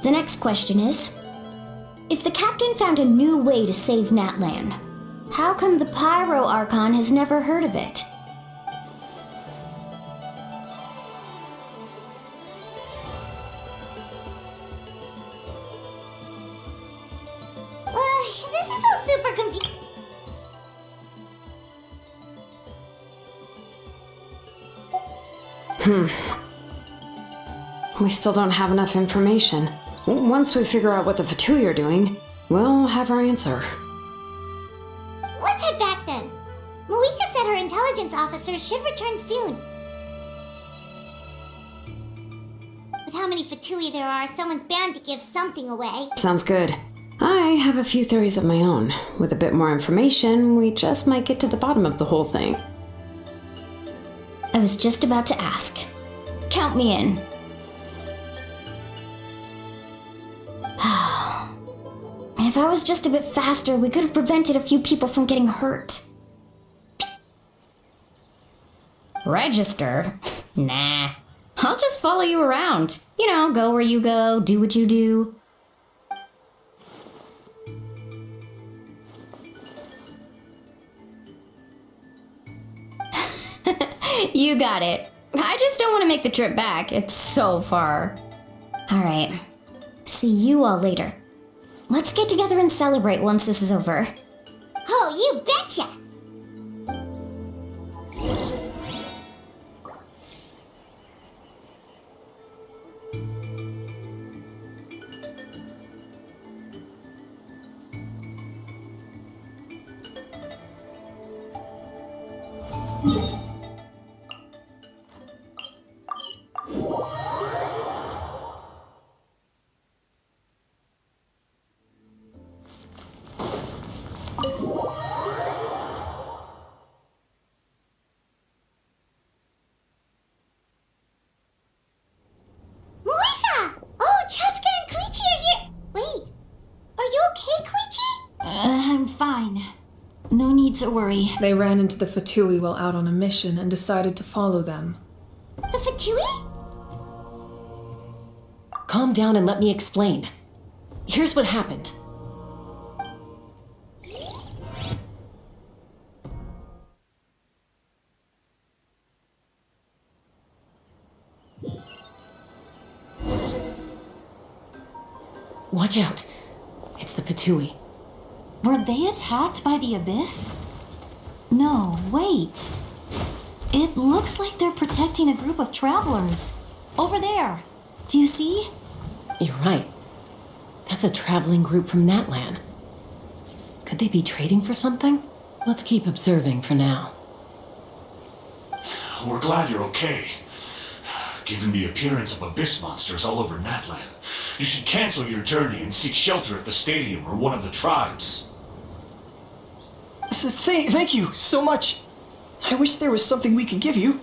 The next question is, if the captain found a new way to save Natlan, how come the Pyro Archon has never heard of it? This is all super confusing. We still don't have enough information. Once we figure out what the Fatui are doing, we'll have our answer. Let's head back then. Moika said her intelligence officers should return soon. With how many Fatui there are, someone's bound to give something away. Sounds good. I have a few theories of my own. With a bit more information, we just might get to the bottom of the whole thing. I was just about to ask. Count me in. If I was just a bit faster, we could have prevented a few people from getting hurt. Registered? Nah. I'll just follow you around. You know, go where you go, do what you do. You got it. I just don't want to make the trip back. It's so far. Alright. See you all later. Let's get together and celebrate once this is over. Oh, you betcha! Moika! Oh, Chaska and Koichi are here! Wait, are you okay, Koichi? I'm fine. No need to worry. They ran into the Fatui while out on a mission and decided to follow them. The Fatui? Calm down and let me explain. Here's what happened. Watch out. It's the Fatui. Were they attacked by the Abyss? No, wait. It looks like they're protecting a group of travelers. Over there. Do you see? You're right. That's a traveling group from Natlan. Could they be trading for something? Let's keep observing for now. We're glad you're okay. Given the appearance of abyss monsters all over Natlan, you should cancel your journey and seek shelter at the stadium or one of the tribes. Thank you so much. I wish there was something we could give you.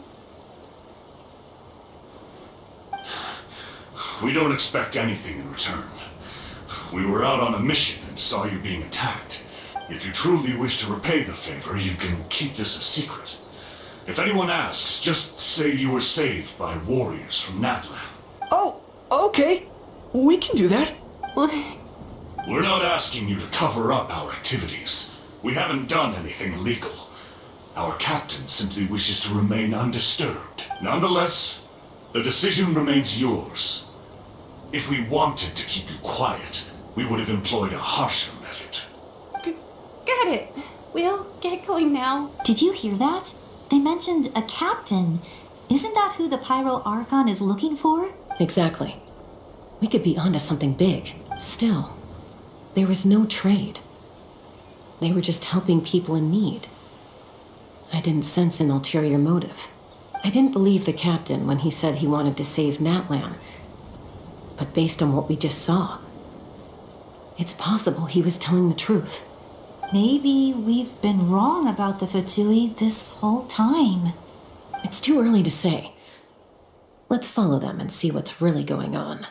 We don't expect anything in return. We were out on a mission and saw you being attacked. If you truly wish to repay the favor, you can keep this a secret. If anyone asks, just say you were saved by warriors from Natlan. Oh, okay. We can do that. We're not asking you to cover up our activities. We haven't done anything illegal. Our captain simply wishes to remain undisturbed. Nonetheless, the decision remains yours. If we wanted to keep you quiet, we would have employed a harsher method. Got it. We'll get going now. Did you hear that? They mentioned a captain. Isn't that who the Pyro Archon is looking for? Exactly. We could be onto something big. Still, there was no trade. They were just helping people in need. I didn't sense an ulterior motive. I didn't believe the captain when he said he wanted to save Natlan. But based on what we just saw, it's possible he was telling the truth. Maybe we've been wrong about the Fatui this whole time. It's too early to say. Let's follow them and see what's really going on.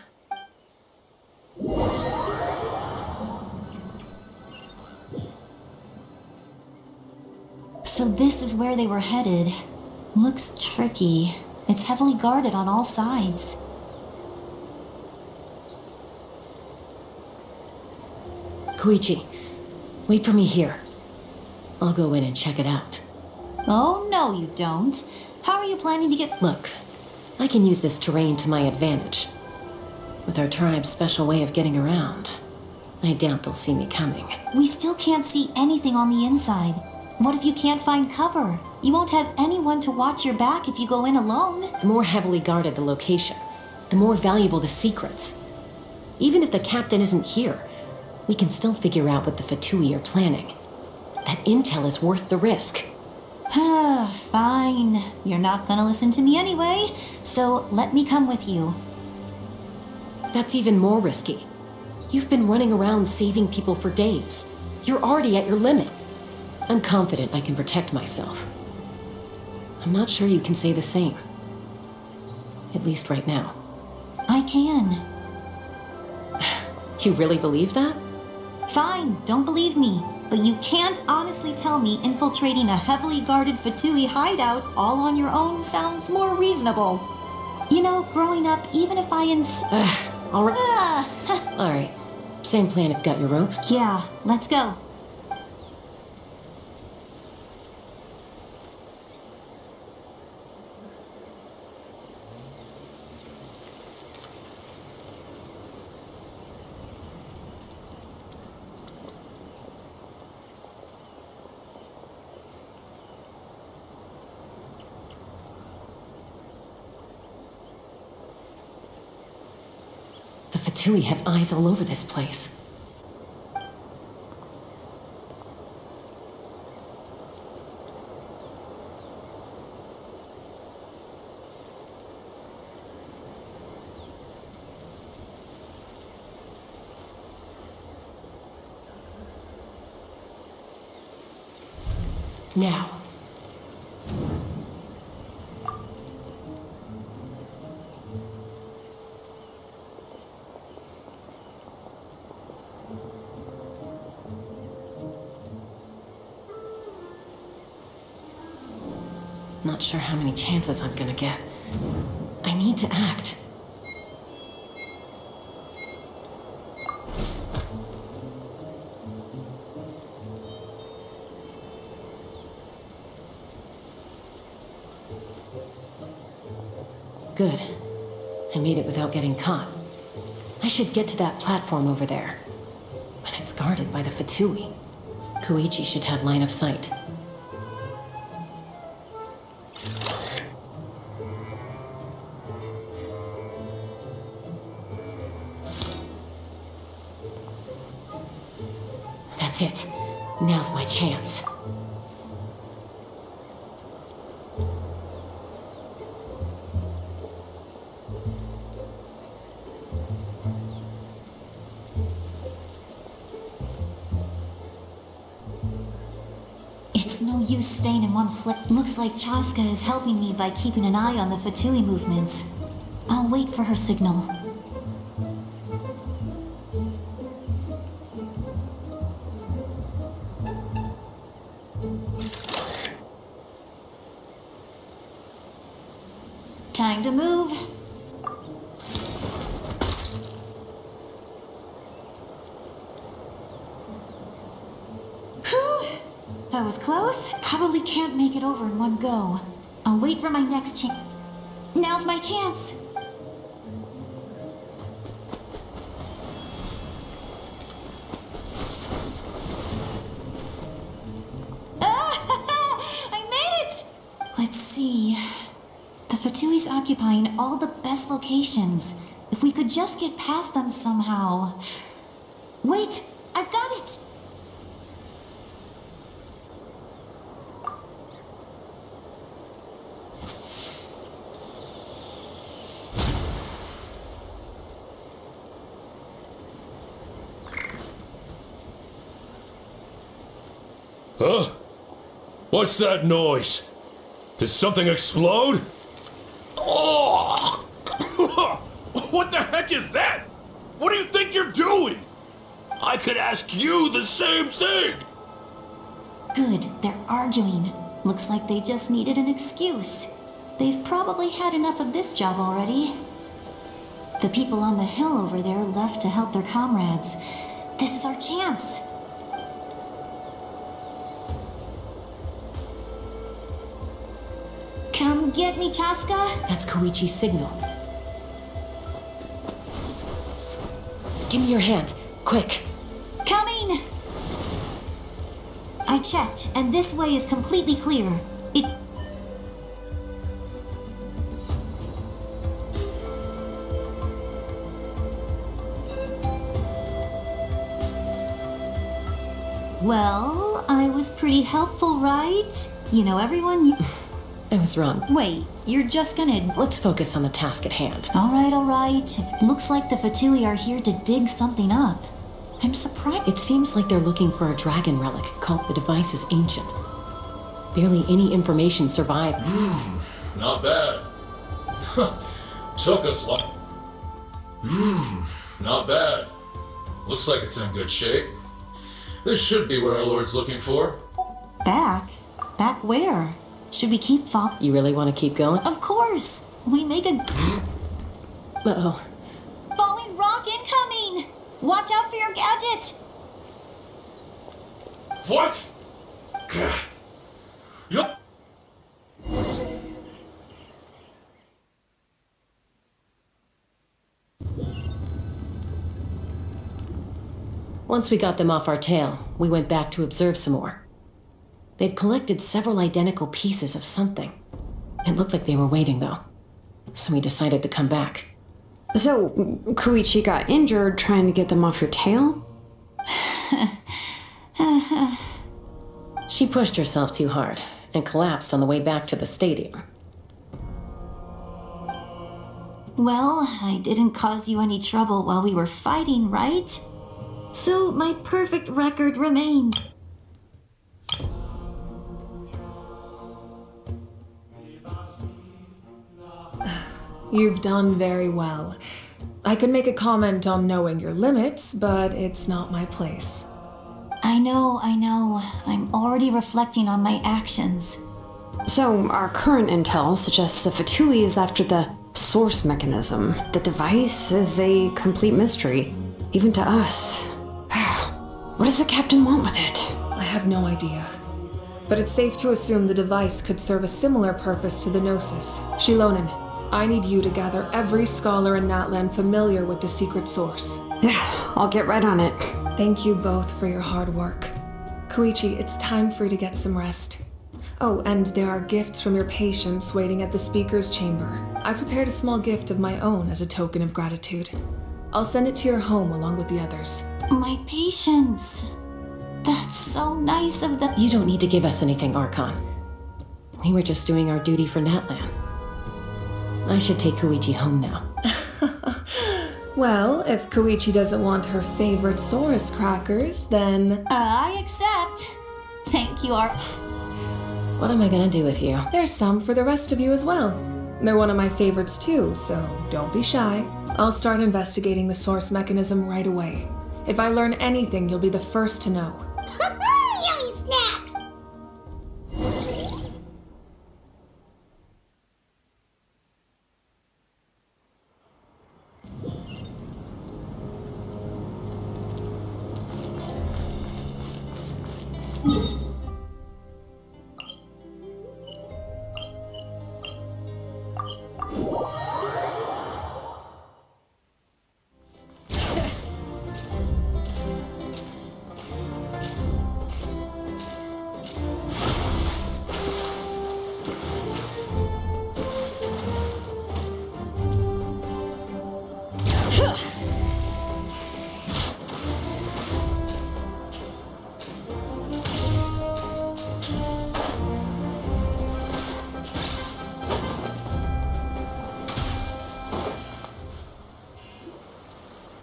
So this is where they were headed. Looks tricky. It's heavily guarded on all sides. Koichi, wait for me here. I'll go in and check it out. Oh, no, you don't. How are you planning to get... Look, I can use this terrain to my advantage. With our tribe's special way of getting around, I doubt they'll see me coming. We still can't see anything on the inside. What if you can't find cover? You won't have anyone to watch your back if you go in alone. The more heavily guarded the location, the more valuable the secrets. Even if the captain isn't here, we can still figure out what the Fatui are planning. That intel is worth the risk. Fine. You're not gonna listen to me anyway, so let me come with you. That's even more risky. You've been running around saving people for days. You're already at your limit. I'm confident I can protect myself. I'm not sure you can say the same. At least right now. I can. You really believe that? Fine, don't believe me. But you can't honestly tell me infiltrating a heavily guarded Fatui hideout all on your own sounds more reasonable. You know, growing up, even if I All right. All right. Same plan if got your ropes. Yeah, let's go. The Fatui have eyes all over this place. Now. Not sure how many chances I'm gonna get. I need to act. Good. I made it without getting caught. I should get to that platform over there. But it's guarded by the Fatui. Koichi should have line of sight. That's it. Now's my chance. It's no use staying in one place. Looks like Chaska is helping me by keeping an eye on the Fatui movements. I'll wait for her signal. Time to move. Whew. That was close. Probably can't make it over in one go. I'll wait for my next chance. Now's my chance. I made it! Let's see. The Fatui's occupying all the best locations. If we could just get past them somehow. Wait, I've got it! Huh? What's that noise? Did something explode? Oh! What the heck is that? What do you think you're doing? I could ask you the same thing! Good, they're arguing. Looks like they just needed an excuse. They've probably had enough of this job already. The people on the hill over there left to help their comrades. This is our chance. Come get me, Chaska. That's Koichi's signal. Give me your hand, quick. Coming! I checked, and this way is completely clear. It... Well, I was pretty helpful, right? You know everyone... I was wrong. Wait, you're just gonna... Let's focus on the task at hand. All right. Looks like the Fatui are here to dig something up. I'm surprised... It seems like they're looking for a dragon relic called the device is ancient. Barely any information survived. Not bad. Took us like... Not bad. Looks like it's in good shape. This should be what our Lord's looking for. Back? Back where? Should we keep You really want to keep going? Of course! We make a... Uh-oh. Falling rock incoming! Watch out for your gadget! What? Yup. Once we got them off our tail, we went back to observe some more. They'd collected several identical pieces of something. It looked like they were waiting, though. So we decided to come back. So, Koichi got injured trying to get them off your tail? She pushed herself too hard and collapsed on the way back to the stadium. Well, I didn't cause you any trouble while we were fighting, right? So my perfect record remained. You've done very well. I could make a comment on knowing your limits, but it's not my place. I know. I'm already reflecting on my actions. So, our current intel suggests the Fatui is after the source mechanism. The device is a complete mystery, even to us. What does the captain want with it? I have no idea. But it's safe to assume the device could serve a similar purpose to the Gnosis. Shilonen, I need you to gather every scholar in Natlan familiar with the secret source. I'll get right on it. Thank you both for your hard work. Koichi, it's time for you to get some rest. Oh, and there are gifts from your patients waiting at the speaker's chamber. I've prepared a small gift of my own as a token of gratitude. I'll send it to your home along with the others. My patience. That's so nice of them. You don't need to give us anything, Archon. We were just doing our duty for Natlan. I should take Koichi home now. Well, if Koichi doesn't want her favorite Saurus crackers, then... I accept. Thank you, What am I gonna do with you? There's some for the rest of you as well. They're one of my favorites too, so don't be shy. I'll start investigating the source mechanism right away. If I learn anything, you'll be the first to know. Yummy snacks!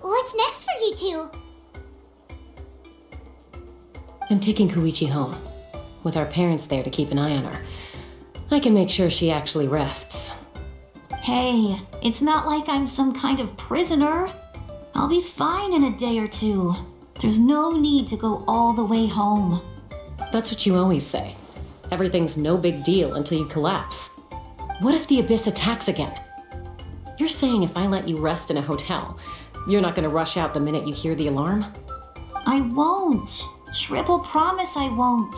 What's next for you two? I'm taking Koichi home. With our parents there to keep an eye on her. I can make sure she actually rests. Hey, it's not like I'm some kind of prisoner. I'll be fine in a day or two. There's no need to go all the way home. That's what you always say. Everything's no big deal until you collapse. What if the Abyss attacks again? You're saying if I let you rest in a hotel, you're not gonna rush out the minute you hear the alarm? I won't. Triple promise I won't.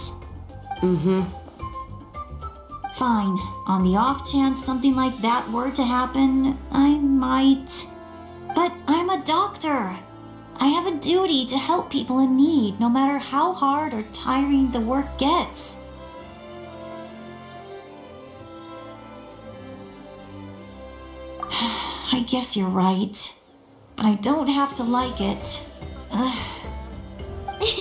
Fine. On the off chance something like that were to happen, I might. But I'm a doctor. I have a duty to help people in need, no matter how hard or tiring the work gets. I guess you're right. But I don't have to like it. This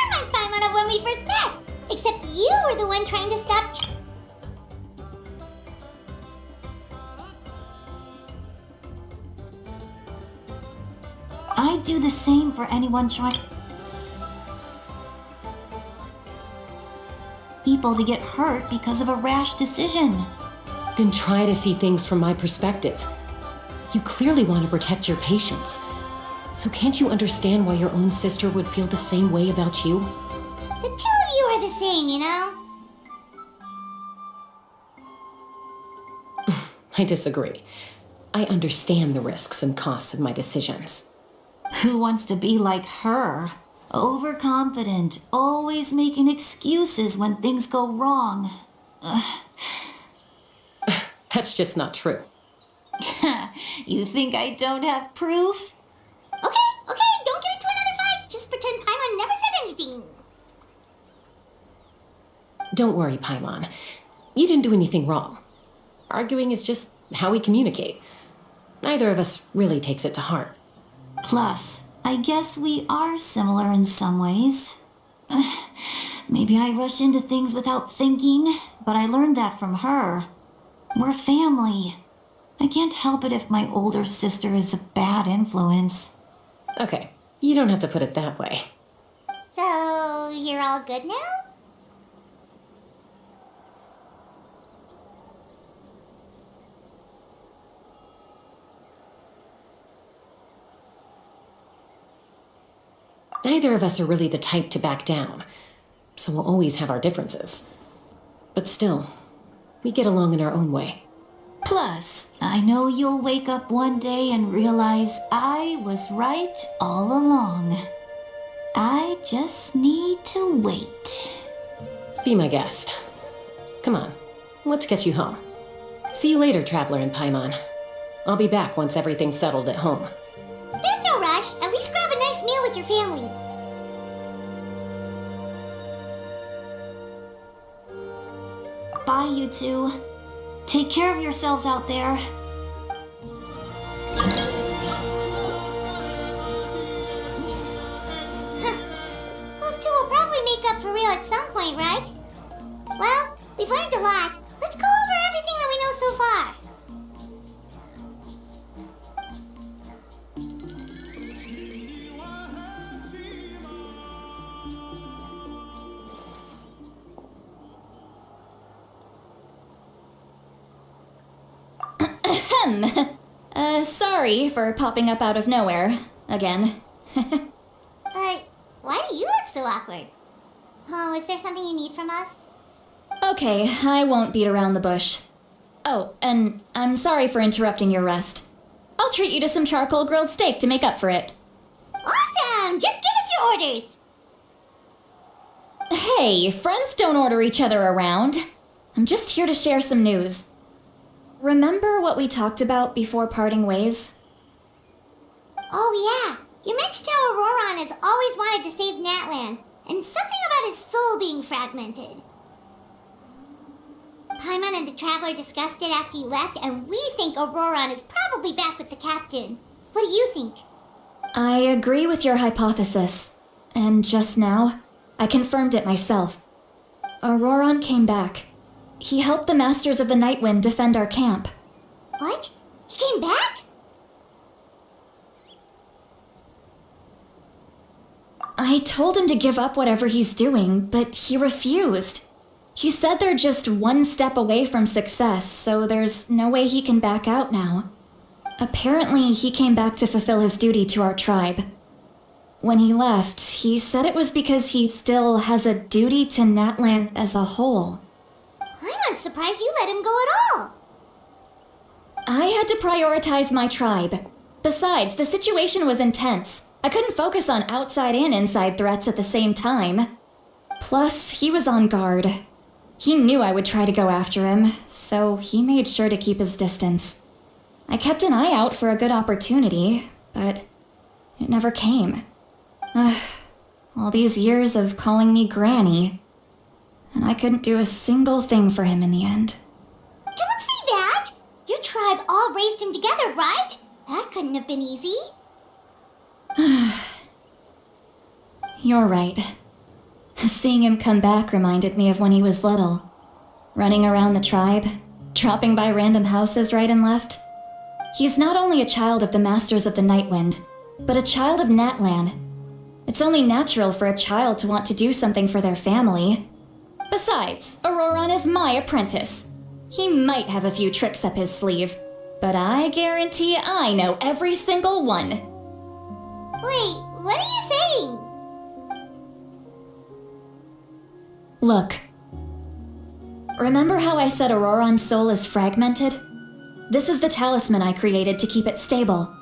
reminds Paimon of when we first met. Except you were the one trying to stop I'd do the same for anyone trying people to get hurt because of a rash decision. Then try to see things from my perspective. You clearly want to protect your patients. So can't you understand why your own sister would feel the same way about you? The two of you are the same, you know? I disagree. I understand the risks and costs of my decisions. Who wants to be like her? Overconfident, always making excuses when things go wrong. That's just not true. You think I don't have proof? Okay, don't get into another fight. Just pretend Paimon never said anything. Don't worry, Paimon. You didn't do anything wrong. Arguing is just how we communicate. Neither of us really takes it to heart. Plus, I guess we are similar in some ways. Maybe I rush into things without thinking, but I learned that from her. We're family. I can't help it if my older sister is a bad influence. Okay, you don't have to put it that way. So, you're all good now? Neither of us are really the type to back down, so we'll always have our differences. But still, we get along in our own way. Plus, I know you'll wake up one day and realize I was right all along. I just need to wait. Be my guest. Come on, let's get you home. See you later, Traveler in Paimon. I'll be back once everything's settled at home. There's no rush. At least grab a nice meal with your family. Bye, you two. Take care of yourselves out there. Those two will probably make up for real at some point, right? Well, we've learned a lot. Let's go over everything that we know so far. Sorry for popping up out of nowhere. Again. Why do you look so awkward? Oh, is there something you need from us? Okay, I won't beat around the bush. Oh, and I'm sorry for interrupting your rest. I'll treat you to some charcoal grilled steak to make up for it. Awesome! Just give us your orders! Hey, friends don't order each other around. I'm just here to share some news. Remember what we talked about before parting ways? Oh yeah, you mentioned how Auroron has always wanted to save Natlan, and something about his soul being fragmented. Paimon and the Traveler discussed it after you left, and we think Auroron is probably back with the captain. What do you think? I agree with your hypothesis. And just now, I confirmed it myself. Auroron came back. He helped the Masters of the Nightwind defend our camp. What? He came back? I told him to give up whatever he's doing, but he refused. He said they're just one step away from success, so there's no way he can back out now. Apparently, he came back to fulfill his duty to our tribe. When he left, he said it was because he still has a duty to Natlan as a whole. I'm not surprised you let him go at all. I had to prioritize my tribe. Besides, the situation was intense. I couldn't focus on outside and inside threats at the same time. Plus, he was on guard. He knew I would try to go after him, so he made sure to keep his distance. I kept an eye out for a good opportunity, but it never came. All these years of calling me Granny, and I couldn't do a single thing for him in the end. Don't say that! Your tribe all raised him together, right? That couldn't have been easy. You're right. Seeing him come back reminded me of when he was little. Running around the tribe, dropping by random houses right and left. He's not only a child of the Masters of the Nightwind, but a child of Natlan. It's only natural for a child to want to do something for their family. Besides, Auroron is my apprentice. He might have a few tricks up his sleeve, but I guarantee I know every single one. Wait, what are you saying? Look. Remember how I said Auroron's soul is fragmented? This is the talisman I created to keep it stable.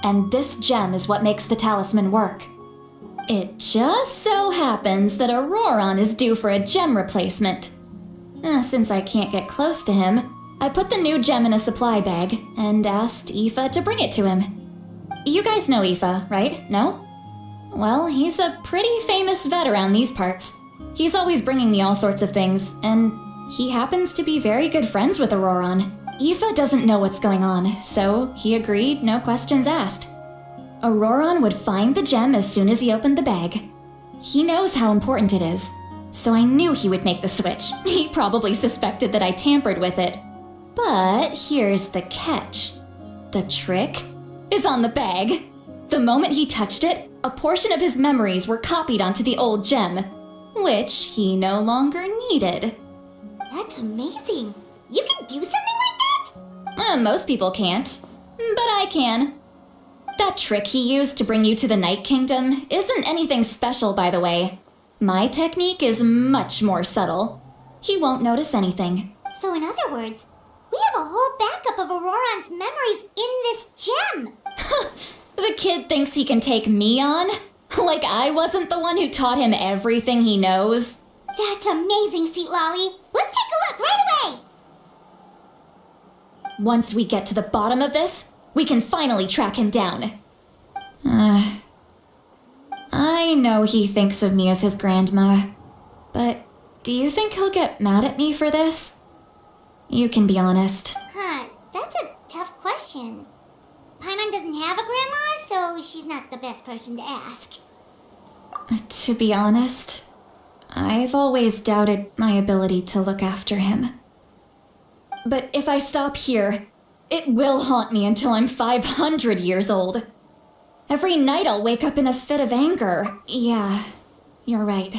And this gem is what makes the talisman work. It just so happens that Auroron is due for a gem replacement. Since I can't get close to him, I put the new gem in a supply bag and asked Aoife to bring it to him. You guys know Aoife, right? No? Well, he's a pretty famous vet around these parts. He's always bringing me all sorts of things, and he happens to be very good friends with Auroron. Aoife doesn't know what's going on, so he agreed, no questions asked. Auroron would find the gem as soon as he opened the bag. He knows how important it is, so I knew he would make the switch. He probably suspected that I tampered with it. But here's the catch. The trick is on the bag. The moment he touched it, a portion of his memories were copied onto the old gem, which he no longer needed. That's amazing. You can do something like that? Most people can't, but I can. That trick he used to bring you to the Night Kingdom isn't anything special, by the way. My technique is much more subtle. He won't notice anything. So in other words, we have a whole backup of Auroron's memories in this gem. The kid thinks he can take me on? Like I wasn't the one who taught him everything he knows? That's amazing, Sweet Lolly. Let's take a look right away. Once we get to the bottom of this, we can finally track him down. I know he thinks of me as his grandma, but do you think he'll get mad at me for this? You can be honest. That's a tough question. Paimon doesn't have a grandma, so she's not the best person to ask. To be honest, I've always doubted my ability to look after him. But if I stop here, it will haunt me until I'm 500 years old. Every night I'll wake up in a fit of anger. Yeah, you're right.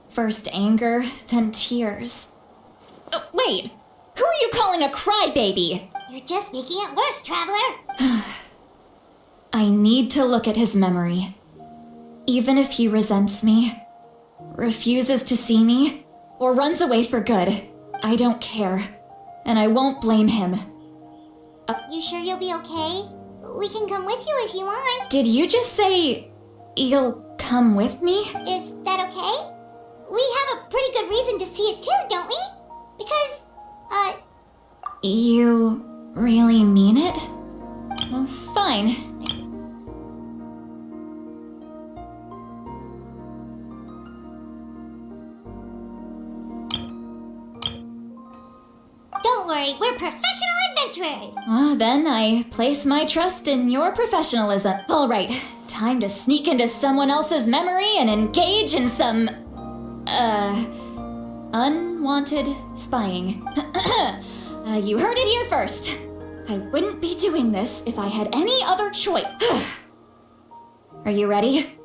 First anger, then tears. Wait, who are you calling a crybaby? You're just making it worse, Traveler. I need to look at his memory. Even if he resents me, refuses to see me, or runs away for good, I don't care. And I won't blame him. You sure you'll be okay? We can come with you if you want. Did you just say you'll come with me? Is that okay? We have a pretty good reason to see it too, don't we? Because, You really mean it? Well, fine. don't worry, we're professional adventurers. Then I place my trust in your professionalism. All right, time to sneak into someone else's memory and engage in some, unwanted spying. You heard it here first. I wouldn't be doing this if I had any other choice. Are you ready?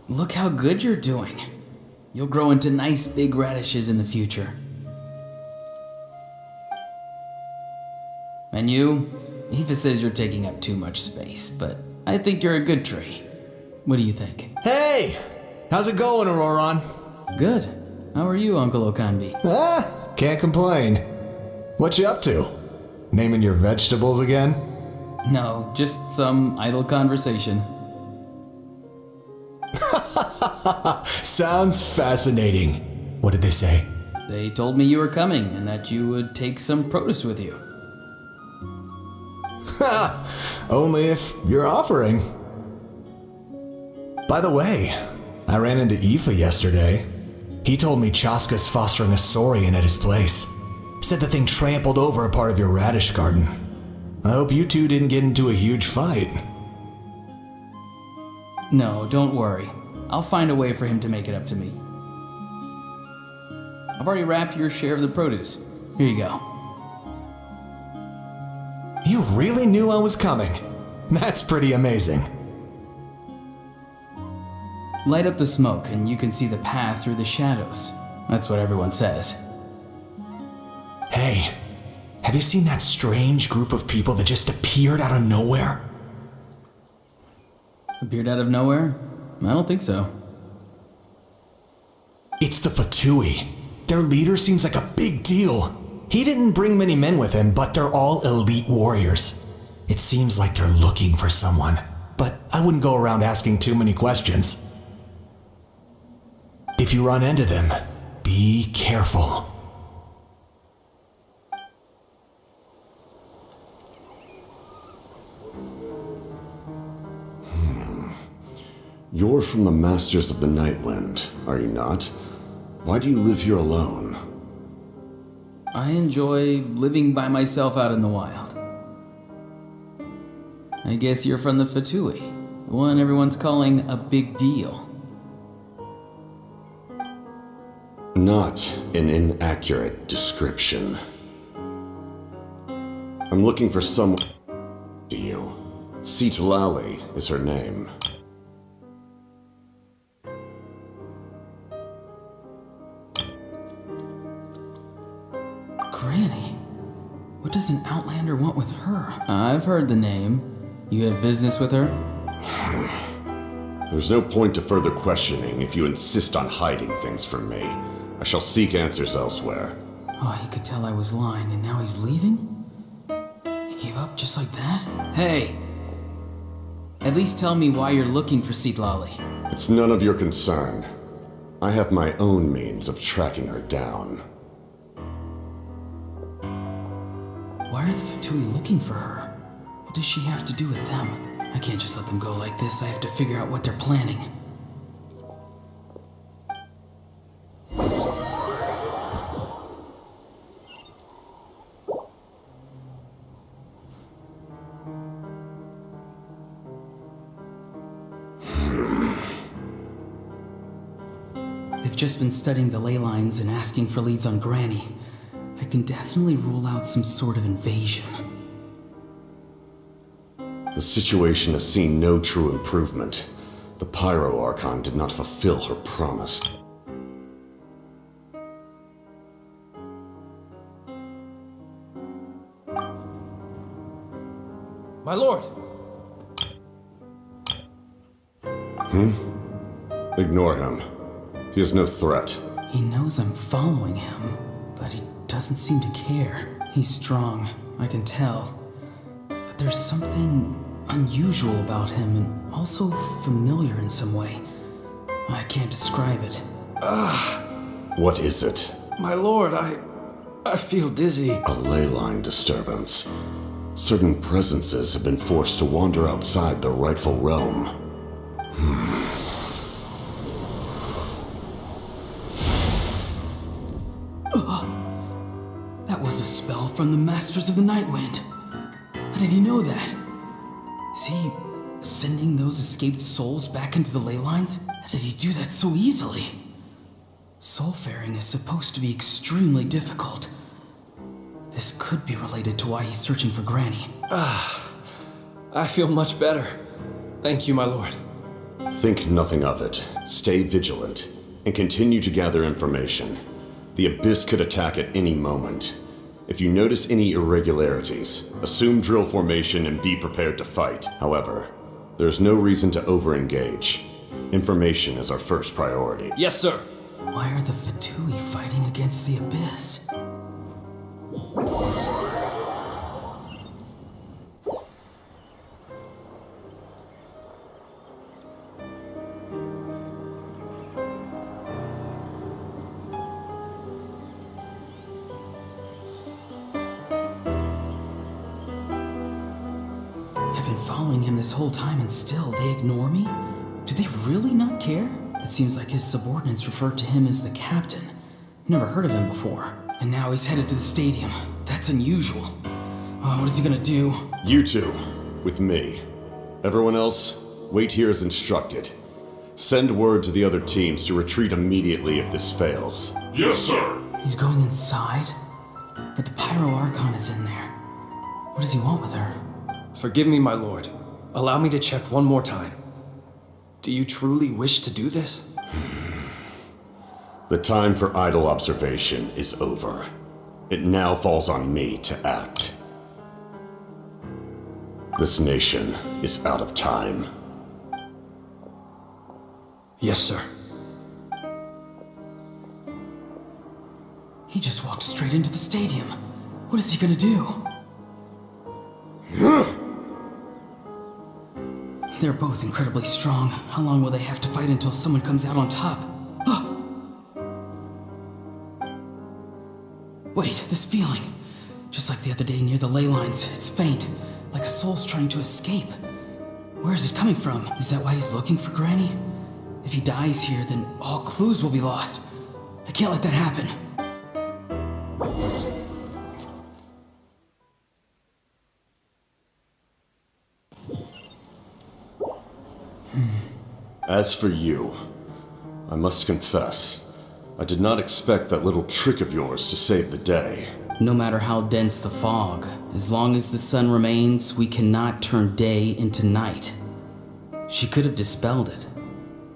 Look how good you're doing. You'll grow into nice big radishes in the future. And you? Aoife says you're taking up too much space, but I think you're a good tree. What do you think? Hey! How's it going, Auroron? Good. How are you, Uncle Okanbi? Can't complain. What you up to? Naming your vegetables again? No, just some idle conversation. Sounds fascinating. What did they say? They told me you were coming and that you would take some produce with you. Only if you're offering. By the way, I ran into Aoife yesterday. He told me Chaska's fostering a saurian at his place. Said the thing trampled over a part of your radish garden. I hope you two didn't get into a huge fight. No, don't worry. I'll find a way for him to make it up to me. I've already wrapped your share of the produce. Here you go. You really knew I was coming. That's pretty amazing. Light up the smoke and you can see the path through the shadows. That's what everyone says. Hey, have you seen that strange group of people that just appeared out of nowhere? Appeared out of nowhere? I don't think so. It's the Fatui. Their leader seems like a big deal. He didn't bring many men with him, but they're all elite warriors. It seems like they're looking for someone, but I wouldn't go around asking too many questions. If you run into them, be careful. You're from the Masters of the Nightwind, are you not? Why do you live here alone? I enjoy living by myself out in the wild. I guess you're from the Fatui, the one everyone's calling a big deal. Not an inaccurate description. I'm looking for someone to you. Lali is her name. Granny? What does an Outlander want with her? I've heard the name. You have business with her? There's no point to further questioning if you insist on hiding things from me. I shall seek answers elsewhere. Oh, he could tell I was lying and now he's leaving? He gave up just like that? Hey! At least tell me why you're looking for Lali. It's none of your concern. I have my own means of tracking her down. Why are the Fatui looking for her? What does she have to do with them? I can't just let them go like this. I have to figure out what they're planning. They've just been studying the ley lines and asking for leads on Granny. I can definitely rule out some sort of invasion. The situation has seen no true improvement. The Pyro Archon did not fulfill her promise. My lord! Ignore him. He is no threat. He knows I'm following him, but he doesn't seem to care. He's strong, I can tell. But there's something unusual about him and also familiar in some way. I can't describe it. What is it? My lord, I feel dizzy. A ley line disturbance. Certain presences have been forced to wander outside their rightful realm. That was a spell from the Masters of the Nightwind. How did he know that? Is he sending those escaped souls back into the ley lines? How did he do that so easily? Soulfaring is supposed to be extremely difficult. This could be related to why he's searching for Granny. I feel much better. Thank you, my lord. Think nothing of it. Stay vigilant, and continue to gather information. The Abyss could attack at any moment. If you notice any irregularities, assume drill formation and be prepared to fight. However, there's no reason to over-engage. Information is our first priority. Yes, sir. Why are the Fatui fighting against the Abyss? I've been following him this whole time and still they ignore me? Do they really not care? It seems like his subordinates referred to him as the captain. Never heard of him before. And now he's headed to the stadium. That's unusual. Oh, what is he gonna do? You two, with me. Everyone else, wait here as instructed. Send word to the other teams to retreat immediately if this fails. Yes, sir. He's going inside? But the Pyro Archon is in there. What does he want with her? Forgive me, my lord. Allow me to check one more time. Do you truly wish to do this? The time for idle observation is over. It now falls on me to act. This nation is out of time. Yes, sir. He just walked straight into the stadium. What is he gonna do? They're both incredibly strong. How long will they have to fight until someone comes out on top? Wait, this feeling. Just like the other day near the ley lines, it's faint, like a soul's trying to escape. Where is it coming from? Is that why he's looking for Granny? If he dies here, then all clues will be lost. I can't let that happen. As for you, I must confess, I did not expect that little trick of yours to save the day. No matter how dense the fog, as long as the sun remains, we cannot turn day into night. She could have dispelled it.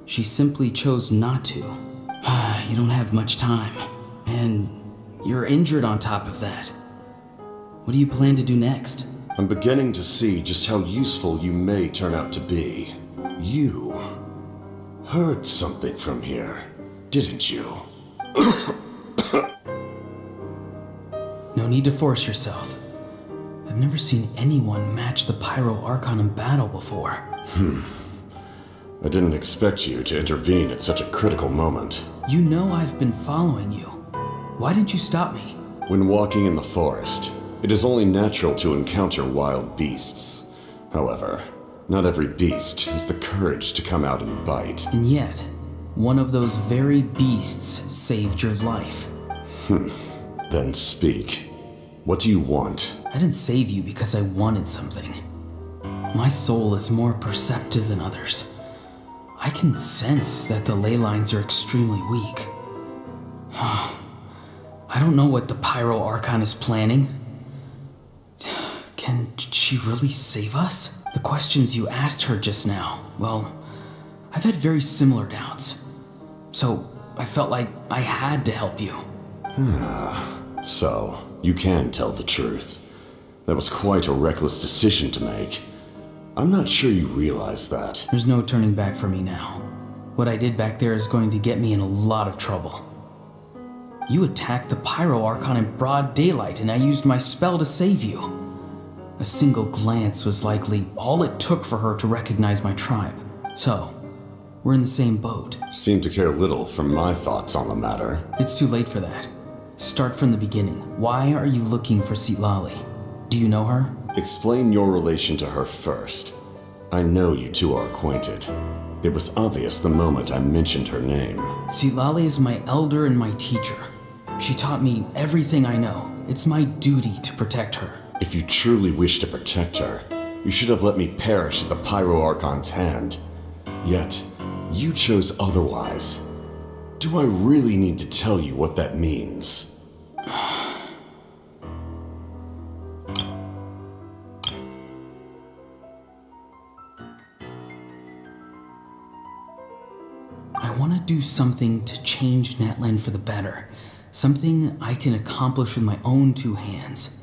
She simply chose not to. You don't have much time, and you're injured on top of that. What do you plan to do next? I'm beginning to see just how useful you may turn out to be. You heard something from here, didn't you? No need to force yourself. I've never seen anyone match the Pyro Archon in battle before. I didn't expect you to intervene at such a critical moment. You know I've been following you. Why didn't you stop me? When walking in the forest, it is only natural to encounter wild beasts. However, not every beast has the courage to come out and bite. And yet, one of those very beasts saved your life. Then speak. What do you want? I didn't save you because I wanted something. My soul is more perceptive than others. I can sense that the ley lines are extremely weak. I don't know what the Pyro Archon is planning. Can she really save us? The questions you asked her just now, well, I've had very similar doubts. So I felt like I had to help you. So, you can tell the truth. That was quite a reckless decision to make. I'm not sure you realize that. There's no turning back for me now. What I did back there is going to get me in a lot of trouble. You attacked the Pyro Archon in broad daylight, and I used my spell to save you. A single glance was likely all it took for her to recognize my tribe. So, we're in the same boat. Seem to care little for my thoughts on the matter. It's too late for that. Start from the beginning. Why are you looking for Sitlali? Do you know her? Explain your relation to her first. I know you two are acquainted. It was obvious the moment I mentioned her name. Sitlali is my elder and my teacher. She taught me everything I know. It's my duty to protect her. If you truly wish to protect her, you should have let me perish at the Pyro Archon's hand. Yet, you chose otherwise. Do I really need to tell you what that means? I want to do something to change Natlan for the better. Something I can accomplish with my own two hands.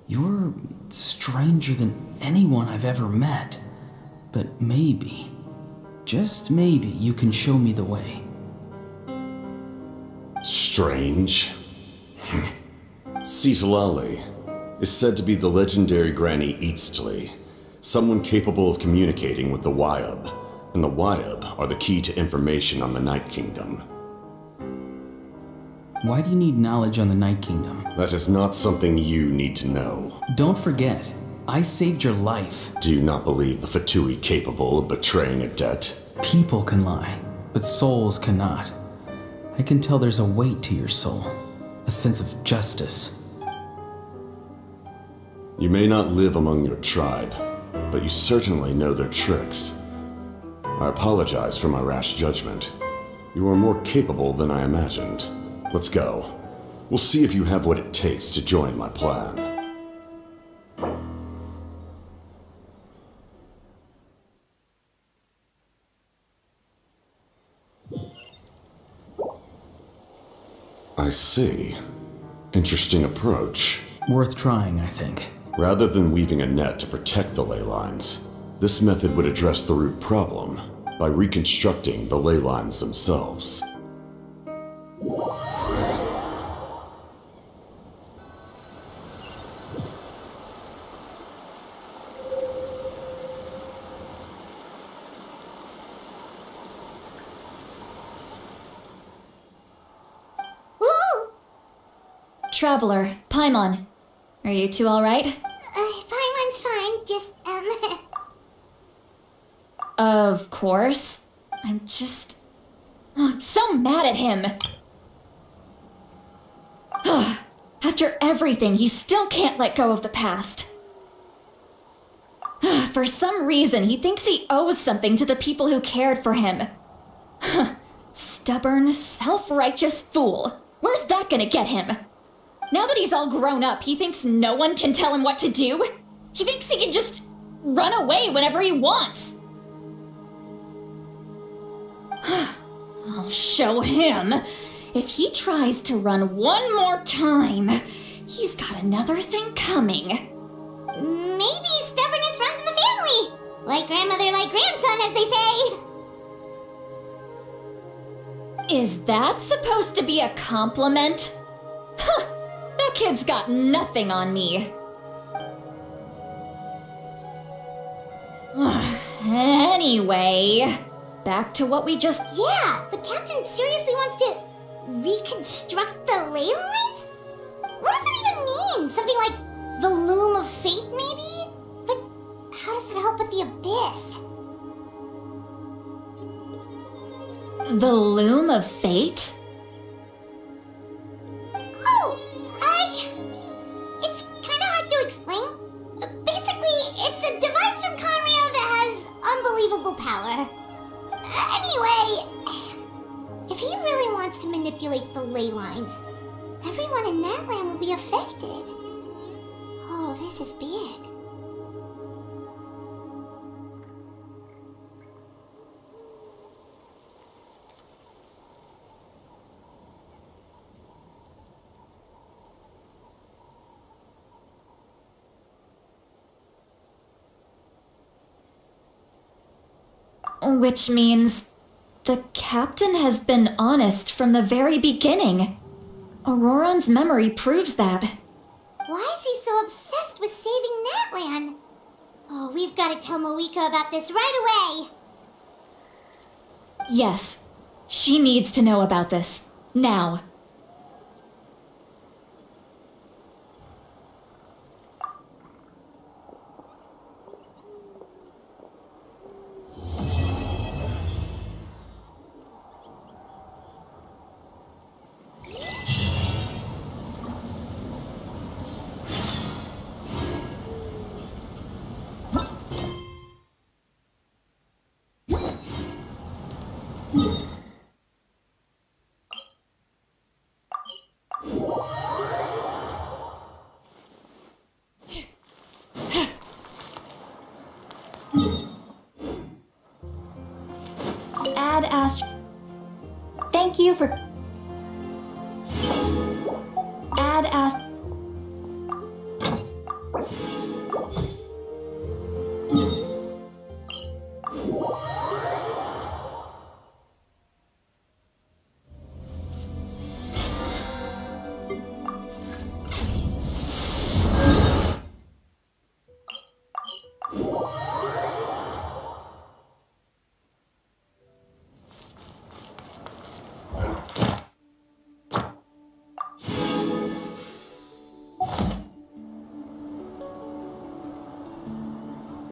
You're stranger than anyone I've ever met. But maybe, just maybe, you can show me the way. Strange? Sitlali is said to be the legendary Granny Eastli, someone capable of communicating with the Wyab, and the Wyab are the key to information on the Night Kingdom. Why do you need knowledge on the Night Kingdom? That is not something you need to know. Don't forget, I saved your life. Do you not believe the Fatui capable of betraying a debt? People can lie, but souls cannot. I can tell there's a weight to your soul, a sense of justice. You may not live among your tribe, but you certainly know their tricks. I apologize for my rash judgment. You are more capable than I imagined. Let's go. We'll see if you have what it takes to join my plan. I see. Interesting approach. Worth trying, I think. Rather than weaving a net to protect the ley lines, this method would address the root problem by reconstructing the ley lines themselves. Traveler, Paimon. Are you two alright? Paimon's fine, just, Of course. I'm just... I'm so mad at him! After everything, he still can't let go of the past. For some reason, he thinks he owes something to the people who cared for him. Stubborn, self-righteous fool. Where's that gonna get him? Now that he's all grown up, he thinks no one can tell him what to do? He thinks he can just run away whenever he wants. I'll show him. If he tries to run one more time, he's got another thing coming. Maybe stubbornness runs in the family. Like grandmother, like grandson, as they say. Is that supposed to be a compliment? Huh, that kid's got nothing on me. Anyway, back to what we just... Yeah, the captain seriously wants to reconstruct the ley lines? What does that even mean? Something like the loom of fate, maybe? But how does that help with the abyss? The loom of fate? Oh, it's kind of hard to explain. Basically, it's a device from Conrio that has unbelievable power. Anyway, if he really wants to manipulate the ley lines, everyone in that land will be affected. Oh, this is big. Which means the captain has been honest from the very beginning. Auroron's memory proves that. Why is he so obsessed with saving Natlan? Oh, we've got to tell Moeka about this right away. Yes, she needs to know about this. Now. Thank you for... Add Ast...